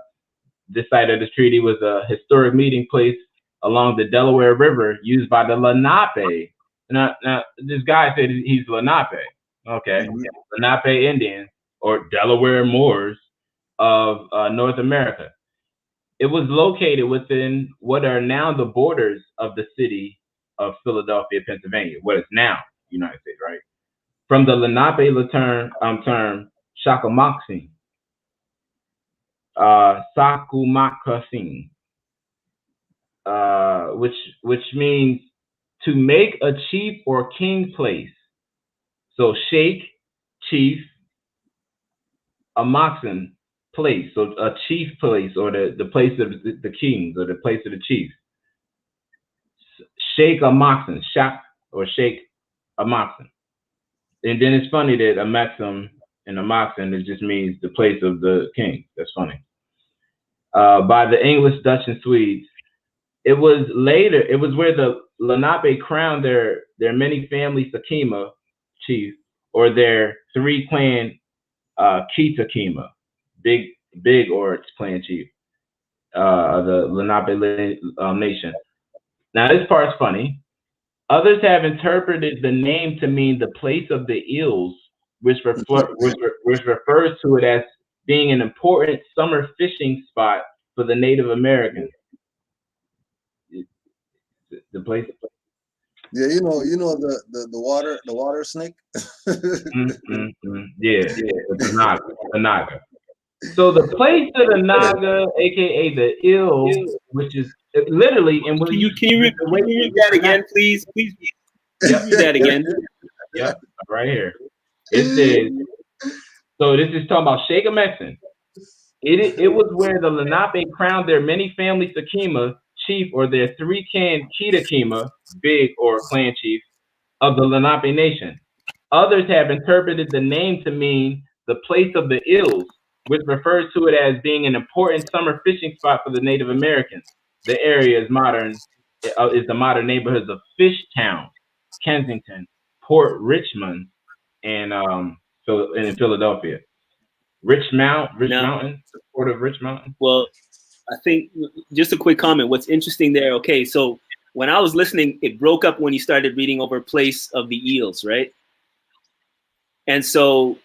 this site of the treaty was a historic meeting place along the Delaware River used by the Lenape. Now this guy said he's Lenape. Okay, Lenape Indians or Delaware Moors of North America. It was located within what are now the borders of the city of Philadelphia, Pennsylvania, what is now United States, right? From the Lenape term Shakamoxing, Sakumakasin, which means to make a chief or king place. So sheikh, chief, Amaksin, place. So a chief place, or the place of the kings, or the place of the chiefs. Sheikh Amaksin, Shak or Sheikh Amaksin. And then it's funny that Amaksim and Amaksin, it just means the place of the king. That's funny. By the English, Dutch, and Swedes. It was where the Lenape crowned their many family Sakima chief, or their 3 clan Kitakima, big or its clan chief, the Lenape nation. Now this part's funny. Others have interpreted the name to mean the place of the eels, which refers to it as being an important summer fishing spot for the Native Americans. The place. Yeah, you know the water snake. Yeah, the Naga. So the place of the Naga, aka the eel, which is literally, and when can you read that again, please? Please read that again. Yep, right here. It says. So this is talking about Sheikh Amaksin. It was where the Lenape crowned their many family Sakima chief, or their 3 clan Kitakima, big or clan chief, of the Lenape nation. Others have interpreted the name to mean the place of the eels, which refers to it as being an important summer fishing spot for the Native Americans. The area is the modern neighborhoods of Fishtown, Kensington, Port Richmond, and in Philadelphia. Mountain, Port of Rich Mountain. Well, I think just a quick comment. What's interesting there? Okay, so when I was listening, it broke up when you started reading over place of the eels, right? And so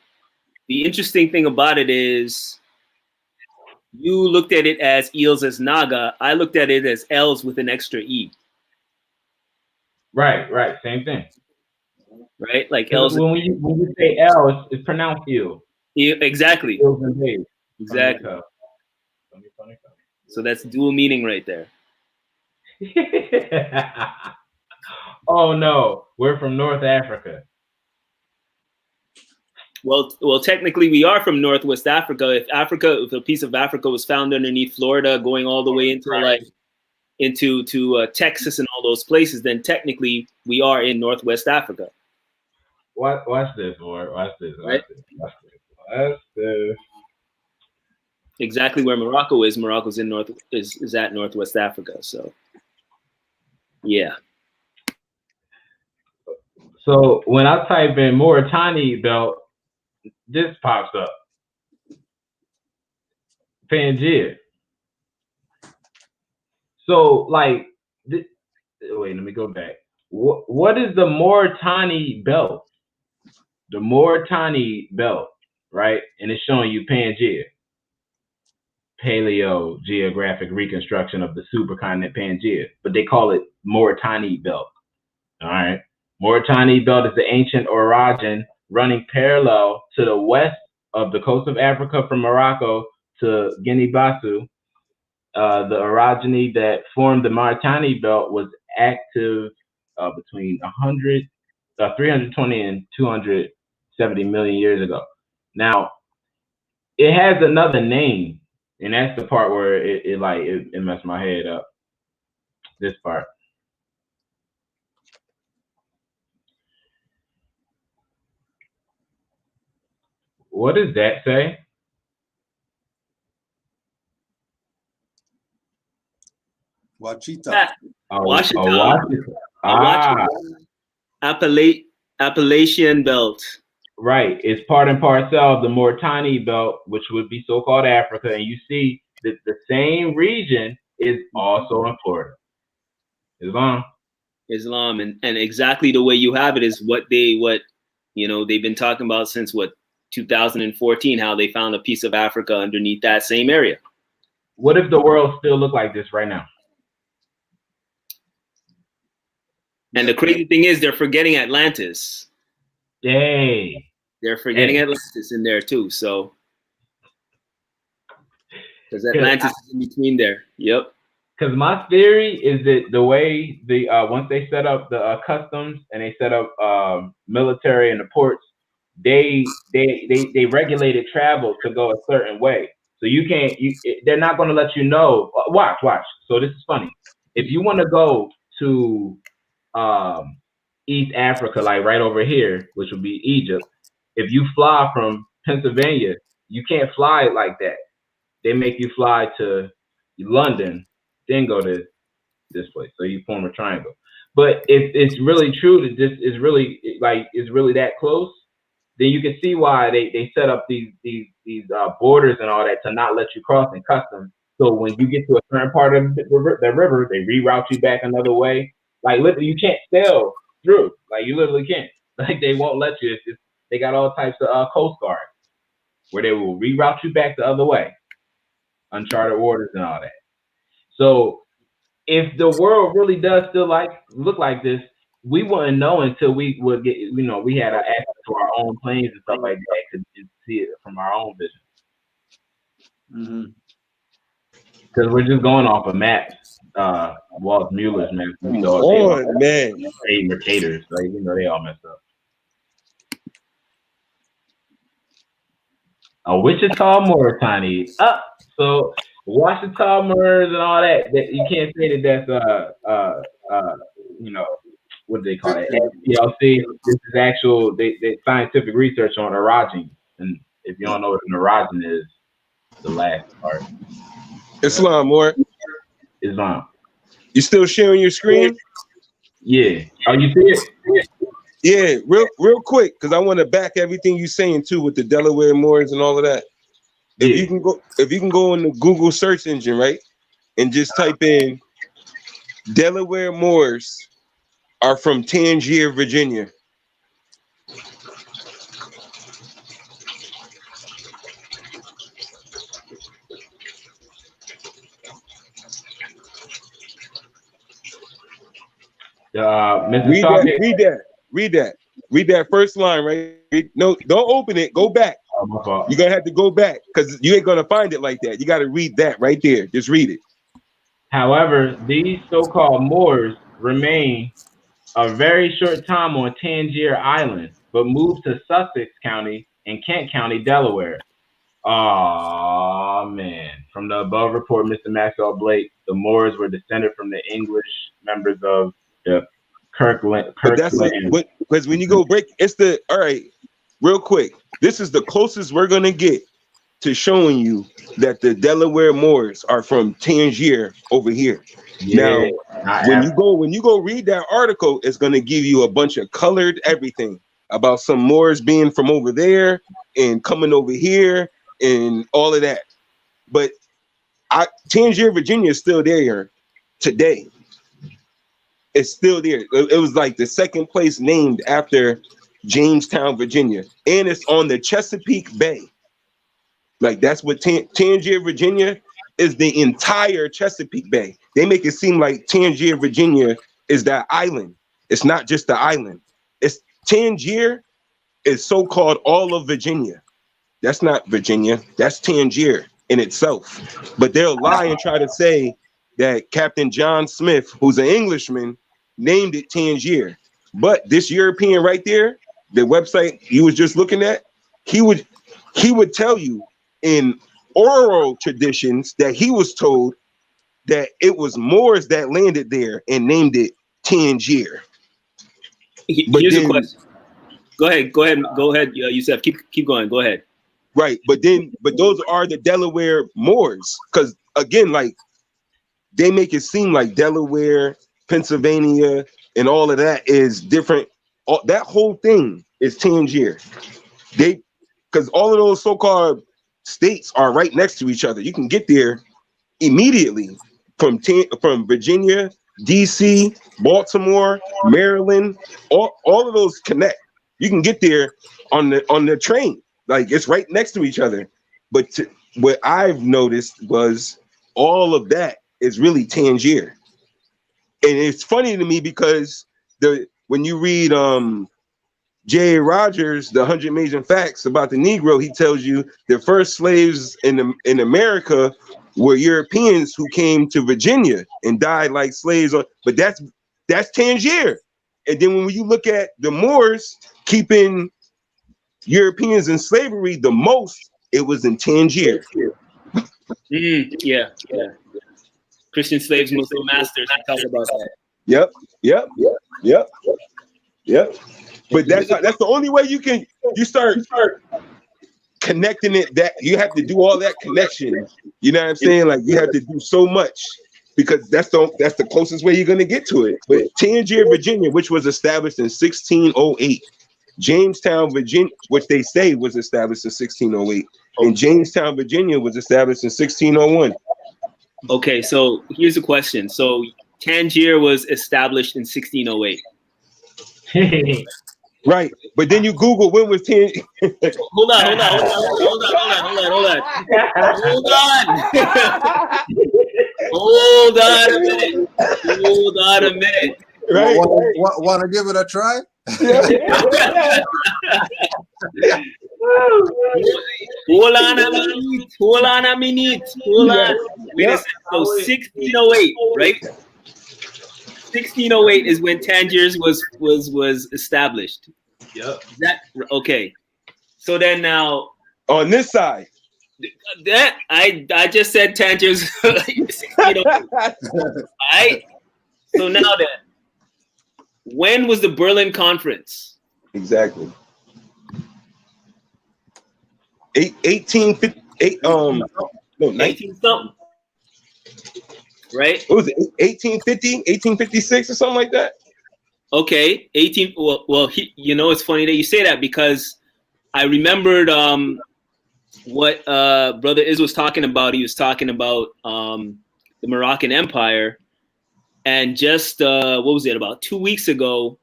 the interesting thing about it is you looked at it as eels as Naga. I looked at it as L's with an extra E. Right, same thing. Right, like L's. When you say L, it's pronounced eel. Exactly. Eels and bays. Exactly. So that's dual meaning right there. Oh no, we're from North Africa. Well, technically we are from Northwest Africa. If a piece of Africa was found underneath Florida, going all the way into Texas and all those places, then technically we are in Northwest Africa. Watch this, Lord. Watch this. Exactly where Morocco is. Morocco's is at Northwest Africa. So, yeah. So when I type in Mauritania belt, this pops up. Pangaea. So like, wait, let me go back. What is the Mauritania belt? The Mauritania belt, right? And it's showing you Pangaea. Paleo geographic reconstruction of the supercontinent Pangaea, but they call it Mauritania belt. All right. Mauritania belt is the ancient orogen running parallel to the west of the coast of Africa from Morocco to Guinea-Bissau. The orogeny that formed the Mauritania belt was active between 320 and 270 million years ago. Now, it has another name, and that's the part where it messed my head up. This part. What does that say? Wachita. Appalachian belt. Right. It's part and parcel of the Mauritania belt, which would be so-called Africa. And you see that the same region is also in Florida. Islam. And exactly the way you have it is what they've been talking about since 2014, how they found a piece of Africa underneath that same area. What if the world still looked like this right now? And the crazy thing is they're forgetting Atlantis. Yay. They're forgetting Atlantis in there too. So Because Atlantis is in between there. Yep. Because my theory is that the way the once they set up the customs and they set up military in the ports, they regulated travel to go a certain way. So you can't. They're not going to let you know. Watch. So this is funny. If you want to go to East Africa, like right over here, which would be Egypt, if you fly from Pennsylvania, you can't fly it like that. They make you fly to London, then go to this place. So you form a triangle. But if it's really true that this is really that close, then you can see why they set up these borders and all that to not let you cross in customs. So when you get to a certain part of the river, they reroute you back another way. Like literally, you can't sail through. Like you literally can't. Like they won't let you. They got all types of coast guards where they will reroute you back the other way. Uncharted waters and all that. So if the world really does still look like this, we wouldn't know until we would get, we had access to our own planes and stuff like that to see it from our own vision. Because we're just going off of maps, Walt Mueller's maps. Man. Mercators, like they all messed up. Wichita Mauritania up. So Washita Moors and all that. You can't say that that's what do they call it? SPLC. This is actual they scientific research on orogeny. And if you don't know what an orogeny is, the last part. Islam, or Islam. You still sharing your screen? Yeah. Oh, you see it? Yeah, real quick, because I want to back everything you're saying too with the Delaware Moors and all of that. If you can go in the Google search engine, right, and just type in Delaware Moors are from Tangier, Virginia. Read that first line, right? No, don't open it. Go back. You're gonna have to go back because you ain't gonna find it like that. You got to read that right there. Just read it. However, these so-called Moors remain a very short time on Tangier Island, but moved to Sussex County and Kent County, Delaware. Oh man! From the above report, Mr. Maxwell Blake, the Moors were descended from the English members of the Kirkland. Because when you go break, all right. Real quick, this is the closest we're gonna get to showing you that the Delaware Moors are from Tangier over here. Yeah, now, when you go read that article, it's gonna give you a bunch of colored everything about some Moors being from over there and coming over here and all of that. But Tangier, Virginia is still there today. It's still there. It was like the second place named after Jamestown, Virginia, and it's on the Chesapeake Bay. Like that's what Tangier, Virginia is, the entire Chesapeake Bay. They make it seem like Tangier, Virginia is that island. It's not just the island. It's Tangier is so-called all of Virginia. That's not Virginia. That's Tangier in itself. But they'll lie and try to say that Captain John Smith, who's an Englishman, named it Tangier. But this European right there, the website you was just looking at, he would tell you in oral traditions that he was told that it was Moors that landed there and named it Tangier. Here's a question. Go ahead, Yusef. Keep going. Go ahead. Right, but those are the Delaware Moors, because again, like they make it seem like Delaware, Pennsylvania, and all of that is different. That whole thing is Tangier. Because all of those so-called states are right next to each other. You can get there immediately from Virginia, DC, Baltimore, Maryland. All of those connect. You can get there on the train. Like it's right next to each other. But what I've noticed was all of that is really Tangier. And it's funny to me because when you read J.A. Rogers, the 100 Amazing Facts about the Negro, he tells you the first slaves in America were Europeans who came to Virginia and died like slaves. But that's Tangier. And then when you look at the Moors keeping Europeans in slavery the most, it was in Tangier. Yeah. Christian slaves, Muslim masters. I talk about that. Yep. But that's the only way you start connecting it. That you have to do all that connection. You know what I'm saying? Like you have to do so much because that's the closest way you're gonna get to it. But Tangier, Virginia, which was established in 1608, Jamestown, Virginia, which they say was established in 1608, and Jamestown, Virginia, was established in 1601. Okay, so here's a question. So Tangier was established in 1608. Right, but then you Google when was Tangier. Hold on. Hold on a minute. Right. Want to give it a try? Hold on a minute. Wait a second. So 1608, right? 1608 is when Tangiers was established. Yep. That okay. So then now on this side, that I just said Tangiers. 1608. Right. So now then, when was the Berlin Conference? Exactly. 1858. No, 19 something. Right? What was it? 1850, 1856, or something like that. Okay, 18. Well, it's funny that you say that because I remembered what Brother Iz was talking about. He was talking about the Moroccan Empire, and just what was it? About 2 weeks ago,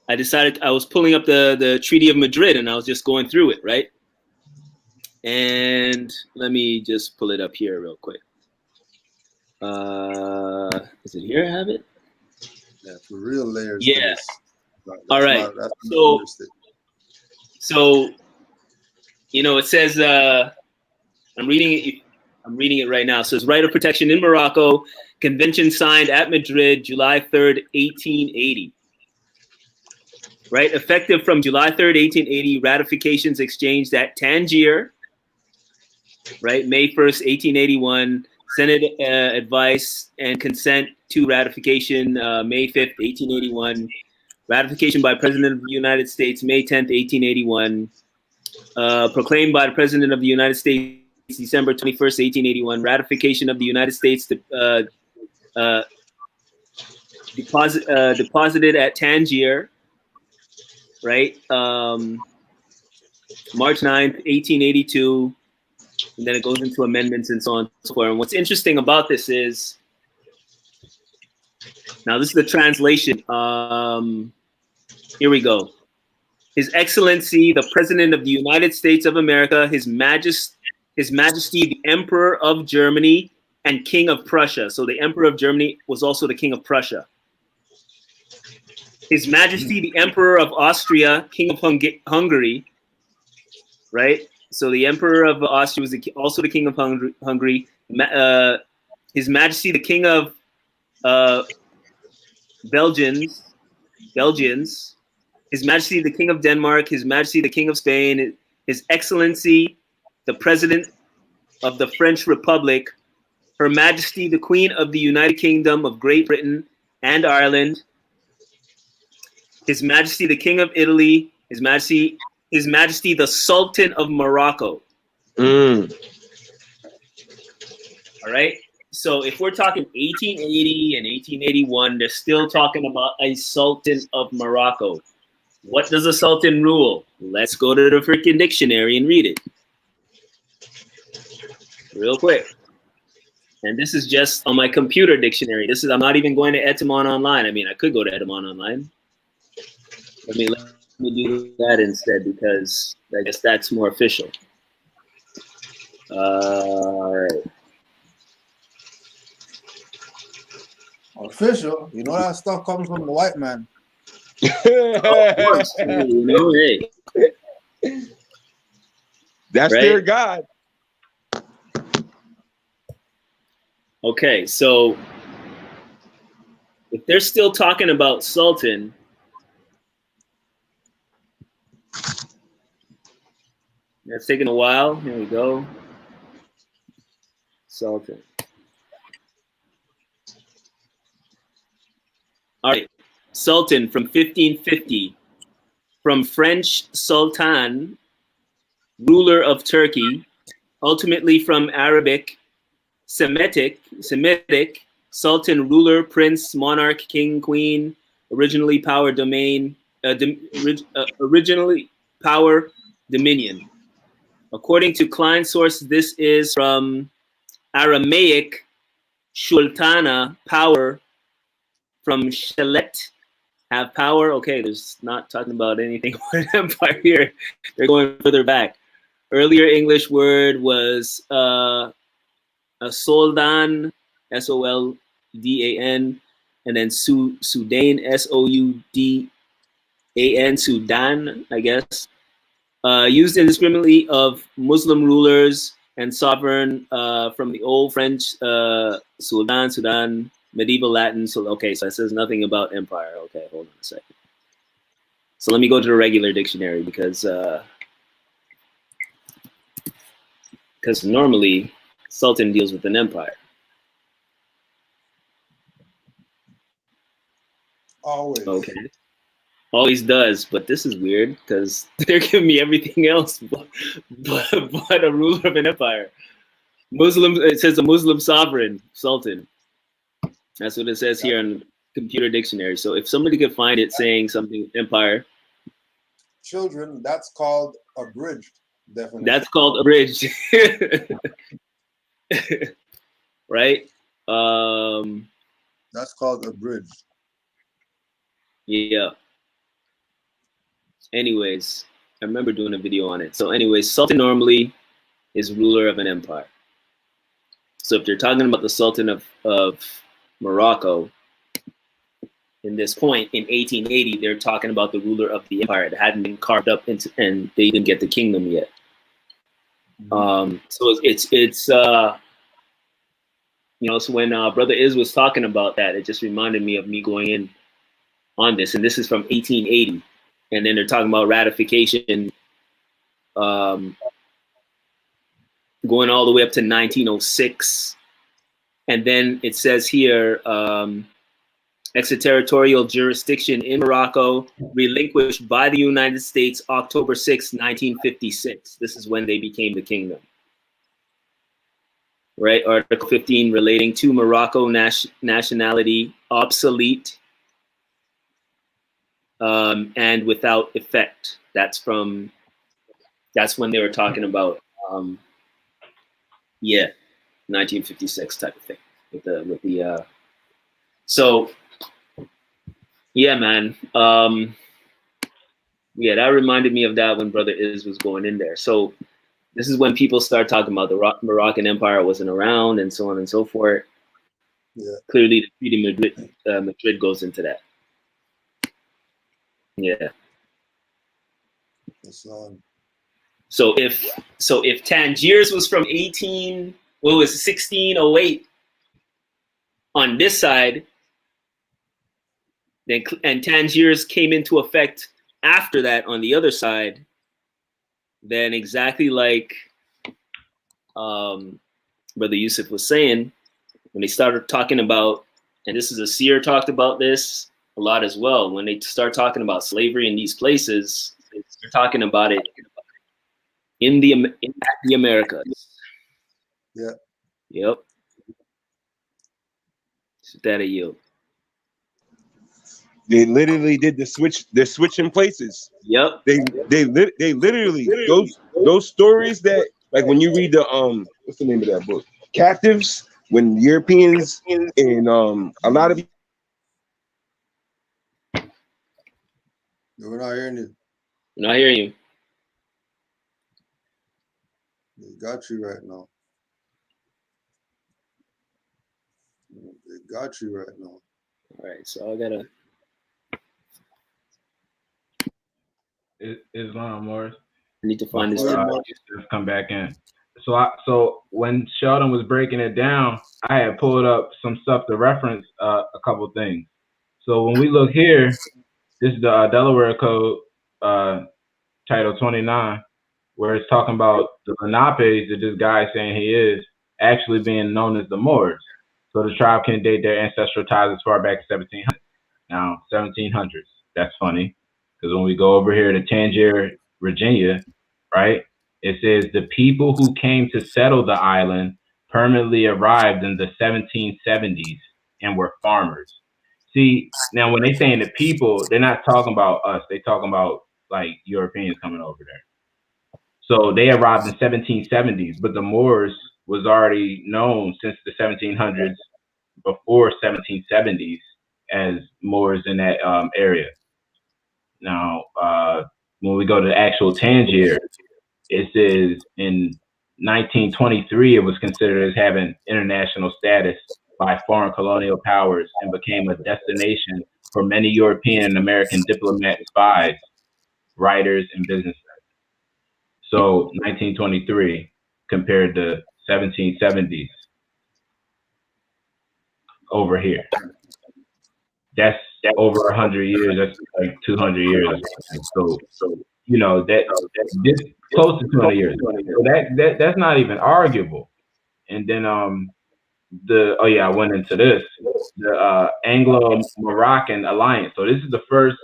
I decided I was pulling up the Treaty of Madrid, and I was just going through it, right? And let me just pull it up here real quick. Is it here? I have it. Yeah, for real layers. Yeah. All right. So it says I'm reading it right now. So it's right of protection in Morocco. Convention signed at Madrid, July 3rd, 1880. Right, effective from July 3rd, 1880. Ratifications exchanged at Tangier. Right, May 1st, 1881. Senate advice and consent to ratification, May 5th, 1881. Ratification by President of the United States, May 10th, 1881. Proclaimed by the President of the United States, December 21st, 1881. Ratification of the United States deposited at Tangier, right? March 9th, 1882. And then it goes into amendments and so on and so forth. And what's interesting about this is, now this is the translation. Here we go. His Excellency, the President of the United States of America, His Majesty, the Emperor of Germany and King of Prussia. So the Emperor of Germany was also the King of Prussia. His Majesty, the Emperor of Austria, King of Hungary, right? So the Emperor of Austria was also the King of Hungary. His Majesty, the King of Belgians. His Majesty, the King of Denmark. His Majesty, the King of Spain. His Excellency, the President of the French Republic. Her Majesty, the Queen of the United Kingdom of Great Britain and Ireland. His Majesty, the King of Italy. His Majesty, the Sultan of Morocco. All right. So if we're talking 1880 and 1881, they're still talking about a Sultan of Morocco. What does a Sultan rule? Let's go to the freaking dictionary and read it. Real quick. And this is just on my computer dictionary. I'm not even going to Etemon Online. I mean, I could go to Etemon Online. Let me do that instead because I guess that's more official. All right. Official? You know that stuff comes from the white man. Of course, you know, hey. That's Right? their God. Okay, so if they're still talking about Sultan, it's taking a while. Here we go. Sultan. All right, Sultan from 1550, from French Sultan, ruler of Turkey, ultimately from Arabic, Semitic, Sultan, ruler, prince, monarch, king, queen, originally power, domain, originally power, dominion. According to Klein source, this is from Aramaic, Shultana, power, from Shelet, have power. Okay, there's not talking about anything with empire here. They're going further back. Earlier English word was a Soldan, Soldan, and then Sudan, Soudan, Sudan, I guess. Used indiscriminately of Muslim rulers and sovereign from the old French Sudan, medieval Latin. So okay, so it says nothing about empire. Okay, hold on a second. So let me go to the regular dictionary because normally Sultan deals with an empire. Always. Okay. Always does, but this is weird because they're giving me everything else but a ruler of an empire. Muslim, it says a Muslim sovereign, Sultan. That's what it says here in computer dictionary. So if somebody could find it saying something empire. Children, that's called abridged definition. That's called abridged. Right? That's called abridged. Yeah. Anyways, I remember doing a video on it. So anyways, Sultan normally is ruler of an empire. So if they're talking about the Sultan of Morocco, in this point in 1880, they're talking about the ruler of the empire that hadn't been carved up into, and they didn't get the kingdom yet. So it's you know, so when Brother Iz was talking about that, it just reminded me of me going in on this, and this is from 1880, and then they're talking about ratification, going all the way up to 1906, and then it says here, extraterritorial jurisdiction in Morocco relinquished by the United States October 6, 1956. This is when they became the kingdom. Right, Article 15 relating to Morocco nationality obsolete and without effect. That's when they were talking about 1956 type of thing with the so yeah, man. Yeah, that reminded me of that when Brother Iz was going in there. So this is when people start talking about the Moroccan Empire wasn't around and so on and so forth. Yeah. Clearly, the Treaty Madrid goes into that. Yeah. So if Tangiers was from 1608 on this side, then and Tangiers came into effect after that on the other side, then exactly like Brother Yusuf was saying, when they started talking about, and this is a seer talked about this a lot as well, when they start talking about slavery in these places, they're talking about it in the Americas. Yeah. Yep. That a you. They literally did the switch. They're switching places. Yep. They literally those stories that, like when you read the what's the name of that book? Captives. When Europeans and a lot of we're not hearing you. We're not hearing you. They got you right now. They got you right now. All right, so I gotta. Islam, Morris. I need to find this. Come back in. So when Sheldon was breaking it down, I had pulled up some stuff to reference a couple things. So when we look here, this is the Delaware Code, Title 29, where it's talking about the Lenapes that this guy is saying he is actually being known as the Moors. So the tribe can date their ancestral ties as far back as 1700. Now, 1700s. That's funny, because when we go over here to Tangier, Virginia, right, it says the people who came to settle the island permanently arrived in the 1770s and were farmers. See, now when they saying the people, they're not talking about us. They're talking about like Europeans coming over there. So they arrived in 1770s, but the Moors was already known since the 1700s, before 1770s, as Moors in that area. Now, when we go to the actual Tangier, it says in 1923 it was considered as having international status by foreign colonial powers and became a destination for many European and American diplomats, spies, writers, and businessmen. So 1923 compared to 1770s over here. That's over 100 years. That's like 200 years. So you know that this close to 200 years. So that's not even arguable. And then I went into this, the Anglo-Moroccan alliance. So this is the first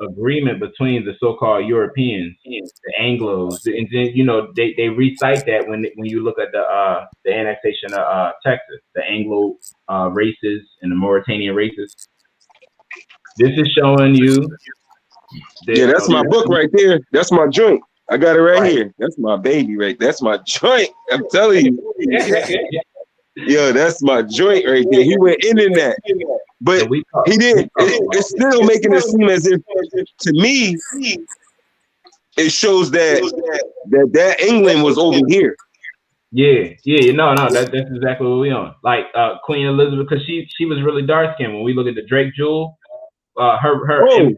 agreement between the so-called Europeans, the Anglos, and then you know they recite that when you look at the annexation of Texas, the Anglo races and the Mauritanian races. This is showing you. Yeah, that's my book right there. That's my joint. I got it right here. That's my baby, right? That's my joint. I'm telling you. Yo, that's my joint right there. He went in that, but he didn't. It's still making it seem as if, to me, it shows that England was over here. Yeah, no, that's exactly what we on. Like Queen Elizabeth, because she was really dark skinned. When we look at the Drake Jewel, in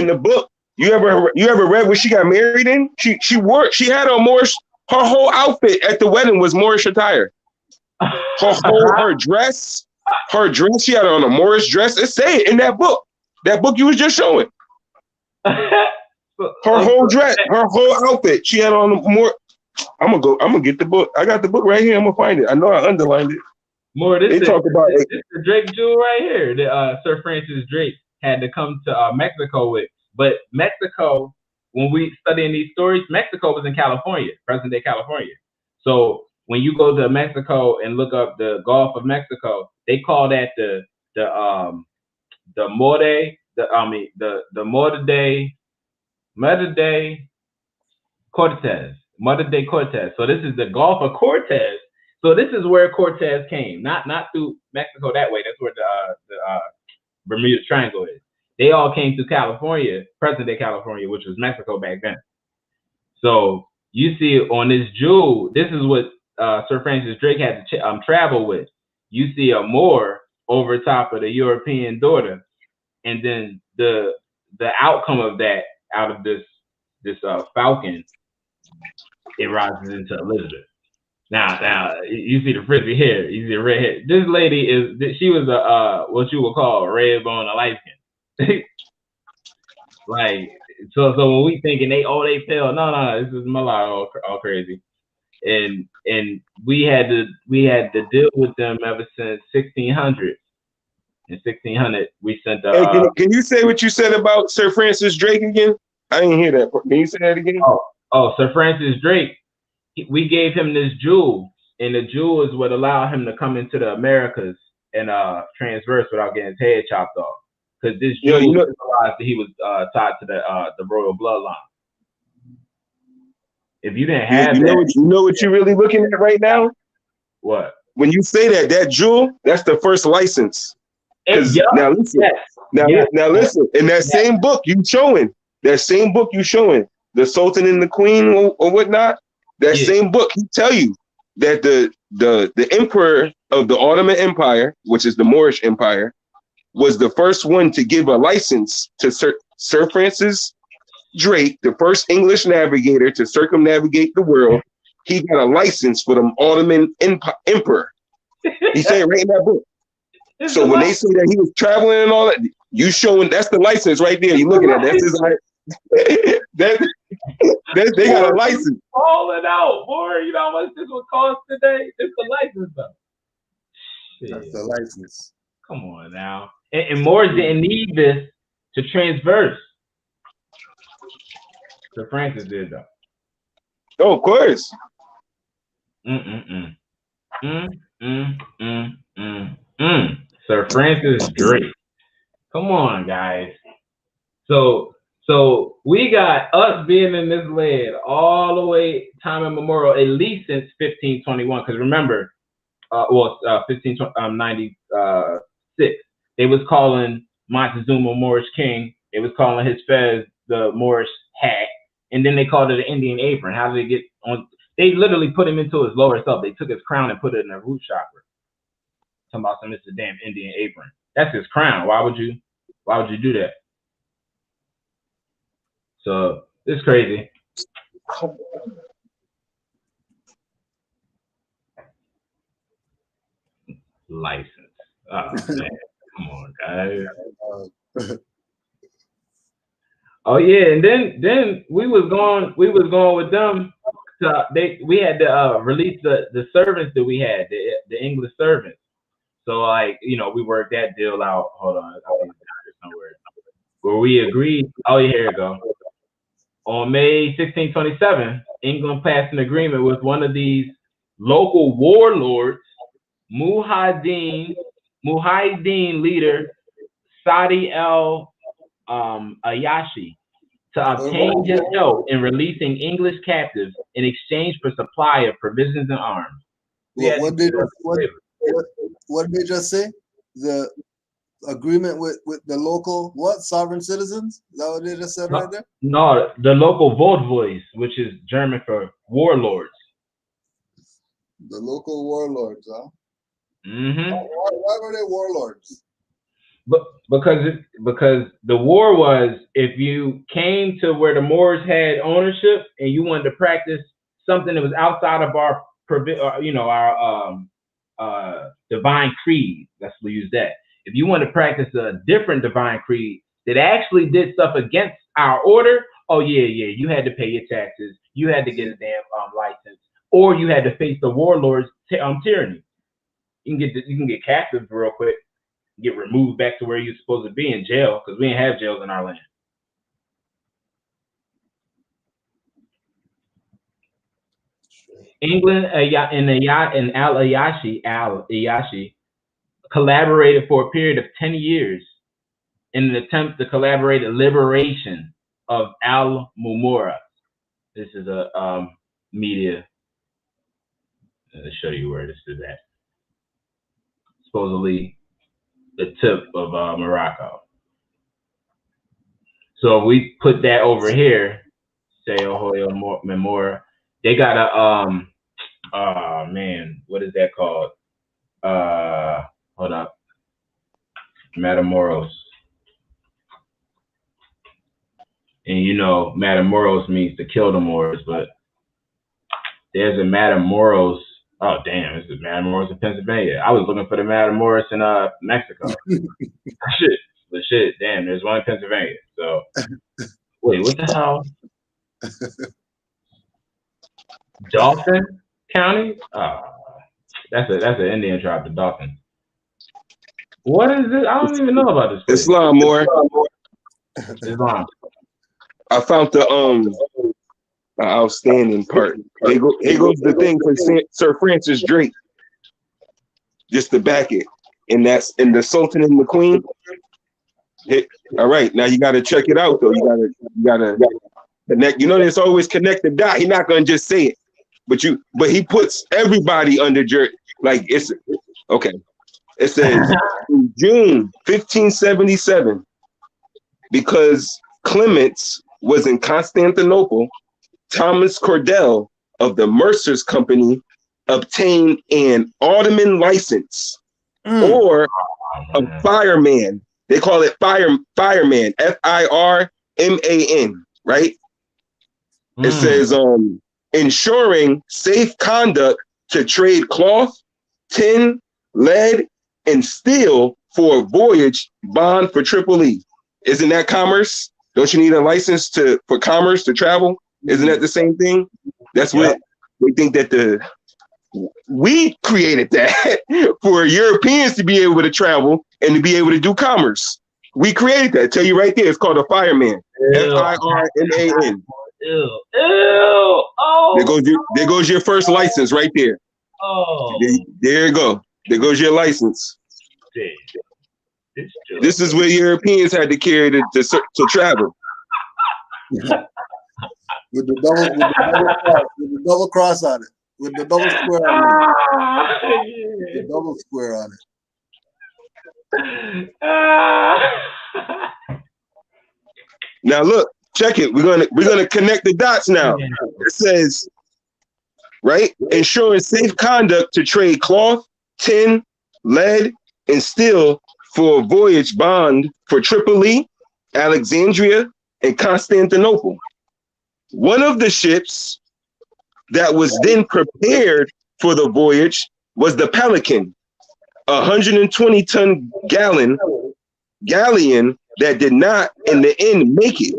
the book, you ever read what she got married in? She had on Moorish. Her whole outfit at the wedding was Moorish attire. Her dress, she had on a Moorish dress. It say it in that book. That book you was just showing. Her whole dress, her whole outfit. She had on more. I'm gonna get the book. I got the book right here. I'm gonna find it. I know I underlined it. They talk about this the Drake Jewel right here that Sir Francis Drake had to come to Mexico with. But Mexico, when we studying these stories, Mexico was in California, present day California. So when you go to Mexico and look up the Gulf of Mexico, they call that the Mother de Cortez. So this is the Gulf of Cortez. So this is where Cortez came, not through Mexico that way. That's where the Bermuda Triangle is. They all came to California, present-day California, which was Mexico back then. So you see on this jewel, this is what Sir Francis Drake had to travel with. You see a Moor over top of the European daughter, and then the outcome of that, out of this falcon, it rises into Elizabeth. Now you see the frizzy hair, you see the red hair. This lady she was a what you would call a red bone, a light skin. Like so when we thinking they pale, no, this is Malay all crazy. And we had to deal with them ever since 1600. In 1600, we sent the. Hey, can you say what you said about Sir Francis Drake again? I didn't hear that. Can you say that again? Oh, Sir Francis Drake. We gave him this jewel, and the jewel is what allowed him to come into the Americas and transverse without getting his head chopped off. Because this jewel realized that he was tied to the royal bloodline. If you didn't have you know what you're really looking at right now? What? When you say that jewel, that's the first license. Now listen. Now listen. In that same book you showing, the Sultan and the Queen or whatnot, that same book, he tell you that the emperor of the Ottoman Empire, which is the Moorish Empire, was the first one to give a license to Sir Francis Drake, the first English navigator to circumnavigate the world. He got a license for the Ottoman Emperor. He said right in that book. So when they say that he was traveling and all that, you showing that's the license right there. You looking at that's his they got a license. Calling out, boy. You know how much this would cost today? It's the license though. Shit. That's the license. Come on now. And Moors didn't need this to transverse. Sir Francis did though. Oh, of course. Sir Francis Drake. Come on, guys. So we got us being in this land all the way time immemorial, at least since 1521. Because remember, 1596, they was calling Montezuma Moorish king. They was calling his fez the Moorish hat, and then they called it an Indian apron. How did they get on? They literally put him into his lower self. They took his crown and put it in a root chakra. Talking about some, it's a damn Indian apron. That's his crown. Why would you do that? So it's crazy. License. Oh man, come on, guys. Oh yeah, and then we was going with them. We had to release the servants that we had, the English servants. So like, you know, we worked that deal out. Hold on, I'll be somewhere. Where we agreed. Oh yeah, here we go. On May 1627, England passed an agreement with one of these local warlords, Mujahideen leader Sadi Ayashi, to obtain his help in releasing English captives in exchange for supply of provisions and arms. What did they just say? The agreement with the local sovereign citizens? Is that what they just said right there? No, the local Voldvoys, which is German for warlords. The local warlords, huh? Mm-hmm. Why were they warlords? But because the war was, if you came to where the Moors had ownership and you wanted to practice something that was outside of our divine creed, let's use that. If you want to practice a different divine creed that actually did stuff against our order, oh yeah, you had to pay your taxes, you had to get a damn license, or you had to face the warlords' tyranny. You can get captive real quick, get removed back to where you're supposed to be in jail, because we didn't have jails in our land. England and Al-Ayashi collaborated for a period of 10 years in an attempt to collaborate the liberation of Al-Mumura. This is a media. I'll show you where this is at. Supposedly the tip of Morocco. So if we put that over here, say Ahoyo Memora, they got a oh man, what is that called? Hold up. Matamoros. And you know, Matamoros means to kill the Moors, but there's a Matamoros. Oh damn, this is Matamoros in Pennsylvania. I was looking for the Matamoros in Mexico. shit, damn, there's one in Pennsylvania. So wait, what the hell? Dauphin County? That's an Indian tribe, the Dauphin. What is it? I don't even know about this place. Islam, more. Islam. I found the outstanding part. Here goes the thing for Sir Francis Drake. Just to back it. And that's in the Sultan and the Queen. All right, now you gotta check it out though. You gotta connect. You know, there's always connect the dot. He's not gonna just say it. But he puts everybody under like it's okay. It says in June 1577, because Clements was in Constantinople, Thomas Cordell of the Mercer's Company obtained an Ottoman license or a fireman They call it fireman, FIRMAN, right? It says ensuring safe conduct to trade cloth, tin, lead, and steel for a voyage bond for Tripoli. Isn't that commerce? Don't you need a license for commerce to travel? Isn't that the same thing? That's what they think that we created that for Europeans to be able to travel and to be able to do commerce. We created that. I tell you right there, it's called a fireman. FIRMAN. Ew. Oh. There goes your first license right there. Oh. There you go. There goes your license. This is what Europeans had to carry to travel. with the double cross on it. With the double square on it. The double square on it. Now look, check it. We're gonna connect the dots now. It says, right, ensuring safe conduct to trade cloth, tin, lead, and steel for a voyage bond for Tripoli, Alexandria, and Constantinople. One of the ships that was then prepared for the voyage was the Pelican, a 120-ton galleon that did not in the end make it,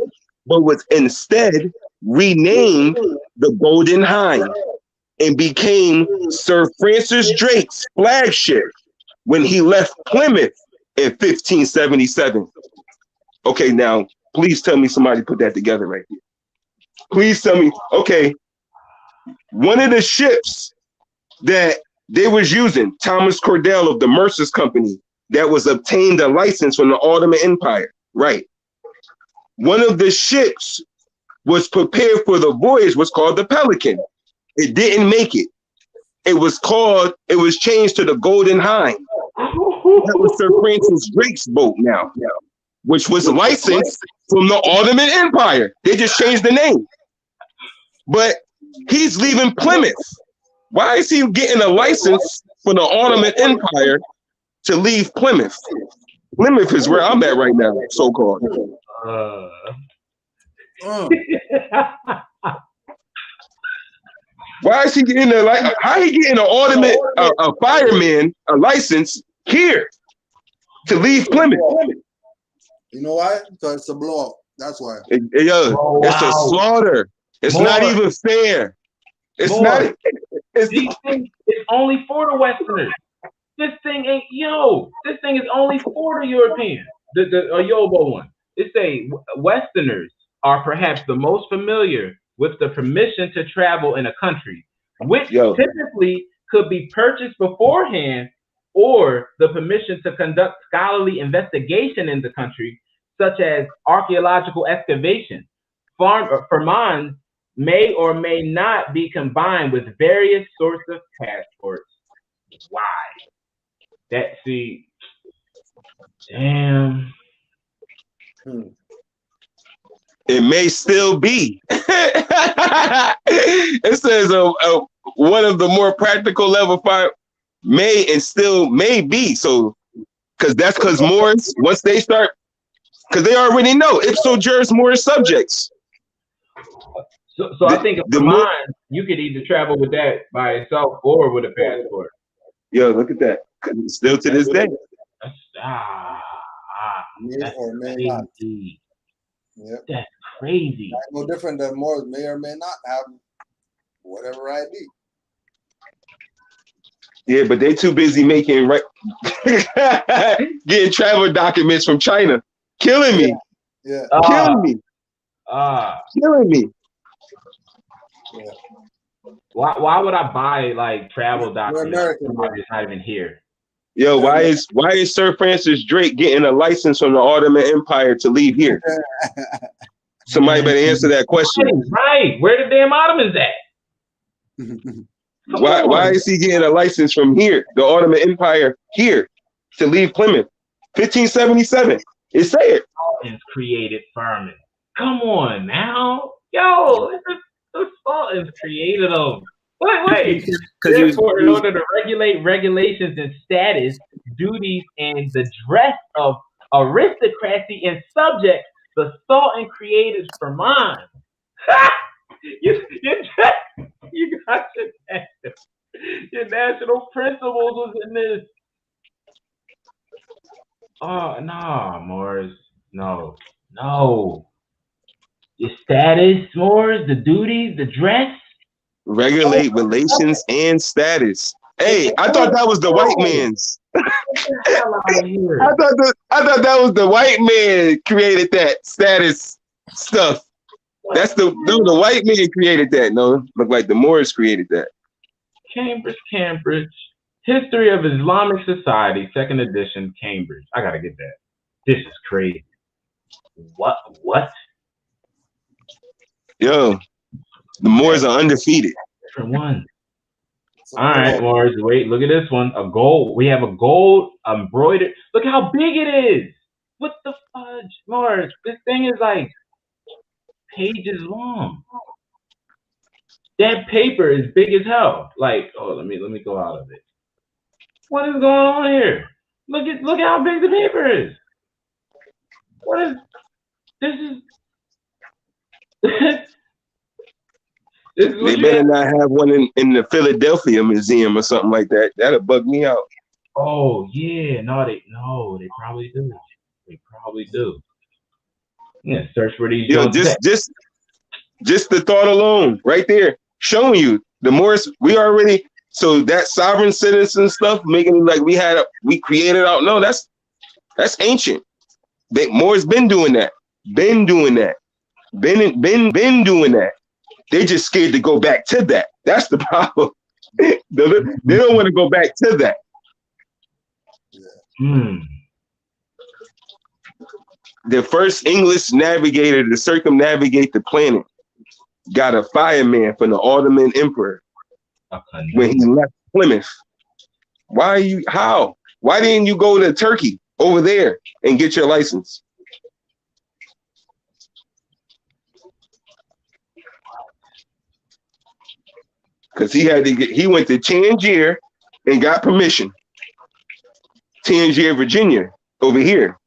but was instead renamed the Golden Hind and became Sir Francis Drake's flagship when he left Plymouth in 1577. Okay, now please tell me somebody put that together right here. Please tell me, okay, one of the ships that they was using, Thomas Cordell of the Mercer's Company, that was obtained a license from the Ottoman Empire, right? One of the ships was prepared for the voyage was called the Pelican. It didn't make it. It was changed to the Golden Hind. That was Sir Francis Drake's boat now, which was licensed from the Ottoman Empire. They just changed the name. But he's leaving Plymouth. Why is he getting a license for the Ottoman Empire to leave Plymouth? Plymouth is where I'm at right now, so-called. Why is he getting how he getting an Ottoman, a fireman, a license here to leave Plymouth? You know why? Because it's a blowout. That's why. It's a slaughter. It's not even fair. It's not. These things is only for the Westerners. This thing ain't This thing is only for the Europeans. The Yobo one. It say Westerners are perhaps the most familiar with the permission to travel in a country, which typically could be purchased beforehand, or the permission to conduct scholarly investigation in the country, such as archaeological excavation. Firmans may or may not be combined with various sorts of passports. Why? Damn. It may still be. It says one of the more practical level 5 may and still may be. So, because Moors, once they start, because they already know ipso juris Moorish subjects. So I think the mine, you could either travel with that by itself or with a passport. Yo, look at that. Still to this day. May or may not. Yep. That's crazy. That's no different than Moors may or may not have whatever ID. Yeah, but they too busy making getting travel documents from China, killing me. Yeah. Killing me. Killing me. Yeah. Why would I buy travel documents? It's not even here. Yo, why is Sir Francis Drake getting a license from the Ottoman Empire to leave here? Somebody better answer that question. Right. Where the damn Ottomans at? Why is he getting a license from here, the Ottoman Empire here, to leave Plymouth? 1577. It say it. Sultans created farming. Come on now. Yo, the Sultans created them. Wait. Therefore, in order to regulate regulations and status, duties, and the dress of aristocracy and subjects, the thought and creatives for mine. You got your national principles was in this. Oh, no, Morris. No. Your status, Morris, the duties, the dress. Regulate relations and status. Hey, I thought that was the white man's. I thought that was the white man created that status stuff. That's the white man created that. No, look like the Moors created that. Cambridge. History of Islamic Society, 2nd edition, Cambridge. I gotta get that. This is crazy. What? Yo, the Moors are undefeated. Different one. All right, Morris. Wait, look at this one. A gold. We have a gold embroidered. Look how big it is. What the fudge, Morris? This thing is like pages long. That paper is big as hell. Like, oh, let me go out of it. What is going on here? Look how big the paper is. What is this? They better not have one in the Philadelphia Museum or something like that. That'll bug me out. Oh yeah, they probably do. Yeah, search for these. Yo, just the thought alone, right there, showing you the Moors. We already so that sovereign citizen stuff, making it like we created out. No, that's ancient. Moors been doing that. Been doing that. They just scared to go back to that. That's the problem. They don't want to go back to that. The first English navigator to circumnavigate the planet got a fireman from the Ottoman Emperor when he left Plymouth. Why didn't you go to Turkey over there and get your license? Because he went to Tangier and got permission. Tangier, Virginia, over here.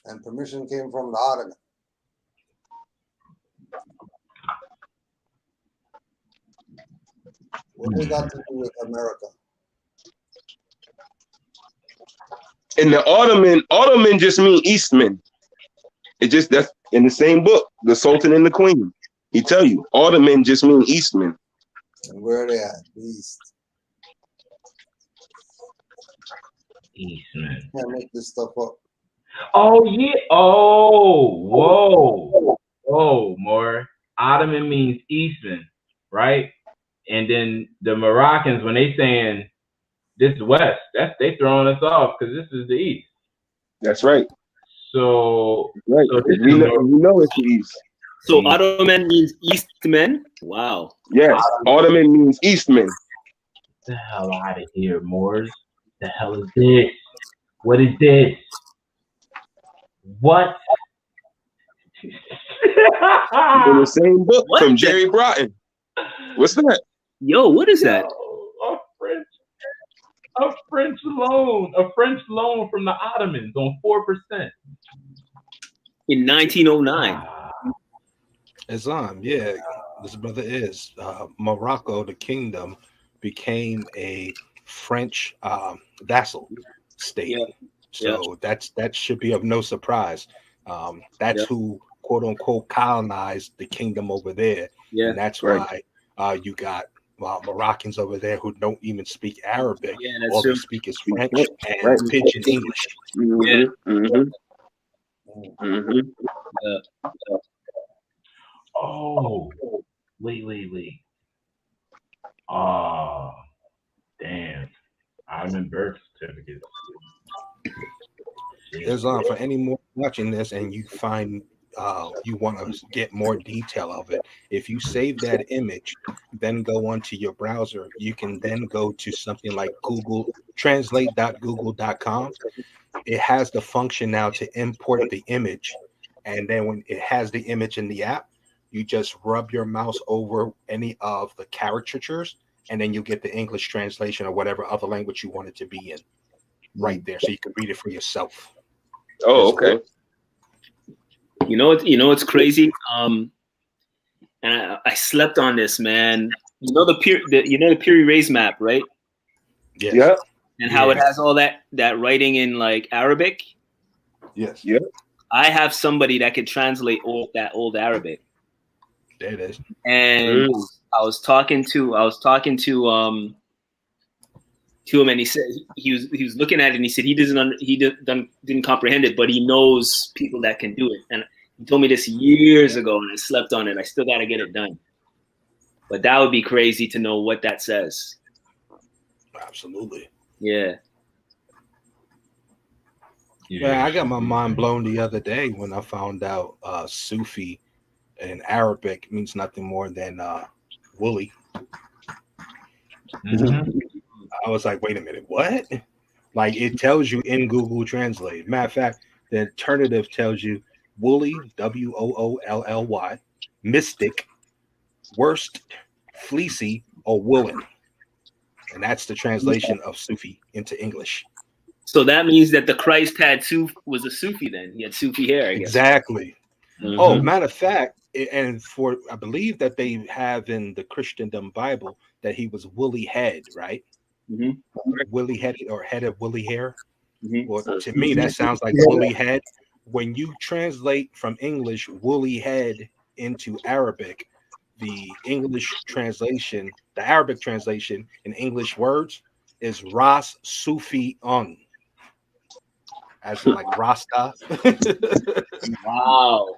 And permission came from the Ottoman. What they got to do with America? And the Ottoman just mean Eastman. That's in the same book, The Sultan and the Queen. He tell you, Ottoman just mean Eastman. And where are they at? The East. Eastman. Can't make this stuff up. Oh yeah. Oh, whoa, more. Ottoman means Eastman, right? And then the Moroccans, when they saying this is West, they throwing us off because this is the East. That's right. So, right. So we know it's the East. So Ottoman means Eastman? Wow. Yes, Ottoman means Eastman. The hell out of here, Moors. The hell is this? What is this? What? In the same book from Jerry Broughton. What's that? Yo, what is that? A French loan from the Ottomans on 4%. In 1909. Islam, yeah, this brother is. Morocco, the kingdom, became a French vassal state. Yeah. So that should be of no surprise. That's who, quote unquote, colonized the kingdom over there. Yeah. And that's why you got Moroccans over there who don't even speak Arabic. Yeah, that's all true. they speak is French and pidgin English. Oh, wait. Oh, damn. I'm in birth certificates. Islam, for any more watching this and you find you want to get more detail of it, if you save that image, then go onto your browser, you can then go to something like Google translate.google.com. It has the function now to import the image, and then when it has the image in the app, you just rub your mouse over any of the caricatures, and then you get the English translation or whatever other language you want it to be in. right there, so you can read it for yourself. Oh, okay. You know what's crazy? And I slept on this, man. You know the Piri Reis map, right? Yes. Yeah. And how it has all that writing in like Arabic. Yes. Yeah. I have somebody that could translate all that old Arabic. There it is. And I was talking to him, and he said he was looking at it, and he said he didn't comprehend it, but he knows people that can do it. And he told me this years ago, and I slept on it. I still got to get it done. But that would be crazy to know what that says. Absolutely. Yeah. Yeah, I got my mind blown the other day when I found out Sufi in Arabic means nothing more than woolly. I was like, wait a minute, what? Like, it tells you in Google Translate. Matter of fact, the alternative tells you woolly, W-O-O-L-L-Y, mystic, worst, fleecy, or woolen. And that's the translation of Sufi into English. So that means that the Christ was a Sufi then. He had Sufi hair, I guess. Exactly. Mm-hmm. Oh, matter of fact, and I believe that they have in the Christendom Bible that he was woolly head, right? Mm-hmm. Woolly headed or head of woolly hair. Mm-hmm. Well, to me, that sounds like woolly head. When you translate from English woolly head into Arabic, the English translation, the Arabic translation in English words is Ras Sufi on. As in like Rasta. Wow.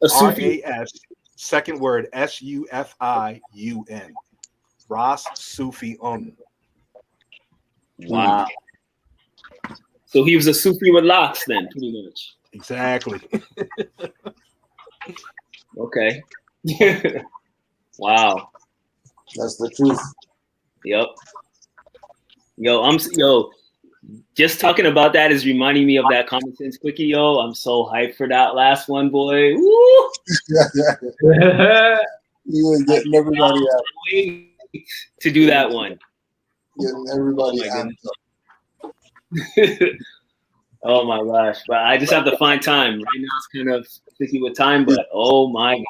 R-A-S, second word, S-U-F-I-U-N. Ras Sufi on. Wow. So he was a Sufi with locks then, pretty much. Exactly. Okay. Wow. That's the truth. Yep. Yo, just talking about that is reminding me of that Common Sense Quickie, yo. I'm so hyped for that last one, boy. Woo! You ain't getting everybody out. Wait to do that one. Getting everybody out. Oh my gosh. But I just have to find time. Right now it's kind of tricky with time, but oh my God.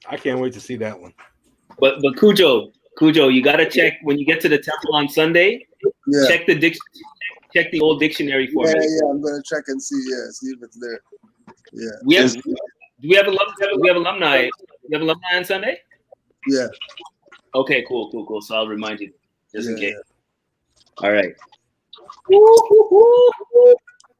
I can't wait to see that one. But Cujo, you gotta check when you get to the temple on Sunday. Yeah. Check the old dictionary for me. Yeah, I'm gonna check and see. Yeah, see if it's there. Yeah. Do we have alumni? Do we have alumni on Sunday? Yeah. Okay, cool. So I'll remind you just in case. Yeah. All right.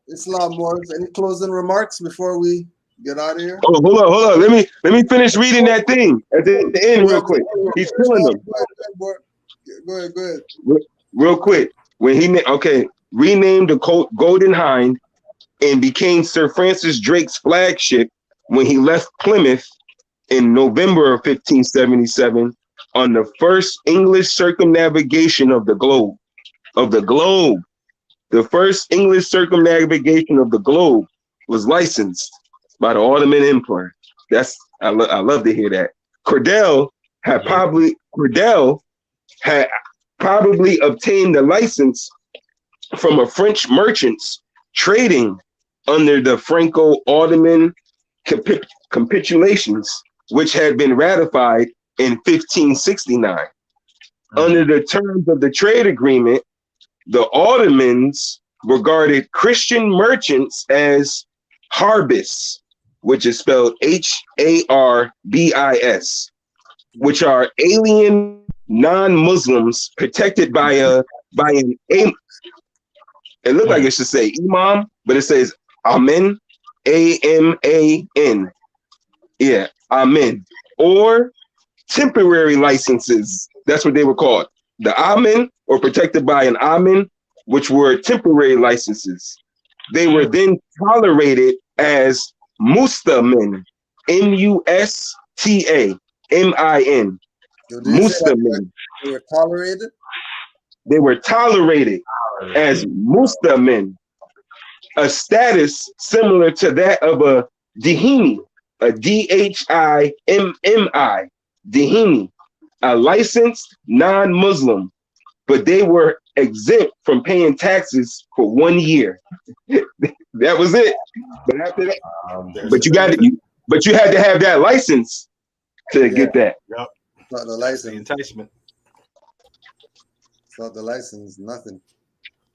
Islam Wars. Any closing remarks before we get out of here? Oh, hold on. Let me finish reading that thing at the end real quick. He's killing them. Go ahead. Real quick. When he renamed the Golden Hind and became Sir Francis Drake's flagship when he left Plymouth in November of 1577 on the first English circumnavigation of the globe. The first English circumnavigation of the globe was licensed by the Ottoman Empire. I love to hear that. Cordell had probably obtained the license from a French merchants trading under the Franco-Ottoman capitulations, which had been ratified in 1569. Under the terms of the trade agreement, the Ottomans regarded Christian merchants as harbis, which is spelled H-A-R-B-I-S, which are alien non-Muslims protected by an it looked like it should say imam, but it says amen, A-M-A-N. Yeah, amen. Or temporary licenses. That's what they were called. The amen, or protected by an amen, which were temporary licenses. They were then tolerated as mustamin, M-U-S-T-A-M-I-N. Mustamin. They were tolerated? They were tolerated as mustamin, a status similar to that of a dhimmi, a D-H-I-M-M-I, dhimmi, a licensed non-Muslim, but they were exempt from paying taxes for 1 year. That was it. But after that, but you had to have that license to get that. Yep. Not the license. Enticement. Not the license. Nothing.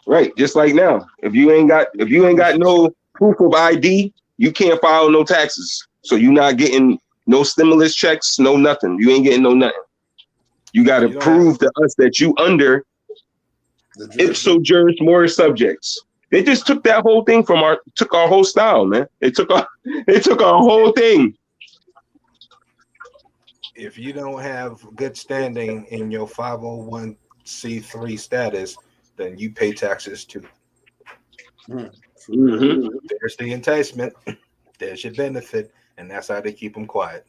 Right, just like now. If you ain't got no proof of ID, you can't file no taxes. So you're not getting no stimulus checks, no nothing. You ain't getting no nothing. You got to prove to us that you under ipso juris mores subjects. They just took that whole thing took our whole style, man. They took our whole thing. If you don't have good standing in your 501c3 status, then you pay taxes too. Mm-hmm. There's the enticement. There's your benefit, and that's how they keep them quiet.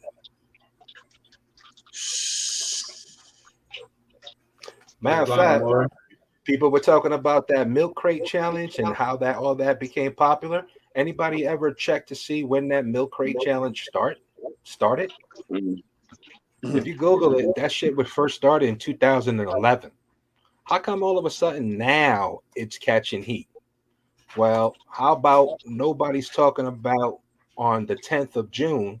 Matter of fact, people were talking about that milk crate challenge and how all that became popular. Anybody ever check to see when that milk crate challenge started? If you Google it, that shit was first started in 2011. How come all of a sudden now it's catching heat? Well, how about nobody's talking about on the 10th of June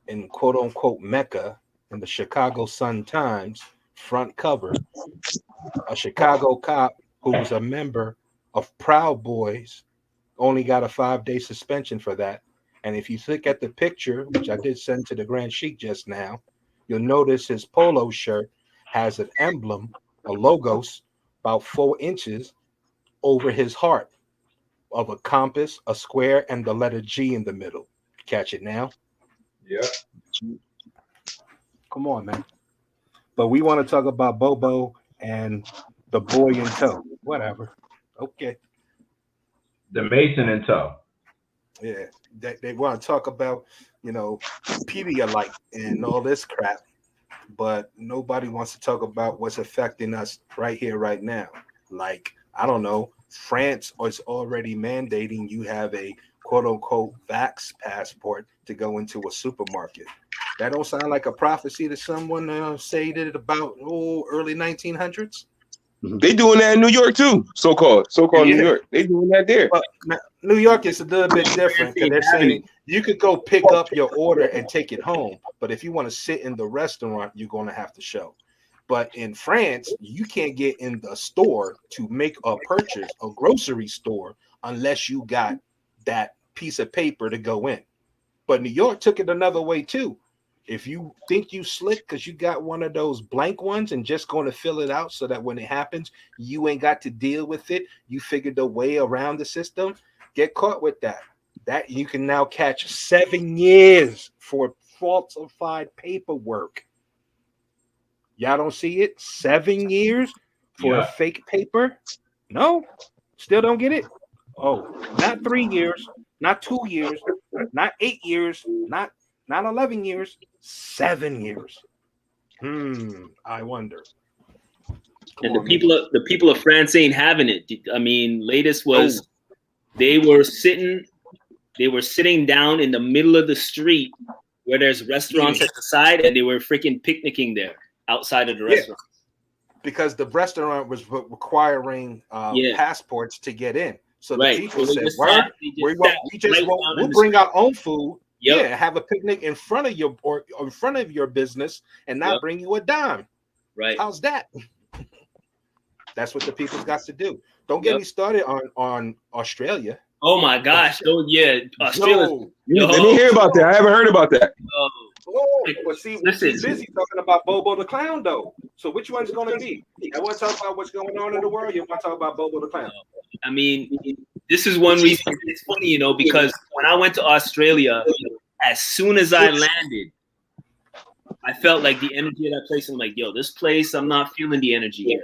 in quote unquote Mecca in the Chicago Sun-Times front cover, a Chicago cop who was a member of Proud Boys only got a 5-day suspension for that. And if you look at the picture, which I did send to the Grand Sheik just now, you'll notice his polo shirt has an emblem, a logos, about 4 inches over his heart of a compass, a square, and the letter G in the middle. Catch it now? Yeah. Come on, man. But we want to talk about Bobo and the boy in tow. Whatever. Okay. The Mason in tow. Yeah. They want to talk about, Pedialyte and all this crap, but nobody wants to talk about what's affecting us right here, right now. Like, I don't know, France is already mandating you have a quote-unquote vax passport to go into a supermarket. That don't sound like a prophecy to someone stated about early 1900s? They doing that in New York too, so-called New York. They doing that there. But New York is a little bit different because they're saying you could go pick up your order and take it home, but if you want to sit in the restaurant, you're going to have to show. But in France, you can't get in the store to make a purchase, a grocery store, unless you got that piece of paper to go in. But New York took it another way too. If you think you slick because you got one of those blank ones and just going to fill it out so that when it happens, you ain't got to deal with it, you figured the way around the system, get caught with that. That you can now catch 7 years for falsified paperwork. Y'all don't see it? 7 years for a fake paper? No? Still don't get it? Oh, not 3 years, not 2 years, not 8 years, not 11 years, 7 years. I wonder. And the people of France ain't having it. I mean, latest was they were sitting down in the middle of the street where there's restaurants at the side, and they were freaking picnicking there outside of the restaurant. Because the restaurant was requiring passports to get in. So the people said, we'll bring our own food. Yeah, have a picnic in front of your business and not bring you a dime. Right? How's that? That's what the people's got to do. Don't get me started on Australia. Oh my gosh! Oh yeah, Australia. Let me hear about that. I haven't heard about that. Well, see, we're busy talking about Bobo the Clown, though. So which one's going to be? I want to talk about what's going on in the world. You want to talk about Bobo the Clown? I mean, this is one reason. It's funny, because when I went to Australia, as soon as I landed, I felt like the energy of that place. I'm like, yo, this place, I'm not feeling the energy here.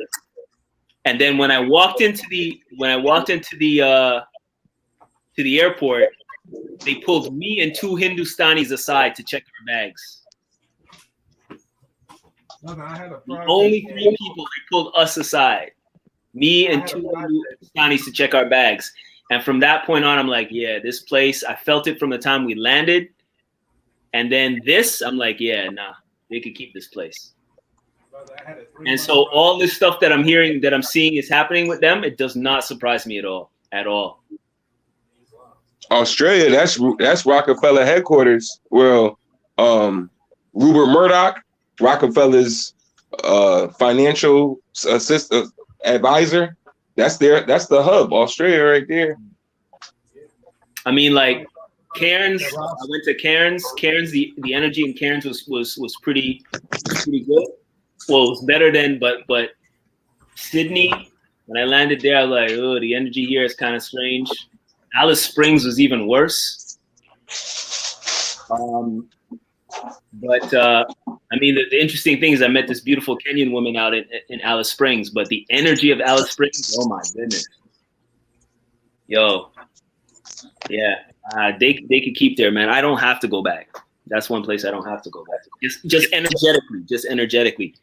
And then when I walked into the airport, they pulled me and 2 Hindustanis aside to check our bags. The only 3 people, they pulled us aside. Me and 2 Hindustanis to check our bags. And from that point on, I'm like, yeah, this place, I felt it from the time we landed. And then this, I'm like, yeah, nah, they could keep this place. And so all this stuff that I'm hearing, that I'm seeing is happening with them, it does not surprise me at all. At all. Australia, that's Rockefeller headquarters. Well, Rupert Murdoch, Rockefeller's financial assistant advisor. That's the hub, Australia, right there. I mean, like Cairns. I went to Cairns. Cairns, the energy in Cairns was pretty good. Well, it was better than, but Sydney. When I landed there, I was like, oh, the energy here is kind of strange. Alice Springs was even worse. But I mean, the interesting thing is I met this beautiful Kenyan woman out in Alice Springs, but the energy of Alice Springs, oh my goodness. Yo, yeah, they could keep there, man. I don't have to go back. That's one place I don't have to go back. Just energetically.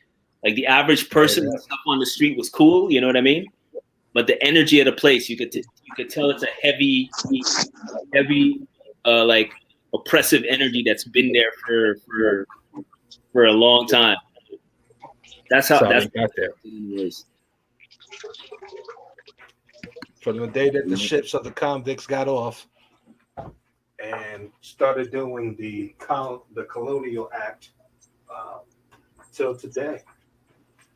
Like the average person and stuff on the street was cool, you know what I mean? But the energy of the place, you could tell it's a heavy, like oppressive energy that's been there for a long time. That's how got there. From the day that the ships of the convicts got off and started doing the Colonial Act till today.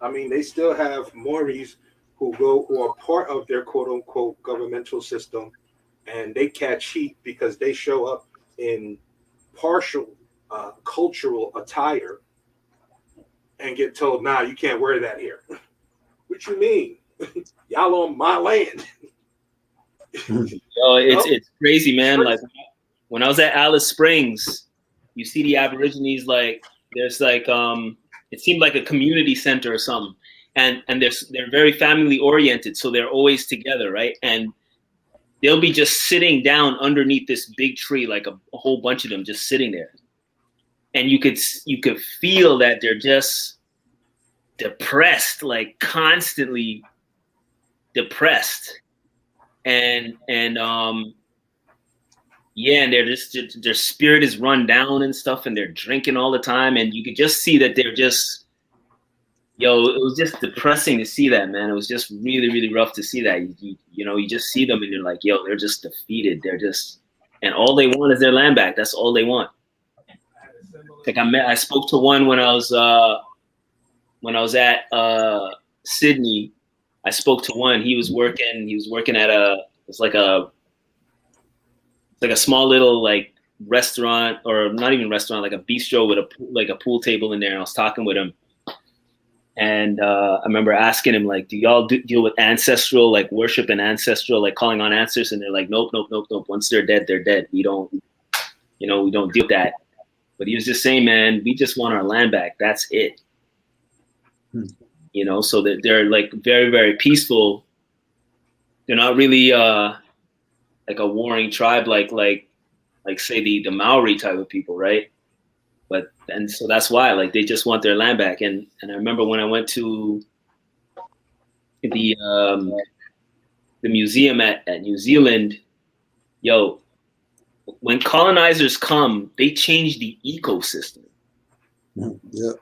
I mean, they still have Maoris who are part of their quote unquote governmental system, and they catch heat because they show up in partial cultural attire and get told, nah, you can't wear that here. What you mean? Y'all on my land. Yo, it's crazy, man. Like when I was at Alice Springs, you see the Aborigines, like there's like it seemed like a community center or something. And they're very family oriented, so they're always together, right? And they'll be just sitting down underneath this big tree, like a whole bunch of them just sitting there. And you could feel that they're just depressed, like constantly depressed. And yeah, and they're just, their spirit is run down and stuff, and they're drinking all the time, and you could just see that they're just, yo, it was just depressing to see that, man. It was just really, really rough to see that. You know, you just see them and you're like, yo, they're just defeated. They're just, and all they want is their land back. That's all they want. Like I spoke to one when I was at Sydney. I spoke to one. He was working at it's like a small little like restaurant, or not even restaurant, like a bistro with a pool table in there. And I was talking with him. And I remember asking him, like, do y'all deal with ancestral, like worship and ancestral, like calling on ancestors? And they're like, nope. Once they're dead, they're dead. We don't deal with that. But he was just saying, man, we just want our land back. That's it. You know, so that they're like very, very peaceful. They're not really like a warring tribe, like say the Maori type of people, right? And so that's why, like, they just want their land back. And I remember when I went to the museum at New Zealand, yo, when colonizers come, they change the ecosystem. Yeah.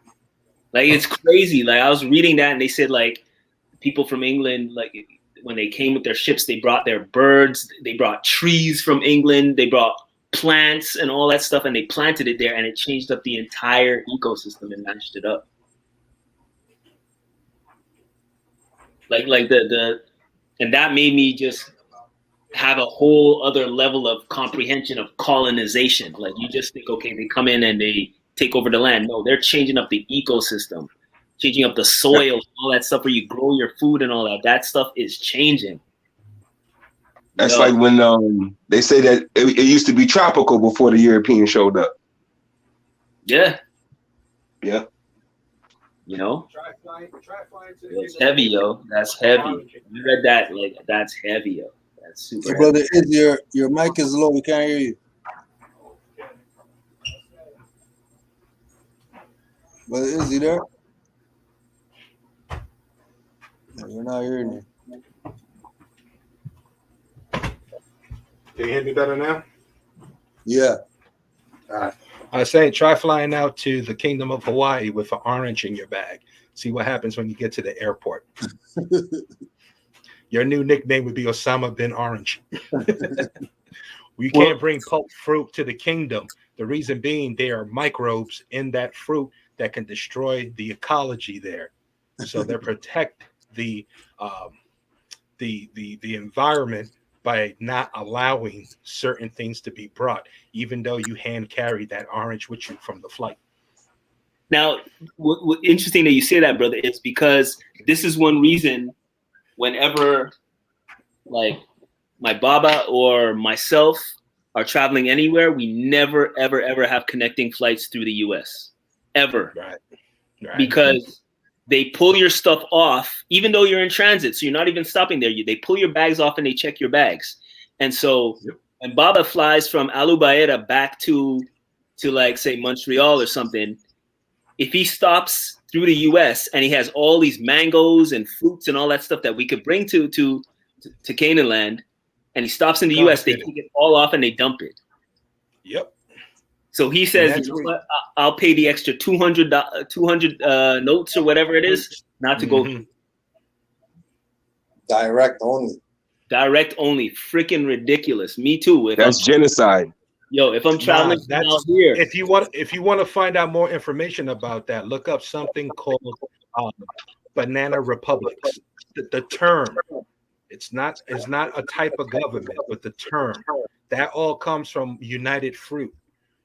Like, it's crazy. Like, I was reading that and they said, like, people from England, like, when they came with their ships, they brought their birds, they brought trees from England, they brought plants and all that stuff, and they planted it there, and it changed up the entire ecosystem and matched it up. Like and that made me just have a whole other level of comprehension of colonization. Like, you just think, okay, they come in and they take over the land. No, they're changing up the ecosystem, changing up the soil, all that stuff where you grow your food and all that. That stuff is changing. That's like when they say that it used to be tropical before the Europeans showed up. Yeah. Yeah. You know? It's heavy, yo. That's heavy. You read that, like, that's heavy, yo. That's super heavy. Brother, your mic is low. We can't hear you. Brother, is he there? No, we're not hearing you. Can you hear me better now? Yeah. I was saying, try flying out to the Kingdom of Hawaii with an orange in your bag. See what happens when you get to the airport. Your new nickname would be Osama bin Orange. You can't bring pulp fruit to the kingdom. The reason being there are microbes in that fruit that can destroy the ecology there. So they protect the environment by not allowing certain things to be brought, even though you hand carry that orange with you from the flight. Now, what interesting that you say that, brother, is because this is one reason whenever like my baba or myself are traveling anywhere, we never, ever, ever have connecting flights through the US. Ever. Right. Because they pull your stuff off, even though you're in transit. So you're not even stopping there. They pull your bags off and they check your bags. And so when Baba flies from Alubaera back to like, say, Montreal or something, if he stops through the US and he has all these mangoes and fruits and all that stuff that we could bring to Canaanland, and he stops in the US, they take it all off and they dump it. Yep. So he says, you know what, I'll pay the extra 200 notes or whatever it is, not to go through. Direct only. Direct only. Freaking ridiculous. Me too. That's genocide. Yo, if I'm traveling out here. If you want to find out more information about that, look up something called banana republics. The term. It's not a type of government, but the term. That all comes from United Fruit.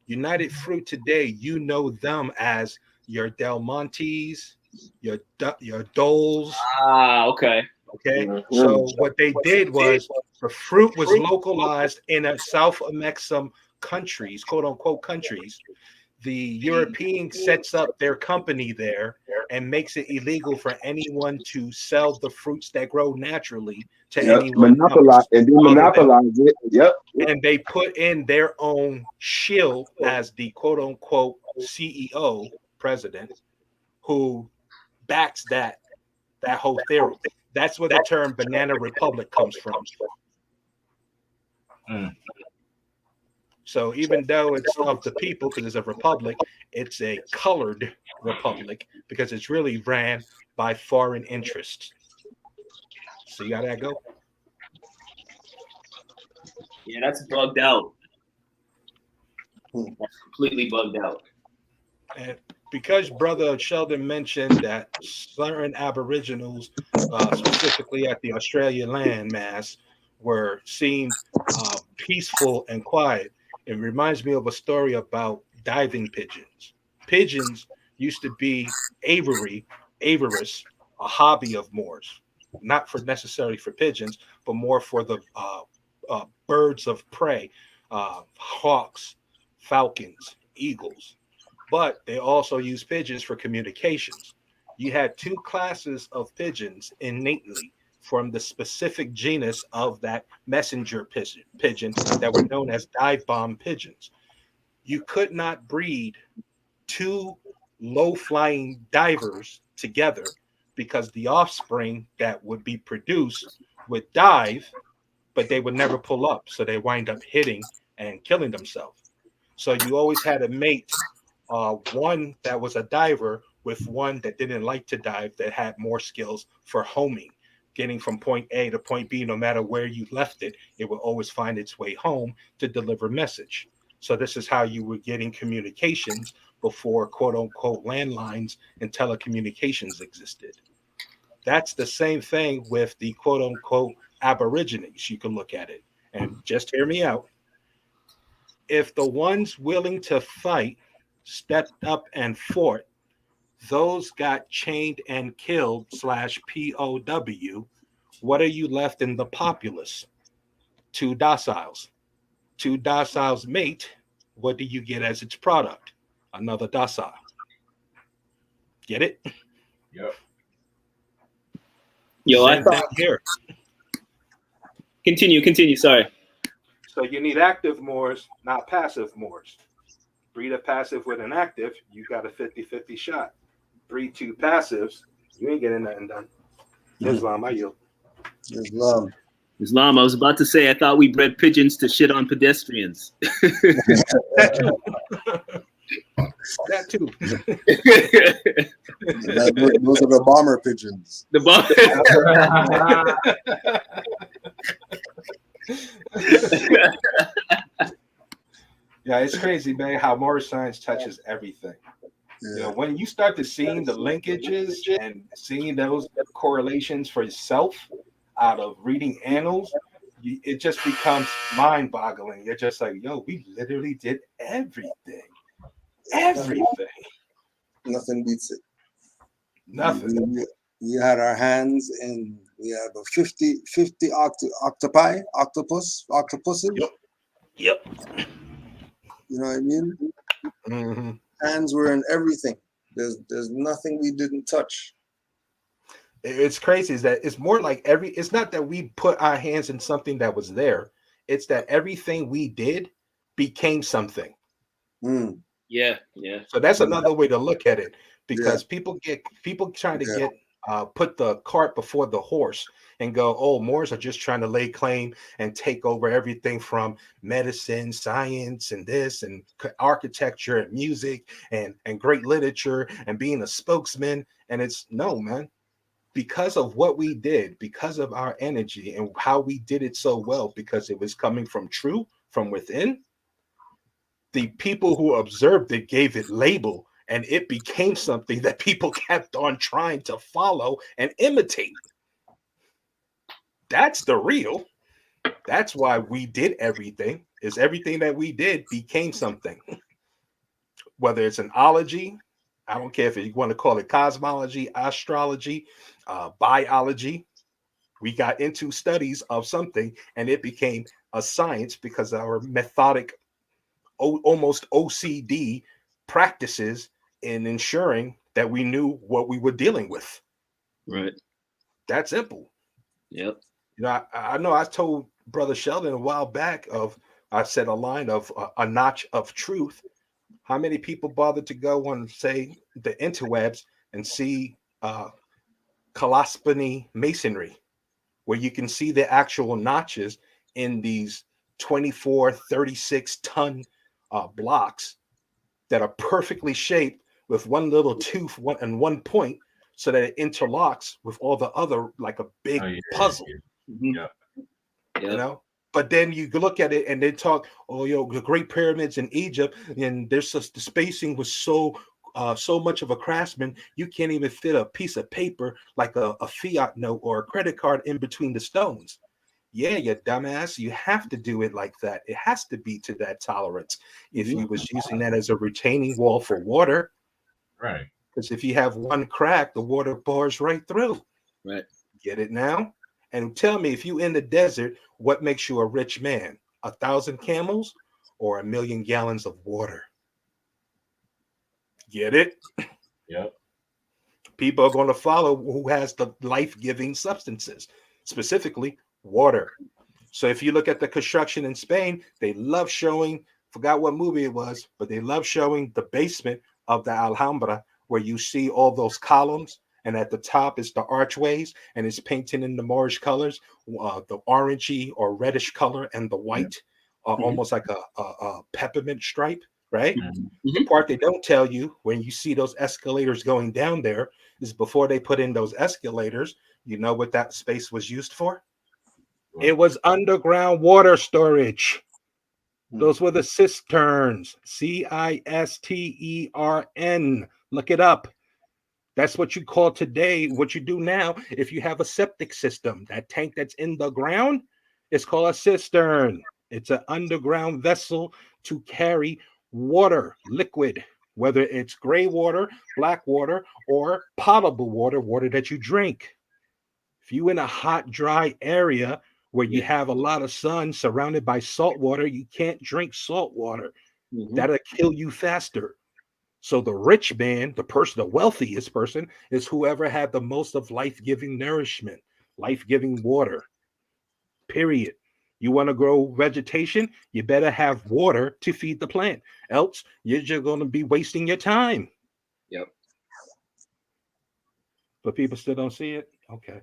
United Fruit today, you know them as your Del Montes, your Doles. Okay. Okay. So what they did was the fruit was localized in a South American countries, quote unquote countries. The European sets up their company there and makes it illegal for anyone to sell the fruits that grow naturally to anyone monopolize else. and then monopolize it. Yep. And they put in their own shield as the quote unquote CEO president who backs that whole theory. That's where the term banana republic comes from. So even though it's of the people, because it's a republic, it's a colored republic because it's really ran by foreign interests. See how that go? Yeah, that's bugged out. That's completely bugged out. And because Brother Sheldon mentioned that certain Aboriginals, specifically at the Australian landmass, were seen peaceful and quiet, it reminds me of a story about diving pigeons. Pigeons used to be aviarists, a hobby of Moors, not for necessarily for pigeons, but more for the birds of prey, hawks, falcons, eagles. But they also use pigeons for communications. You had two classes of pigeons innately from the specific genus of that messenger pigeon that were known as dive bomb pigeons. You could not breed two low-flying divers together because the offspring that would be produced would dive, but they would never pull up. So they wind up hitting and killing themselves. So you always had a mate, one that was a diver with one that didn't like to dive, that had more skills for homing, getting from point A to point B. No matter where you left it, it will always find its way home to deliver message. So this is how you were getting communications before quote unquote landlines and telecommunications existed. That's the same thing with the quote unquote Aborigines. You can look at it and just hear me out. If the ones willing to fight stepped up and fought, those got chained and killed /POW. What are you left in the populace? Two dociles. Two dociles mate. What do you get as its product? Another docile. Get it? Yep. Yo, Same thing here. Continue. Sorry. So you need active Moors, not passive Moors. Breed a passive with an active, you got a 50-50 shot. Breed two passives, you ain't getting nothing done. Islam, I yield. Islam, I was about to say, I thought we bred pigeons to shit on pedestrians. That too. Those are the bomber pigeons. The bomber. Yeah, it's crazy, man, how more science touches everything. Yeah. You know, when you start to seeing the linkages and seeing those correlations for yourself out of reading annals, it just becomes mind-boggling. You're just like, yo, we literally did everything. Everything. Nothing beats it. Nothing. We had our hands in, we have a 50 octopuses. Yep. You know what I mean? Mm-hmm. Hands were in everything. There's nothing we didn't touch. It's crazy is that it's more like it's not that we put our hands in something that was there. It's that everything we did became something. Mm. Yeah. So that's another way to look at it, because people trying to get put the cart before the horse and go, oh, Moors are just trying to lay claim and take over everything from medicine, science, and this, and architecture, and music, and great literature, and being a spokesman. And it's no, man. Because of what we did, because of our energy and how we did it so well, because it was coming from within, the people who observed it gave it label, and it became something that people kept on trying to follow and imitate. That's the real. That's why we did everything, is everything that we did became something. Whether it's an ology, I don't care if you want to call it cosmology, astrology, biology. We got into studies of something and it became a science because our methodic, almost OCD practices in ensuring that we knew what we were dealing with. Right. That simple. Yep. You know, I know I told Brother Sheldon a while back I said a line of a notch of truth. How many people bothered to go on, say, the interwebs and see Colospony masonry, where you can see the actual notches in these 24, 36-ton blocks that are perfectly shaped with one little tooth and one point, so that it interlocks with all the other, like a big puzzle. Yeah. You know? But then you look at it and they talk, oh, the Great Pyramids in Egypt, and there's just, the spacing was so much of a craftsman, you can't even fit a piece of paper like a fiat note or a credit card in between the stones. Yeah, you dumbass, you have to do it like that. It has to be to that tolerance. If you was using that as a retaining wall for water, right? Because if you have one crack, the water pours right through. Right. Get it now? And tell me, if you in the desert, what makes you a rich man? 1,000 camels or 1 million gallons of water? Get it? Yep. People are going to follow who has the life-giving substances, specifically water. So if you look at the construction in Spain, they love showing, forgot what movie it was, but they love showing the basement of the Alhambra, where you see all those columns, and at the top is the archways, and it's painted in the Moorish colors, the orangey or reddish color, and the white, almost like a peppermint stripe, right? The part they don't tell you when you see those escalators going down there is before they put in those escalators, you know what that space was used for? It was underground water storage. Those were the cisterns. Cistern. Look it up. That's what you call today, what you do now. If you have a septic system, that tank that's in the ground, it's called a cistern. It's an underground vessel to carry water, liquid, whether it's gray water, black water, or potable water, water that you drink. If you're in a hot, dry area where you have a lot of sun surrounded by salt water, you can't drink salt water. That'll kill you faster. So the rich man, the person, the wealthiest person, is whoever had the most of life-giving nourishment, life-giving water. Period. You want to grow vegetation, you better have water to feed the plant. Else, you're just going to be wasting your time. Yep. But people still don't see it? Okay.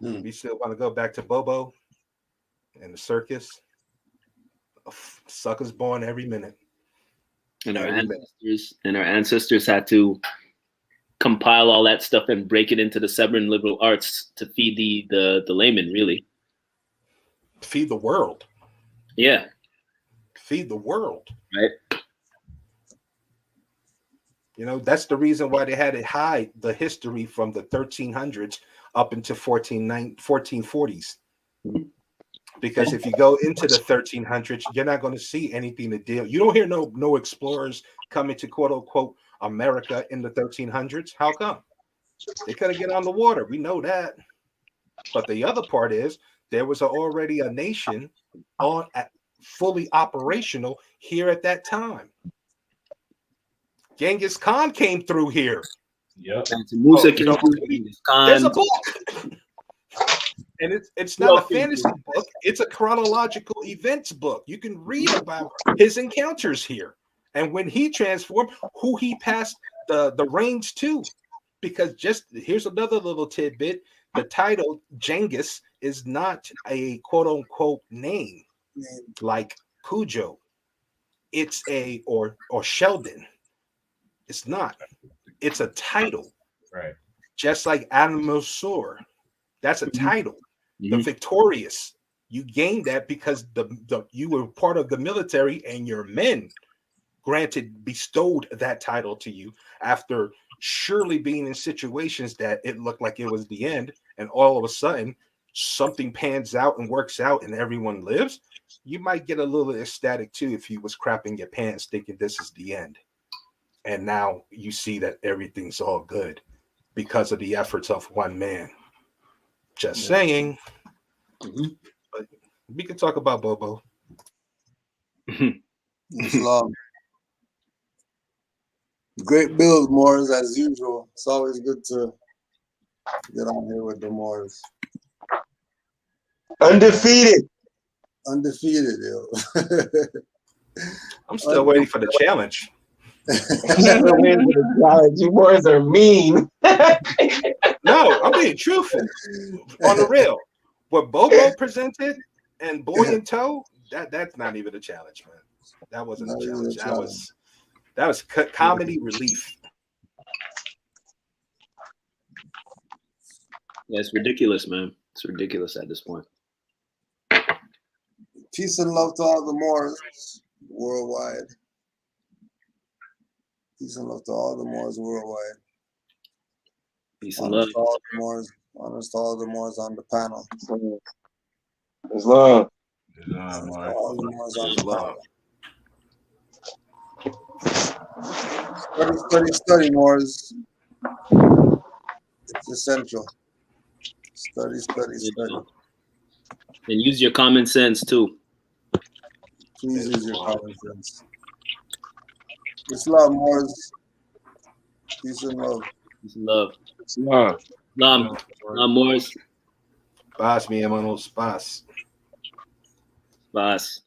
We still want to go back to Bobo and the circus. Suckers born every minute. And our ancestors had to compile all that stuff and break it into the 7 liberal arts to feed the layman, really. Feed the world. Yeah. Feed the world. Right. You know, that's the reason why they had to hide the history from the 1300s up into 1440s. Because if you go into the 1300s, you're not going to see anything to deal. You don't hear no explorers coming to quote unquote America in the 1300s. How come? They couldn't get on the water. We know that. But the other part is there was already a nation fully operational here at that time. Genghis Khan came through here. Yep. There's a book. And it's not a fantasy book. It's a chronological events book. You can read about his encounters here. And when he transformed, who he passed the reins to. Because here's another little tidbit. The title Genghis is not a quote unquote name like Cujo. It's or Sheldon. It's not. It's a title. Right. Just like Adamosur. That's a title. The victorious. You gained that because you were part of the military and your men bestowed that title to you after surely being in situations that it looked like it was the end, and all of a sudden something pans out and works out and everyone lives. You might get a little ecstatic too if you was crapping your pants thinking this is the end. And now you see that everything's all good because of the efforts of one man. Just saying. But we can talk about Bobo. Islam. Great build, Moors, as usual. It's always good to get on here with the Moors. Undefeated. Undefeated, yo. I'm still waiting for the challenge. You Moors are mean. No, I'm being truthful. On the real. What Bobo presented and Boy in Tow, that's not even a challenge, man. That wasn't a challenge. That was comedy relief. Yeah, it's ridiculous, man. It's ridiculous at this point. Peace and love to all the Moors worldwide. Peace and love to all the Moors worldwide. Peace and love. Honest to all the Moors on the panel. Islam. All the Moors on the panel. Study, Moors. It's essential. Study. And use your common sense too. Please use your common sense. Islam, Moors. Peace and love. Peace and love. Islam. Islam, Moors. Paz, mi hermanos, paz. Paz.